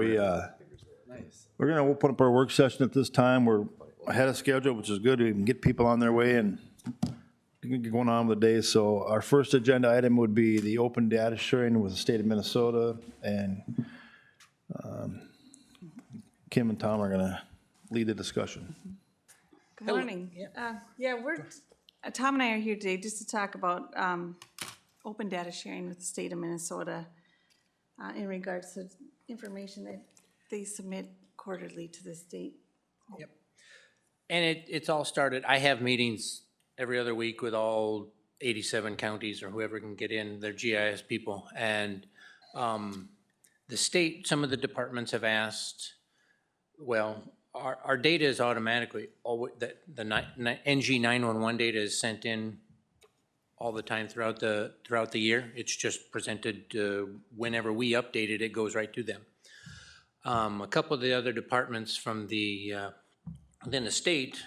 Nice. we're gonna open up our work session at this time. We're ahead of schedule, which is good. We can get people on their way and get going on with the day. So our first agenda item would be the open data sharing with the state of Minnesota. And Kim and Tom are gonna lead the discussion. Good morning. Tom and I are here today just to talk about open data sharing with the state of Minnesota in regards to information that they submit quarterly to the state. Yep. And it's all started, I have meetings every other week with all 87 counties or whoever can get in, their GIS people. And the state, some of the departments have asked, well, our data is automatically, the NG 911 data is sent in all the time throughout the year. It's just presented whenever we update it, it goes right to them. A couple of the other departments from within the state,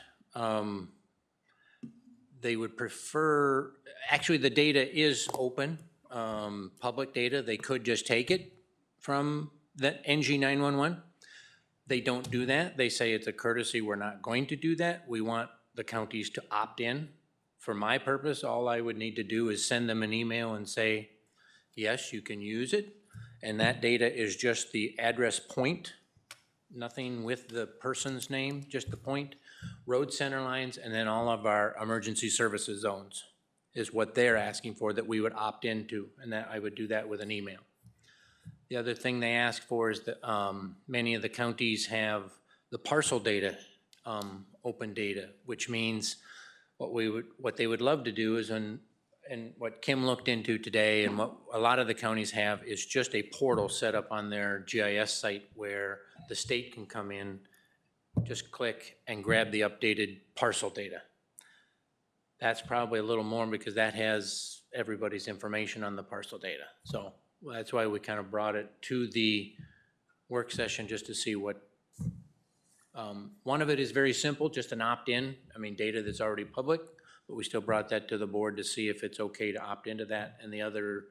they would prefer, actually the data is open, public data. They could just take it from the NG 911. They don't do that. They say it's a courtesy. We're not going to do that. We want the counties to opt in. For my purpose, all I would need to do is send them an email and say, yes, you can use it. And that data is just the address point, nothing with the person's name, just the point, road center lines, and then all of our emergency services zones is what they're asking for that we would opt into, and that I would do that with an email. The other thing they ask for is that many of the counties have the parcel data, open data, which means what they would love to do is, and what Kim looked into today and what a lot of the counties have is just a portal set up on their GIS site where the state can come in, just click and grab the updated parcel data. That's probably a little more because that has everybody's information on the parcel data. So that's why we kind of brought it to the work session just to see what, one of it is very simple, just an opt-in, I mean, data that's already public, but we still brought that to the board to see if it's okay to opt into that. And the other,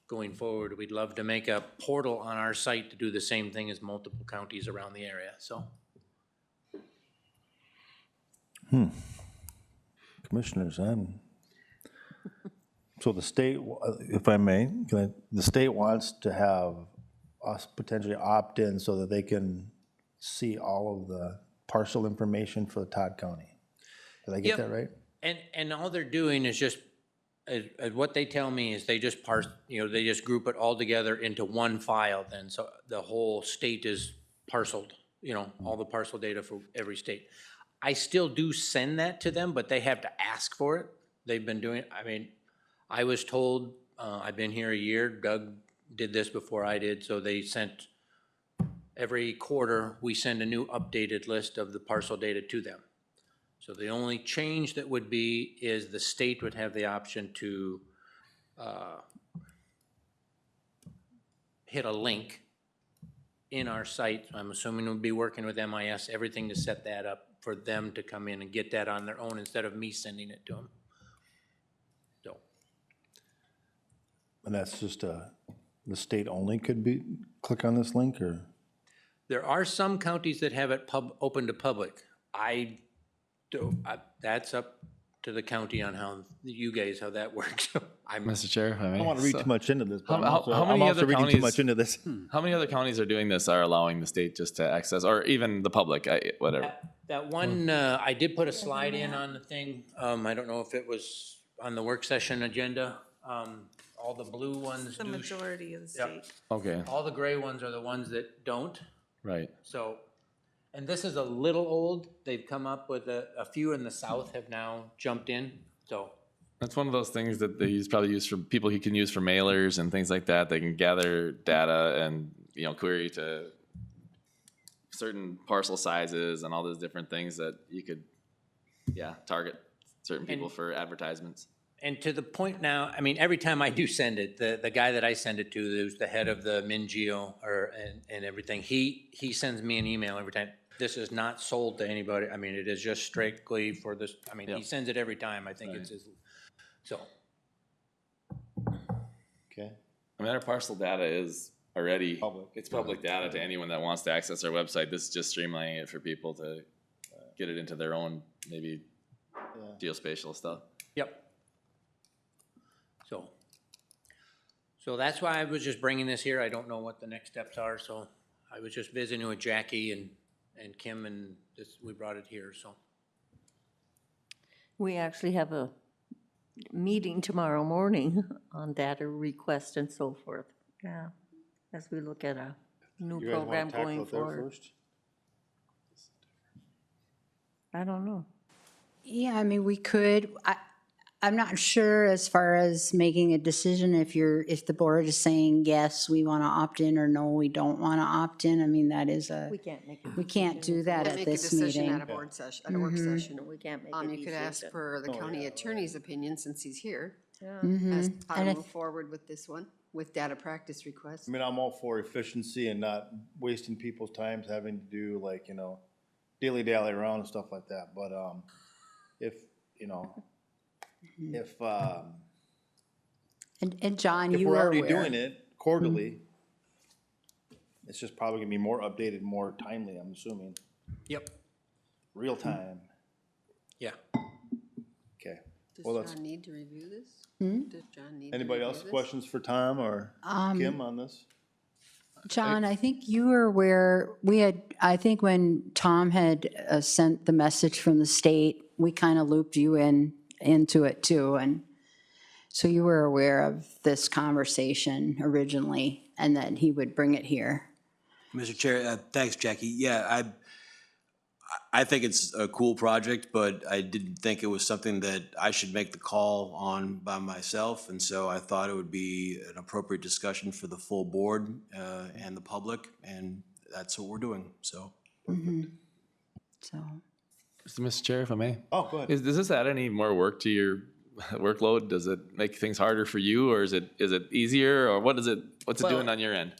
going forward, we'd love to make a portal on our site to do the same thing as multiple counties around the area, so. Commissioners, so the state, if I may, the state wants to have us potentially opt in so that they can see all of the parcel information for the Todd County. Did I get that right? And all they're doing is just, what they tell me is they just parse, they just group it all together into one file then. So the whole state is parceled, all the parcel data for every state. I still do send that to them, but they have to ask for it. They've been doing, I was told, I've been here a year, Doug did this before I did, so they sent, every quarter, we send a new updated list of the parcel data to them. So the only change that would be is the state would have the option to hit a link in our site. I'm assuming we'll be working with MIS, everything to set that up for them to come in and get that on their own instead of me sending it to them. So. And that's just the state only could click on this link, or? There are some counties that have it open to public. That's up to the county on how that works. Mr. Chair, I don't want to read too much into this, but how many other counties, too much into this. How many other counties are doing this, are allowing the state just to access, or even the public, whatever? That one, I did put a slide in on the thing. I don't know if it was on the work session agenda. All the blue ones The majority of the state. Okay. All the gray ones are the ones that don't. Right. So, and this is a little old. They've come up with a few in the south have now jumped in, so. That's one of those things that they probably use for people who can use for mailers and things like that. They can gather data and, query to certain parcel sizes and all those different things that you could, target certain people for advertisements. And to the point now, I mean, every time I do send it, the guy that I send it to, who's the head of the MinGeo and everything, he sends me an email every time. This is not sold to anybody. I mean, it is just strictly for this. I mean, he sends it every time. I think it's his, so. Okay. I mean, our parcel data is already public. It's public data to anyone that wants to access our website. This is just streamlining it for people to get it into their own maybe geospatial stuff. Yep. So that's why I was just bringing this here. I don't know what the next steps are, so I was just visiting with Jackie and Kim, and we brought it here, so. We actually have a meeting tomorrow morning on data request and so forth. Yeah, as we look at a new You guys wanna program tackle going it there forward. first? I don't know. Yeah, I mean, we could, I'm not sure as far as making a decision if the board is saying, yes, we want to opt in, or no, we don't want to opt in. I mean, that is We can't make a we can't do that Can't at make a this decision meeting. at a board session, at a work Mhm. session. We can't make a decision. You could ask for the county attorney's opinion since he's here, Yeah. as Mhm. how And to I move forward with this one, with data practice requests. I mean, I'm all for efficiency and not wasting people's times having to do like, dilly-dally around and stuff like that, but, if, if, And John, if you we're are already aware. doing it quarterly, it's just probably gonna be more updated, more timely, I'm assuming, Yep. real time. Yeah. Okay. Does Well, that's, John need to review this? Hmm? Does John need to anybody review else this? questions for Tom or Kim on this? John, I think you were aware, I think when Tom had sent the message from the state, we kind of looped you into it too. And so you were aware of this conversation originally and that he would bring it here. Mr. Chair, thanks, Jackie. Yeah, I think it's a cool project, but I didn't think it was something that I should make the call on by myself. And so I thought it would be an appropriate discussion for the full board and the public, and that's what we're doing, so. So. So, Mr. Chair, if I may. Oh, go ahead. Does this add any more work to your workload? Does it make things harder for you, or is it easier, or what's it Well, doing on your end?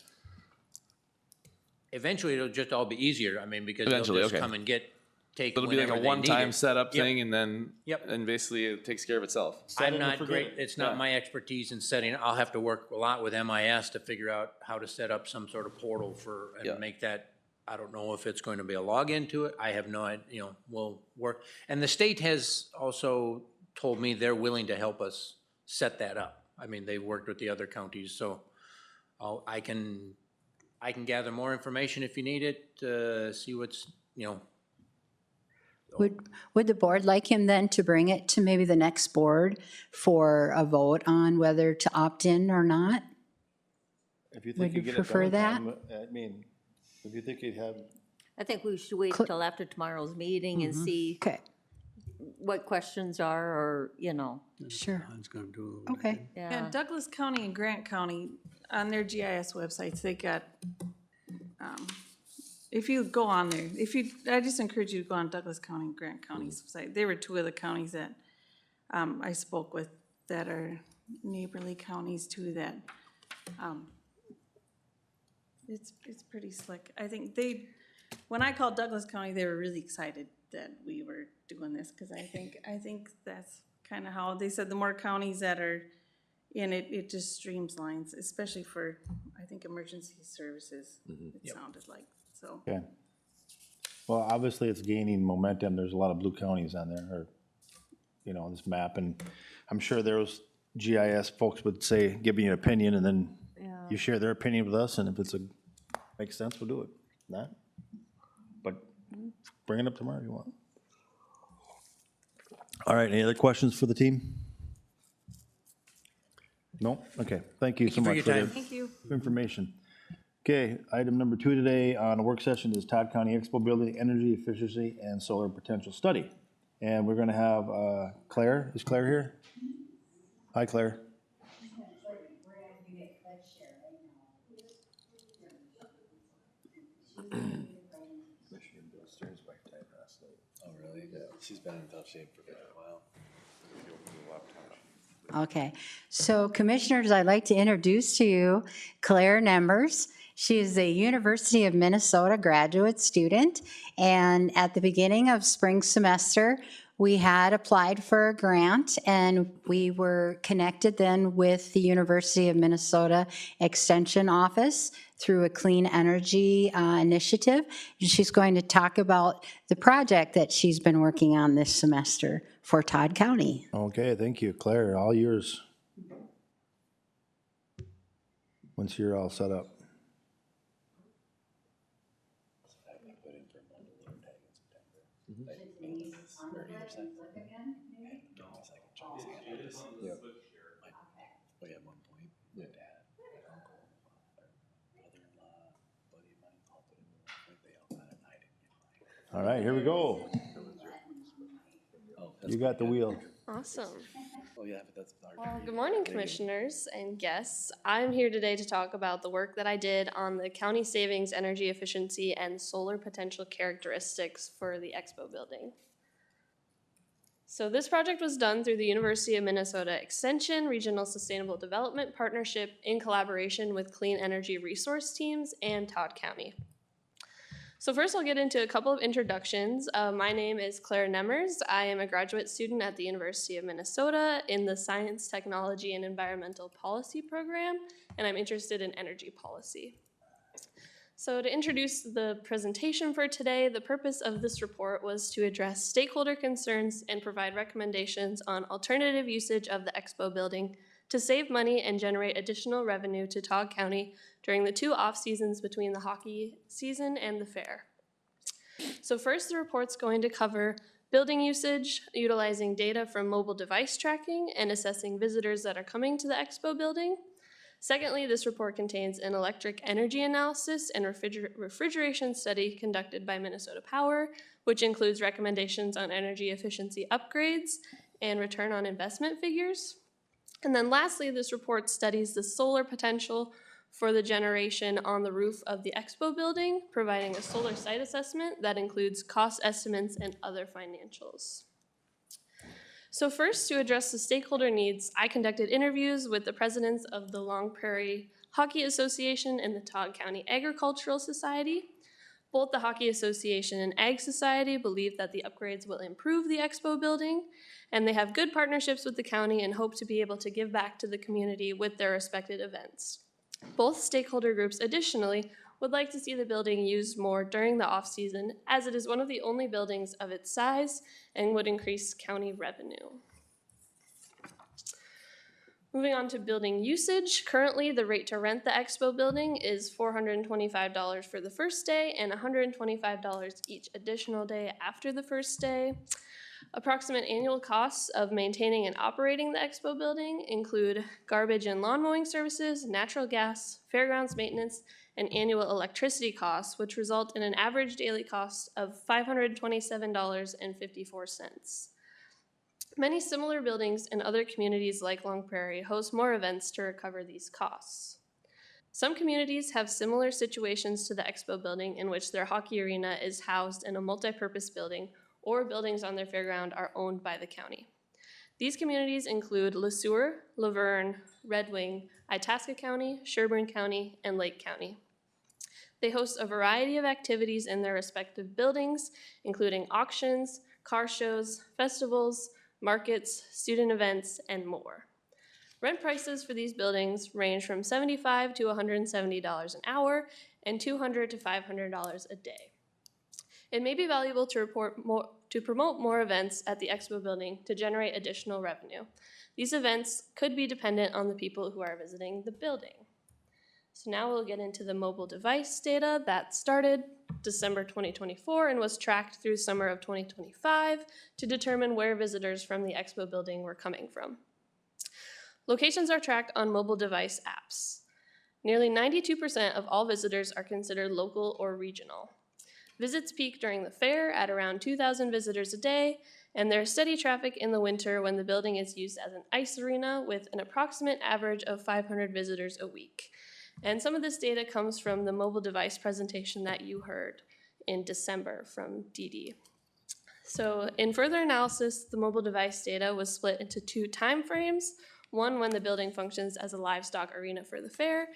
Eventually, it'll just all be easier. I mean, because Eventually, they'll just okay. come and take It'll be like whenever a they need one-time it. setup Yep. thing, and then Yep. and basically it takes care of itself. I'm not great, it's not my expertise in setting, I'll have to work a lot with MIS to figure out how to set up some sort of portal and make that, I don't know if it's going to be a login to it, I have no idea, we'll work. And the state has also told me they're willing to help us set that up. I mean, they've worked with the other counties, so I can gather more information if you need it, see what's, Would the board like him then to bring it to maybe the next board for a vote on whether to opt in or not? If you Would think you you get it prefer done, that? Tom, I mean, if you think you'd have, I think we should wait till after tomorrow's meeting and see Okay, what questions are, or, sure. John's gonna do. Okay. yeah. And Douglas County and Grant County, on their GIS websites, they got, if you go on there, I just encourage you to go on Douglas County and Grant County's site. They were two of the counties that I spoke with that are neighborly counties too, that it's pretty slick. I think when I called Douglas County, they were really excited that we were doing this, because I think that's kind of how, they said the more counties that are in it, it just streamlines, especially for, I think, emergency services, it sounded like, so. okay. Well, obviously it's gaining momentum. There's a lot of blue counties on there, or, this map, and I'm sure those GIS folks would say, give me an opinion, and then you share their opinion with us, and if makes sense, we'll do it. Not, but bring it up tomorrow if you want. All right, any other questions for the team? No? Okay, thank you so much for the Thank you. information. Okay, item number 2 today on a work session is Todd County Expo Building Energy Efficiency and Solar Potential Study. And we're gonna have Claire, is Claire here? Hi, Claire. Oh, really? Yeah. She's been in tough shape for a while. Okay, so Commissioners, I'd like to introduce to you Claire Nembers. She is a University of Minnesota graduate student, and at the beginning of spring semester, we had applied for a grant, and we were connected then with the University of Minnesota Extension Office through a clean energy initiative. And she's going to talk about the project that she's been working on this semester for Todd County. Okay, thank you, Claire, all yours. Once you're all set up. All right, here we go. You got the wheel. Awesome. Oh, yeah, but that's. Well, good morning, commissioners and guests. I'm here today to talk about the work that I did on the county savings, energy efficiency, and solar potential characteristics for the Expo building. So this project was done through the University of Minnesota Extension Regional Sustainable Development Partnership in collaboration with Clean Energy Resource Teams and Todd County. So first I'll get into a couple of introductions. My name is Claire Nembers. I am a graduate student at the University of Minnesota in the Science, Technology, and Environmental Policy program, and I'm interested in energy policy. So to introduce the presentation for today, the purpose of this report was to address stakeholder concerns and provide recommendations on alternative usage of the Expo building to save money and generate additional revenue to Todd County during the 2 off-seasons between the hockey season and the fair. So first, the report's going to cover building usage, utilizing data from mobile device tracking, and assessing visitors that are coming to the Expo building. Secondly, this report contains an electric energy analysis and refrigeration study conducted by Minnesota Power, which includes recommendations on energy efficiency upgrades and return on investment figures. And then lastly, this report studies the solar potential for the generation on the roof of the Expo building, providing a solar site assessment that includes cost estimates and other financials. So first, to address the stakeholder needs, I conducted interviews with the presidents of the Long Prairie Hockey Association and the Todd County Agricultural Society. Both the Hockey Association and Ag Society believe that the upgrades will improve the Expo building, and they have good partnerships with the county and hope to be able to give back to the community with their respected events. Both stakeholder groups additionally would like to see the building used more during the off-season, as it is one of the only buildings of its size and would increase county revenue. Moving on to building usage, currently the rate to rent the Expo building is $425 for the first day and $125 each additional day after the first day. Approximate annual costs of maintaining and operating the Expo building include garbage and lawn mowing services, natural gas, fairgrounds maintenance, and annual electricity costs, which result in an average daily cost of $527.54. Many similar buildings in other communities like Long Prairie host more events to recover these costs. Some communities have similar situations to the Expo building in which their hockey arena is housed in a multi-purpose building or buildings on their fairground are owned by the county. These communities include Le Sueur, Laverne, Red Wing, Itasca County, Sherburne County, and Lake County. They host a variety of activities in their respective buildings, including auctions, car shows, festivals, markets, student events, and more. Rent prices for these buildings range from $75 to $170 an hour and $200 to $500 a day. It may be valuable to promote more events at the Expo building to generate additional revenue. These events could be dependent on the people who are visiting the building. So now we'll get into the mobile device data that started December 2024 and was tracked through summer of 2025 to determine where visitors from the Expo building were coming from. Locations are tracked on mobile device apps. Nearly 92% of all visitors are considered local or regional. Visits peak during the fair at around 2,000 visitors a day, and there's steady traffic in the winter when the building is used as an ice arena with an approximate average of 500 visitors a week. And some of this data comes from the mobile device presentation that you heard in December from Dee. So in further analysis, the mobile device data was split into 2 time frames. one when the building functions as a livestock arena for the fair,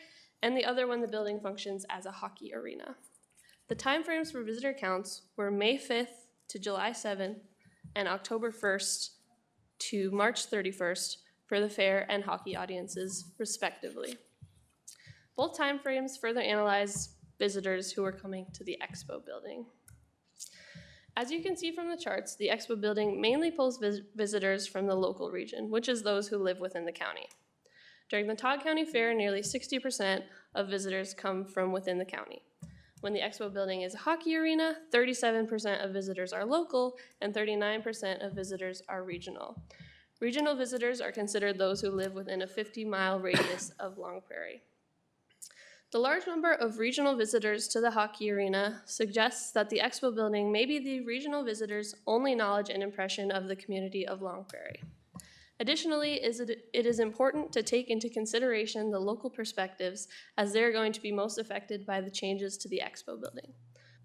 and the other when the building functions as a hockey arena. The timeframes for visitor counts were May 5th to July 7th and October 1st to March 31st for the fair and hockey audiences, respectively. Both timeframes further analyze visitors who are coming to the expo building. As you can see from the charts, the expo building mainly pulls visitors from the local region, which is those who live within the county. During the Todd County Fair, nearly 60% of visitors come from within the county. When the expo building is a hockey arena, 37% of visitors are local and 39% of visitors are regional. Regional visitors are considered those who live within a 50-mile radius of Long Prairie. The large number of regional visitors to the hockey arena suggests that the expo building may be the regional visitors' only knowledge and impression of the community of Long Prairie. Additionally, it is important to take into consideration the local perspectives as they are going to be most affected by the changes to the expo building.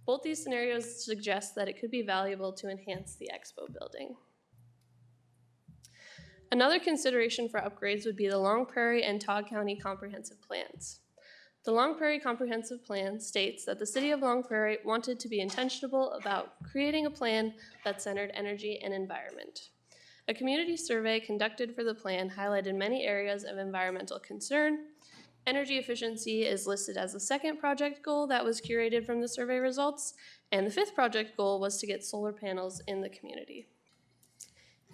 Both these scenarios suggest that it could be valuable to enhance the expo building. Another consideration for upgrades would be the Long Prairie and Todd County comprehensive plans. The Long Prairie Comprehensive Plan states that the City of Long Prairie wanted to be intentional about creating a plan that centered energy and environment. A community survey conducted for the plan highlighted many areas of environmental concern. Energy efficiency is listed as the second project goal that was curated from the survey results, and the fifth project goal was to get solar panels in the community.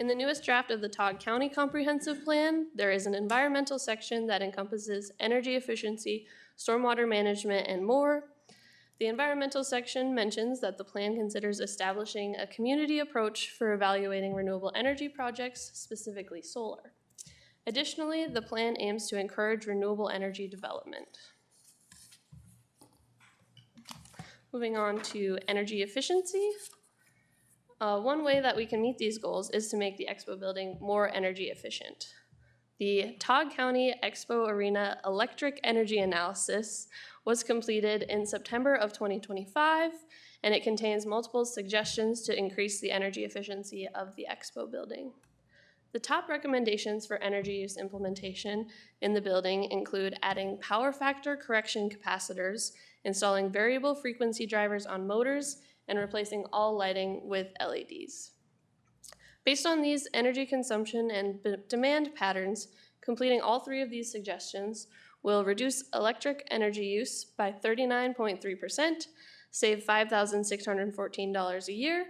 In the newest draft of the Todd County Comprehensive Plan, there is an environmental section that encompasses energy efficiency, stormwater management, and more. The environmental section mentions that the plan considers establishing a community approach for evaluating renewable energy projects, specifically solar. Additionally, the plan aims to encourage renewable energy development. Moving on to energy efficiency. One way that we can meet these goals is to make the expo building more energy efficient. The Todd County Expo Arena Electric Energy Analysis was completed in September of 2025, and it contains multiple suggestions to increase the energy efficiency of the expo building. The top recommendations for energy use implementation in the building include adding power factor correction capacitors, installing variable frequency drivers on motors, and replacing all lighting with LEDs. Based on these energy consumption and demand patterns, completing all three of these suggestions will reduce electric energy use by 39.3%, save $5,614 a year,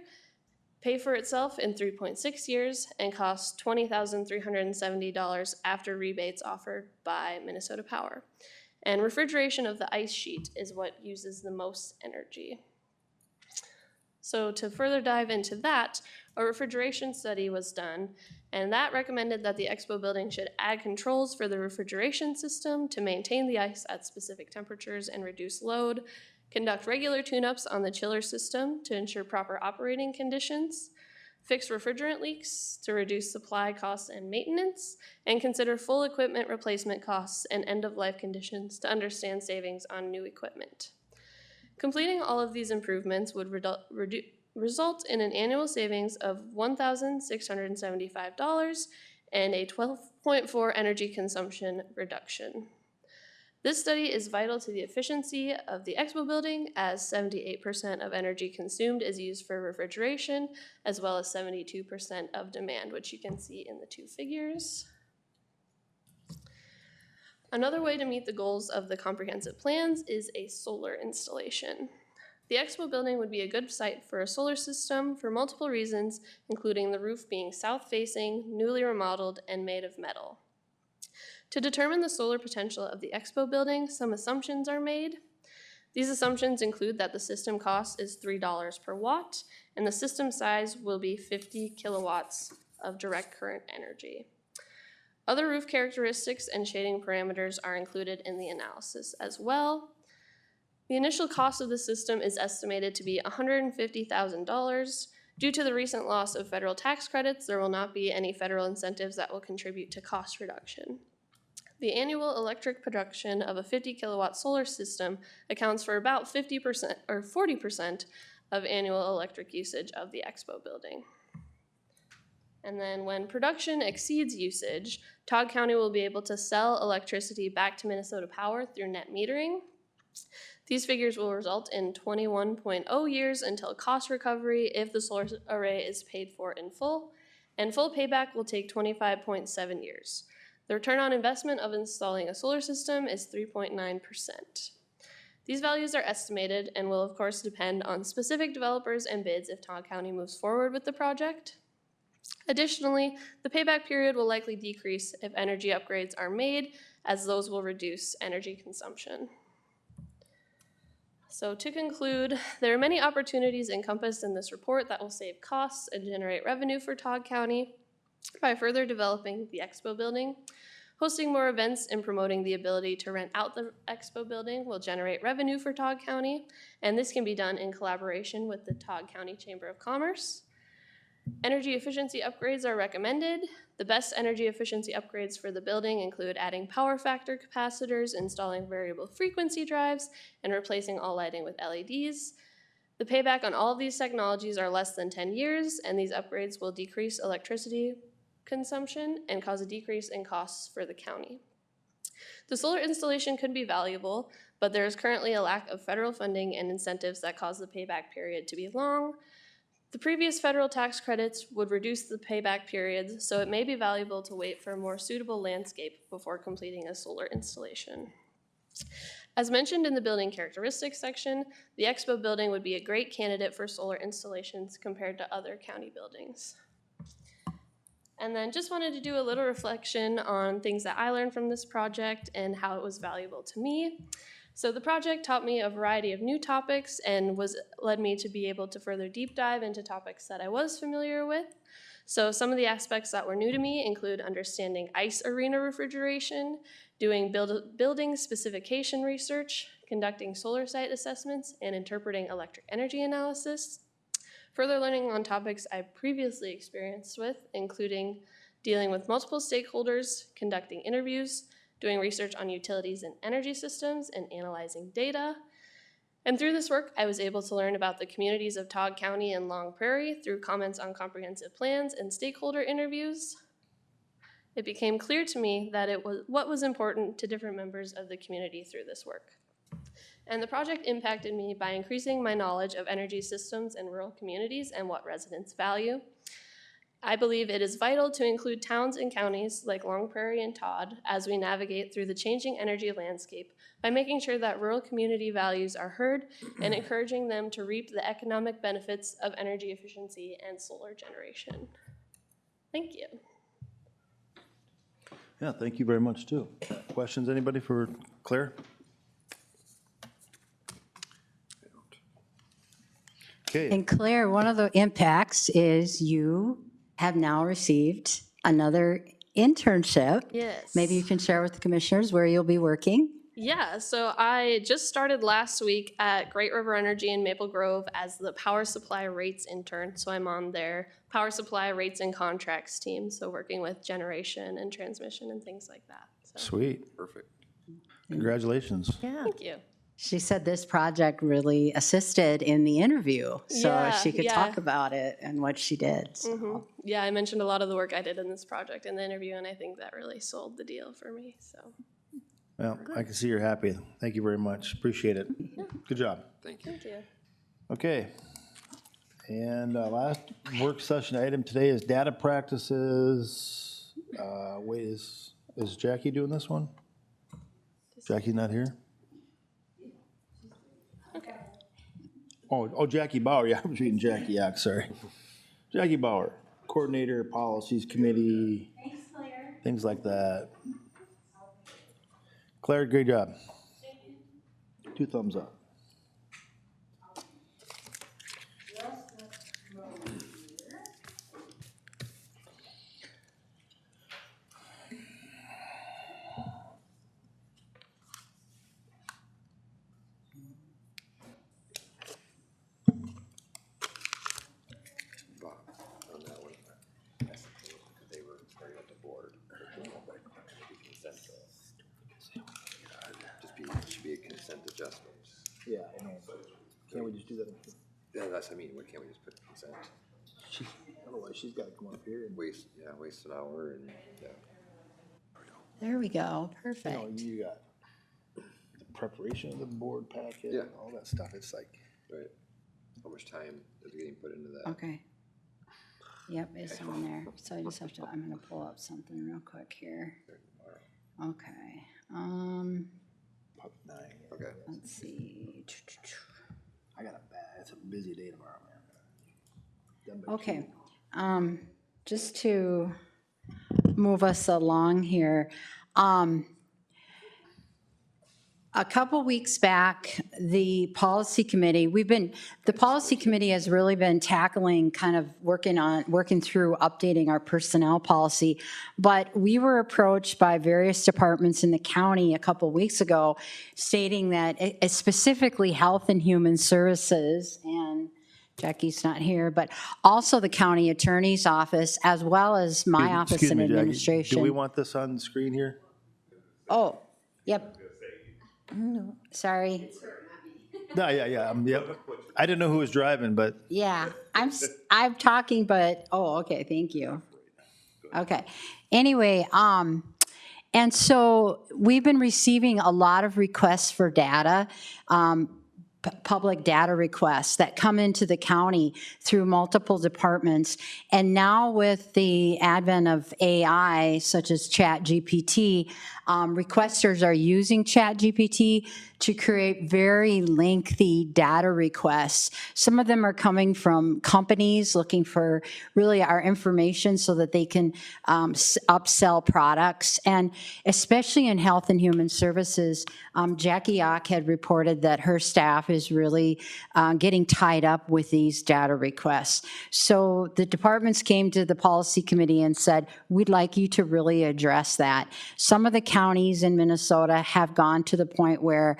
pay for itself in 3.6 years, and cost $20,370 after rebates offered by Minnesota Power. And refrigeration of the ice sheet is what uses the most energy. So to further dive into that, a refrigeration study was done, and that recommended that the expo building should add controls for the refrigeration system to maintain the ice at specific temperatures and reduce load, conduct regular tune-ups on the chiller system to ensure proper operating conditions, fix refrigerant leaks to reduce supply costs and maintenance, and consider full equipment replacement costs and end-of-life conditions to understand savings on new equipment. Completing all of these improvements would result in an annual savings of $1,675 and a 12.4 energy consumption reduction. This study is vital to the efficiency of the expo building, as 78% of energy consumed is used for refrigeration, as well as 72% of demand, which you can see in the two figures. Another way to meet the goals of the comprehensive plans is a solar installation. The expo building would be a good site for a solar system for multiple reasons, including the roof being south-facing, newly remodeled, and made of metal. To determine the solar potential of the expo building, some assumptions are made. These assumptions include that the system cost is $3 per watt, and the system size will be 50 kilowatts of direct current energy. Other roof characteristics and shading parameters are included in the analysis as well. The initial cost of the system is estimated to be $150,000. Due to the recent loss of federal tax credits, there will not be any federal incentives that will contribute to cost reduction. The annual electric production of a 50 kilowatt solar system accounts for about 50% or 40% of annual electric usage of the expo building. And then when production exceeds usage, Todd County will be able to sell electricity back to Minnesota Power through net metering. These figures will result in 21.0 years until cost recovery if the solar array is paid for in full, and full payback will take 25.7 years. The return on investment of installing a solar system is 3.9%. These values are estimated and will of course depend on specific developers and bids if Todd County moves forward with the project. Additionally, the payback period will likely decrease if energy upgrades are made, as those will reduce energy consumption. So to conclude, there are many opportunities encompassed in this report that will save costs and generate revenue for Todd County by further developing the Expo building. Hosting more events and promoting the ability to rent out the Expo building will generate revenue for Todd County, and this can be done in collaboration with the Todd County Chamber of Commerce. Energy efficiency upgrades are recommended. The best energy efficiency upgrades for the building include adding power factor capacitors, installing variable frequency drives, and replacing all lighting with LEDs. The payback on all of these technologies are less than 10 years, and these upgrades will decrease electricity consumption and cause a decrease in costs for the county. The solar installation could be valuable, but there is currently a lack of federal funding and incentives that cause the payback period to be long. The previous federal tax credits would reduce the payback periods, so it may be valuable to wait for a more suitable landscape before completing a solar installation. As mentioned in the building characteristics section, the Expo building would be a great candidate for solar installations compared to other county buildings. And then just wanted to do a little reflection on things that I learned from this project and how it was valuable to me. So the project taught me a variety of new topics and led me to be able to further deep dive into topics that I was familiar with. So some of the aspects that were new to me include understanding ice arena refrigeration, doing building specification research, conducting solar site assessments, and interpreting electric energy analysis. Further learning on topics I previously experienced with, including dealing with multiple stakeholders, conducting interviews, doing research on utilities and energy systems, and analyzing data. And through this work, I was able to learn about the communities of Todd County and Long Prairie through comments on comprehensive plans and stakeholder interviews. It became clear to me that what was important to different members of the community through this work. And the project impacted me by increasing my knowledge of energy systems in rural communities and what residents value. I believe it is vital to include towns and counties like Long Prairie and Todd as we navigate through the changing energy landscape by making sure that rural community values are heard and encouraging them to reap the economic benefits of energy efficiency and solar generation. Thank you. Yeah, thank you very much too. Questions, anybody for Claire? Okay. And Claire, one of the impacts is you have now received another internship. Yes. Maybe you can share with the commissioners where you'll be working. Yeah, so I just started last week at Great River Energy in Maple Grove as the power supply rates intern. So I'm on their power supply rates and contracts team. So working with generation and transmission and things like that. So. Sweet. Perfect. Congratulations. Yeah. Thank you. She said this project really assisted in the interview, so Yeah, she could yeah. talk about it and what she did. So. Mm-hmm. Yeah, I mentioned a lot of the work I did in this project in the interview, and I think that really sold the deal for me. So. Well, I can see you're happy. Thank you very much. Appreciate it. Yeah. Good job. Thank you. Thank you. Okay. And last work session item today is data practices. Wait, is Jackie doing this one? Jackie's not here? Okay. Oh, Jackie Bauer. Yeah, I was reading Jackie Yak, sorry. Jackie Bauer, Coordinator, Policies Committee. Thanks, Claire. Things like that. Claire, great job. 2 thumbs up. Should be a consent adjustment. Yeah, I know. Can't we just do that? Yeah, that's, I mean, why can't we just put consent? Otherwise, she's gotta come up here and. Waste an hour and, yeah. There we go, You know, perfect. you got the preparation of the board packet, Yeah. and all that stuff, it's like. Right. How much time is getting put into that? Okay. Yep, it's on there. So I just have to, I'm gonna pull up something real quick here. Okay, Okay. let's see. I got it's a busy day tomorrow, man. Done by Okay, just to move us along here, a couple weeks back, the policy committee, the policy committee has really been tackling, kind of working through updating our personnel policy. But we were approached by various departments in the county a couple weeks ago stating that specifically Health and Human Services, and Jackie's not here, but also the county attorney's office, as well as my office Excuse in me, Jackie, administration. do we want this on the screen here? Oh, yep. No, sorry. No, yeah, yep. I didn't know who was driving, but. Yeah, I'm talking, but, oh, okay, thank you. Okay. Anyway, and so we've been receiving a lot of requests for data, public data requests that come into the county through multiple departments. And now with the advent of AI, such as ChatGPT, requesters are using ChatGPT to create very lengthy data requests. Some of them are coming from companies looking for really our information so that they can upsell products. And especially in Health and Human Services, Jackie Ock had reported that her staff is really getting tied up with these data requests. So the departments came to the policy committee and said, we'd like you to really address that. Some of the counties in Minnesota have gone to the point where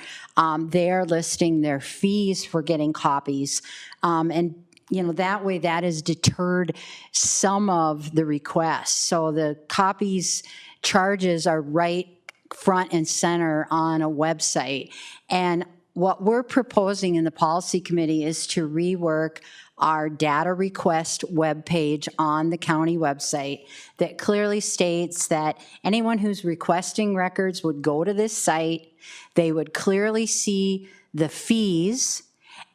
they are listing their fees for getting copies. And you know, that way that has deterred some of the requests. So the copies charges are right front and center on a website. And what we're proposing in the policy committee is to rework our data request webpage on the county website that clearly states that anyone who's requesting records would go to this site, they would clearly see the fees,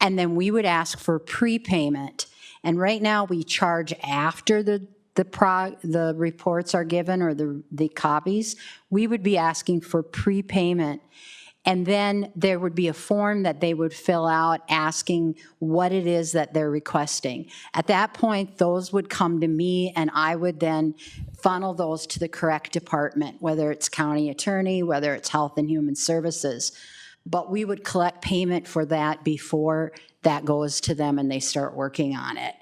and then we would ask for prepayment. And right now we charge after the reports are given or the copies. We would be asking for prepayment. And then there would be a form that they would fill out asking what it is that they're requesting. At that point, those would come to me and I would then funnel those to the correct department, whether it's county attorney, whether it's Health and Human Services. But we would collect payment for that before that goes to them and they start working on it.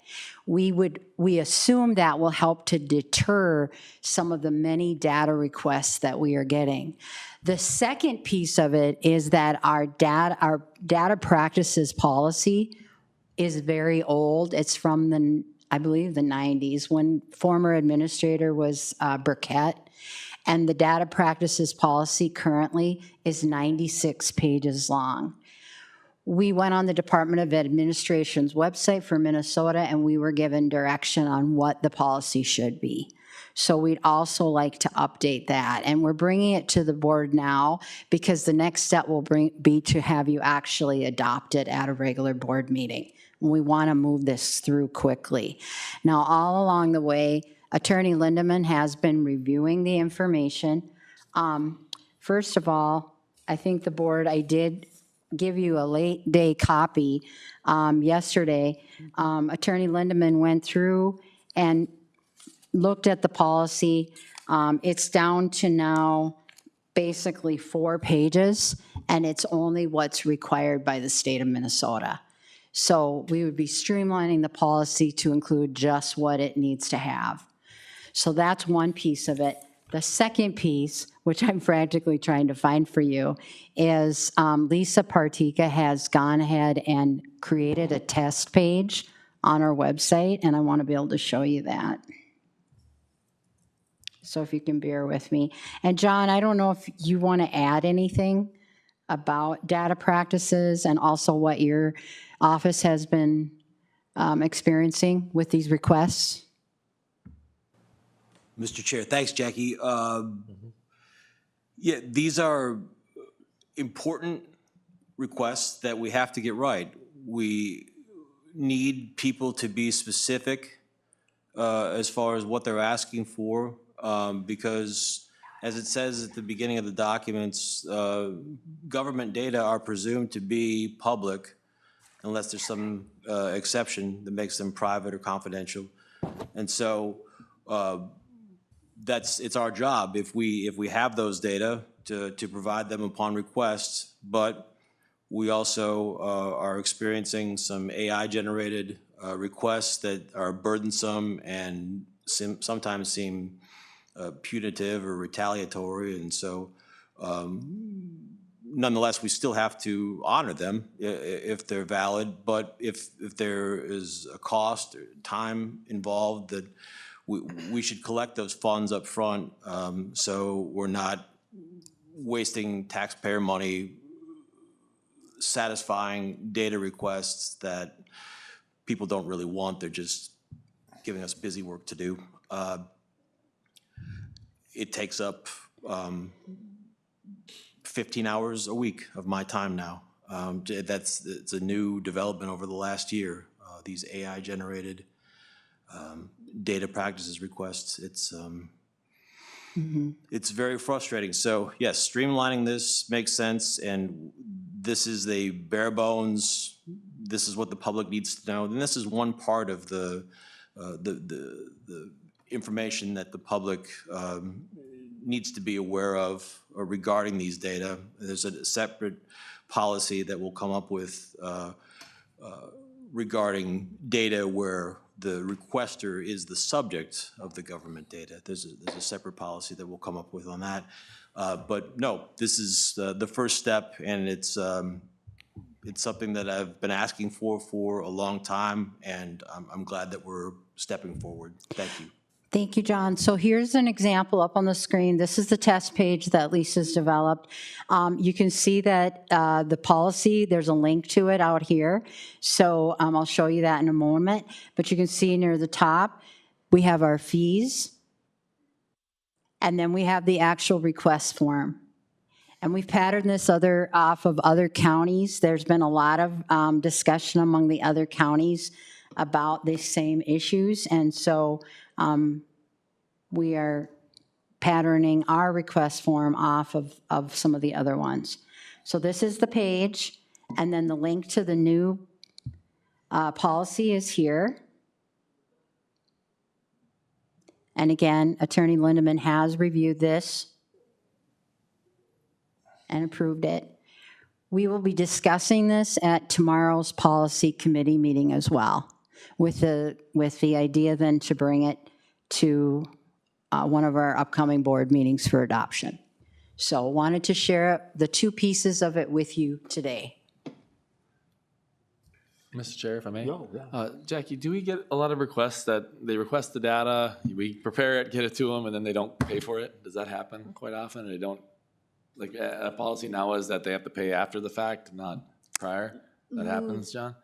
We assume that will help to deter some of the many data requests that we are getting. The second piece of it is that our data practices policy is very old. It's from I believe the 90s when former administrator was Burkett. And the data practices policy currently is 96 pages long. We went on the Department of Administration's website for Minnesota and we were given direction on what the policy should be. So we'd also like to update that. And we're bringing it to the board now because the next step will be to have you actually adopt it at a regular board meeting. We want to move this through quickly. Now, all along the way, Attorney Lindeman has been reviewing the information. First of all, I think the board, I did give you a late day copy yesterday. Attorney Lindeman went through and looked at the policy. It's down to now basically 4 pages, and it's only what's required by the state of Minnesota. So we would be streamlining the policy to include just what it needs to have. So that's one piece of it. The second piece, which I'm frantically trying to find for you, is Lisa Partika has gone ahead and created a test page on our website, and I want to be able to show you that. So if you can bear with me. And John, I don't know if you want to add anything about data practices and also what your office has been experiencing with these requests? Mr. Chair, thanks, Jackie. Yeah, these are important requests that we have to get right. We need people to be specific as far as what they're asking for, because as it says at the beginning of the documents, government data are presumed to be public unless there's some exception that makes them private or confidential. And so it's our job if we have those data to provide them upon request, but we also are experiencing some AI-generated requests that are burdensome and sometimes seem punitive or retaliatory, and so nonetheless, we still have to honor them if they're valid, but if there is a cost or time involved, that we should collect those funds up front, so we're not wasting taxpayer money satisfying data requests that people don't really want. They're just giving us busy work to do. It takes up 15 hours a week of my time now. It's a new development over the last year. These AI-generated data practices requests. It's very frustrating. So yes, streamlining this makes sense, and this is the bare bones. This is what the public needs to know, and this is one part of the information that the public needs to be aware of regarding these data. There's a separate policy that we'll come up with regarding data where the requester is the subject of the government data. There's a separate policy that we'll come up with on that. But no, this is the first step, and it's something that I've been asking for a long time, and I'm glad that we're stepping forward. Thank you. Thank you, John. So here's an example up on the screen. This is the test page that Lisa's developed. You can see that the policy, there's a link to it out here. So I'll show you that in a moment. But you can see near the top, we have our fees. And then we have the actual request form. And we've patterned this off of other counties. There's been a lot of discussion among the other counties about these same issues. And so we are patterning our request form off of some of the other ones. So this is the page, and then the link to the new policy is here. And again, Attorney Lindeman has reviewed this and approved it. We will be discussing this at tomorrow's policy committee meeting as well, with the idea then to bring it to one of our upcoming board meetings for adoption. So wanted to share the two pieces of it with you today. Mr. Chair, if I may? No, yeah. Jackie, do we get a lot of requests that they request the data, we prepare it, get it to them, and then they don't pay for it? Does that happen quite often? Or they don't, like a policy now is that they have to pay after the fact, not prior? That happens, John?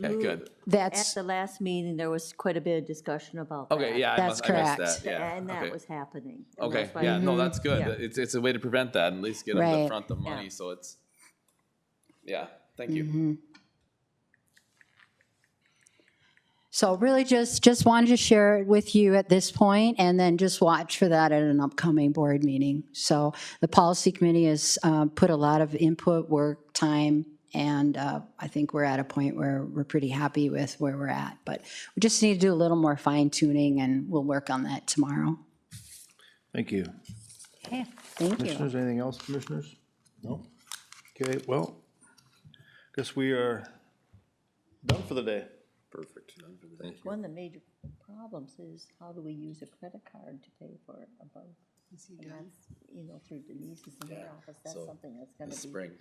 Okay, good. At the last meeting, there was quite a bit of discussion about that. Okay, yeah, That's I correct. missed that, yeah. And that Okay. was happening. And Okay, that's why yeah, no, we- that's good. Yeah. It's a way to prevent that, and at least get them to Right. front the money, Yeah. so it's, yeah, thank you. So really just wanted to share it with you at this point, and then just watch for that at an upcoming board meeting. So the policy committee has put a lot of input, work, time, and I think we're at a point where we're pretty happy with where we're at. But we just need to do a little more fine tuning, and we'll work on that tomorrow. Thank you. Okay, thank you. Commissioners, anything else, commissioners? No? Okay, well, guess we are done for the day. Perfect. Thank you. One of the major problems is how do we use a credit card to pay for it above? And that's, through Denise's in their office, that's So, something that's gonna this be. spring,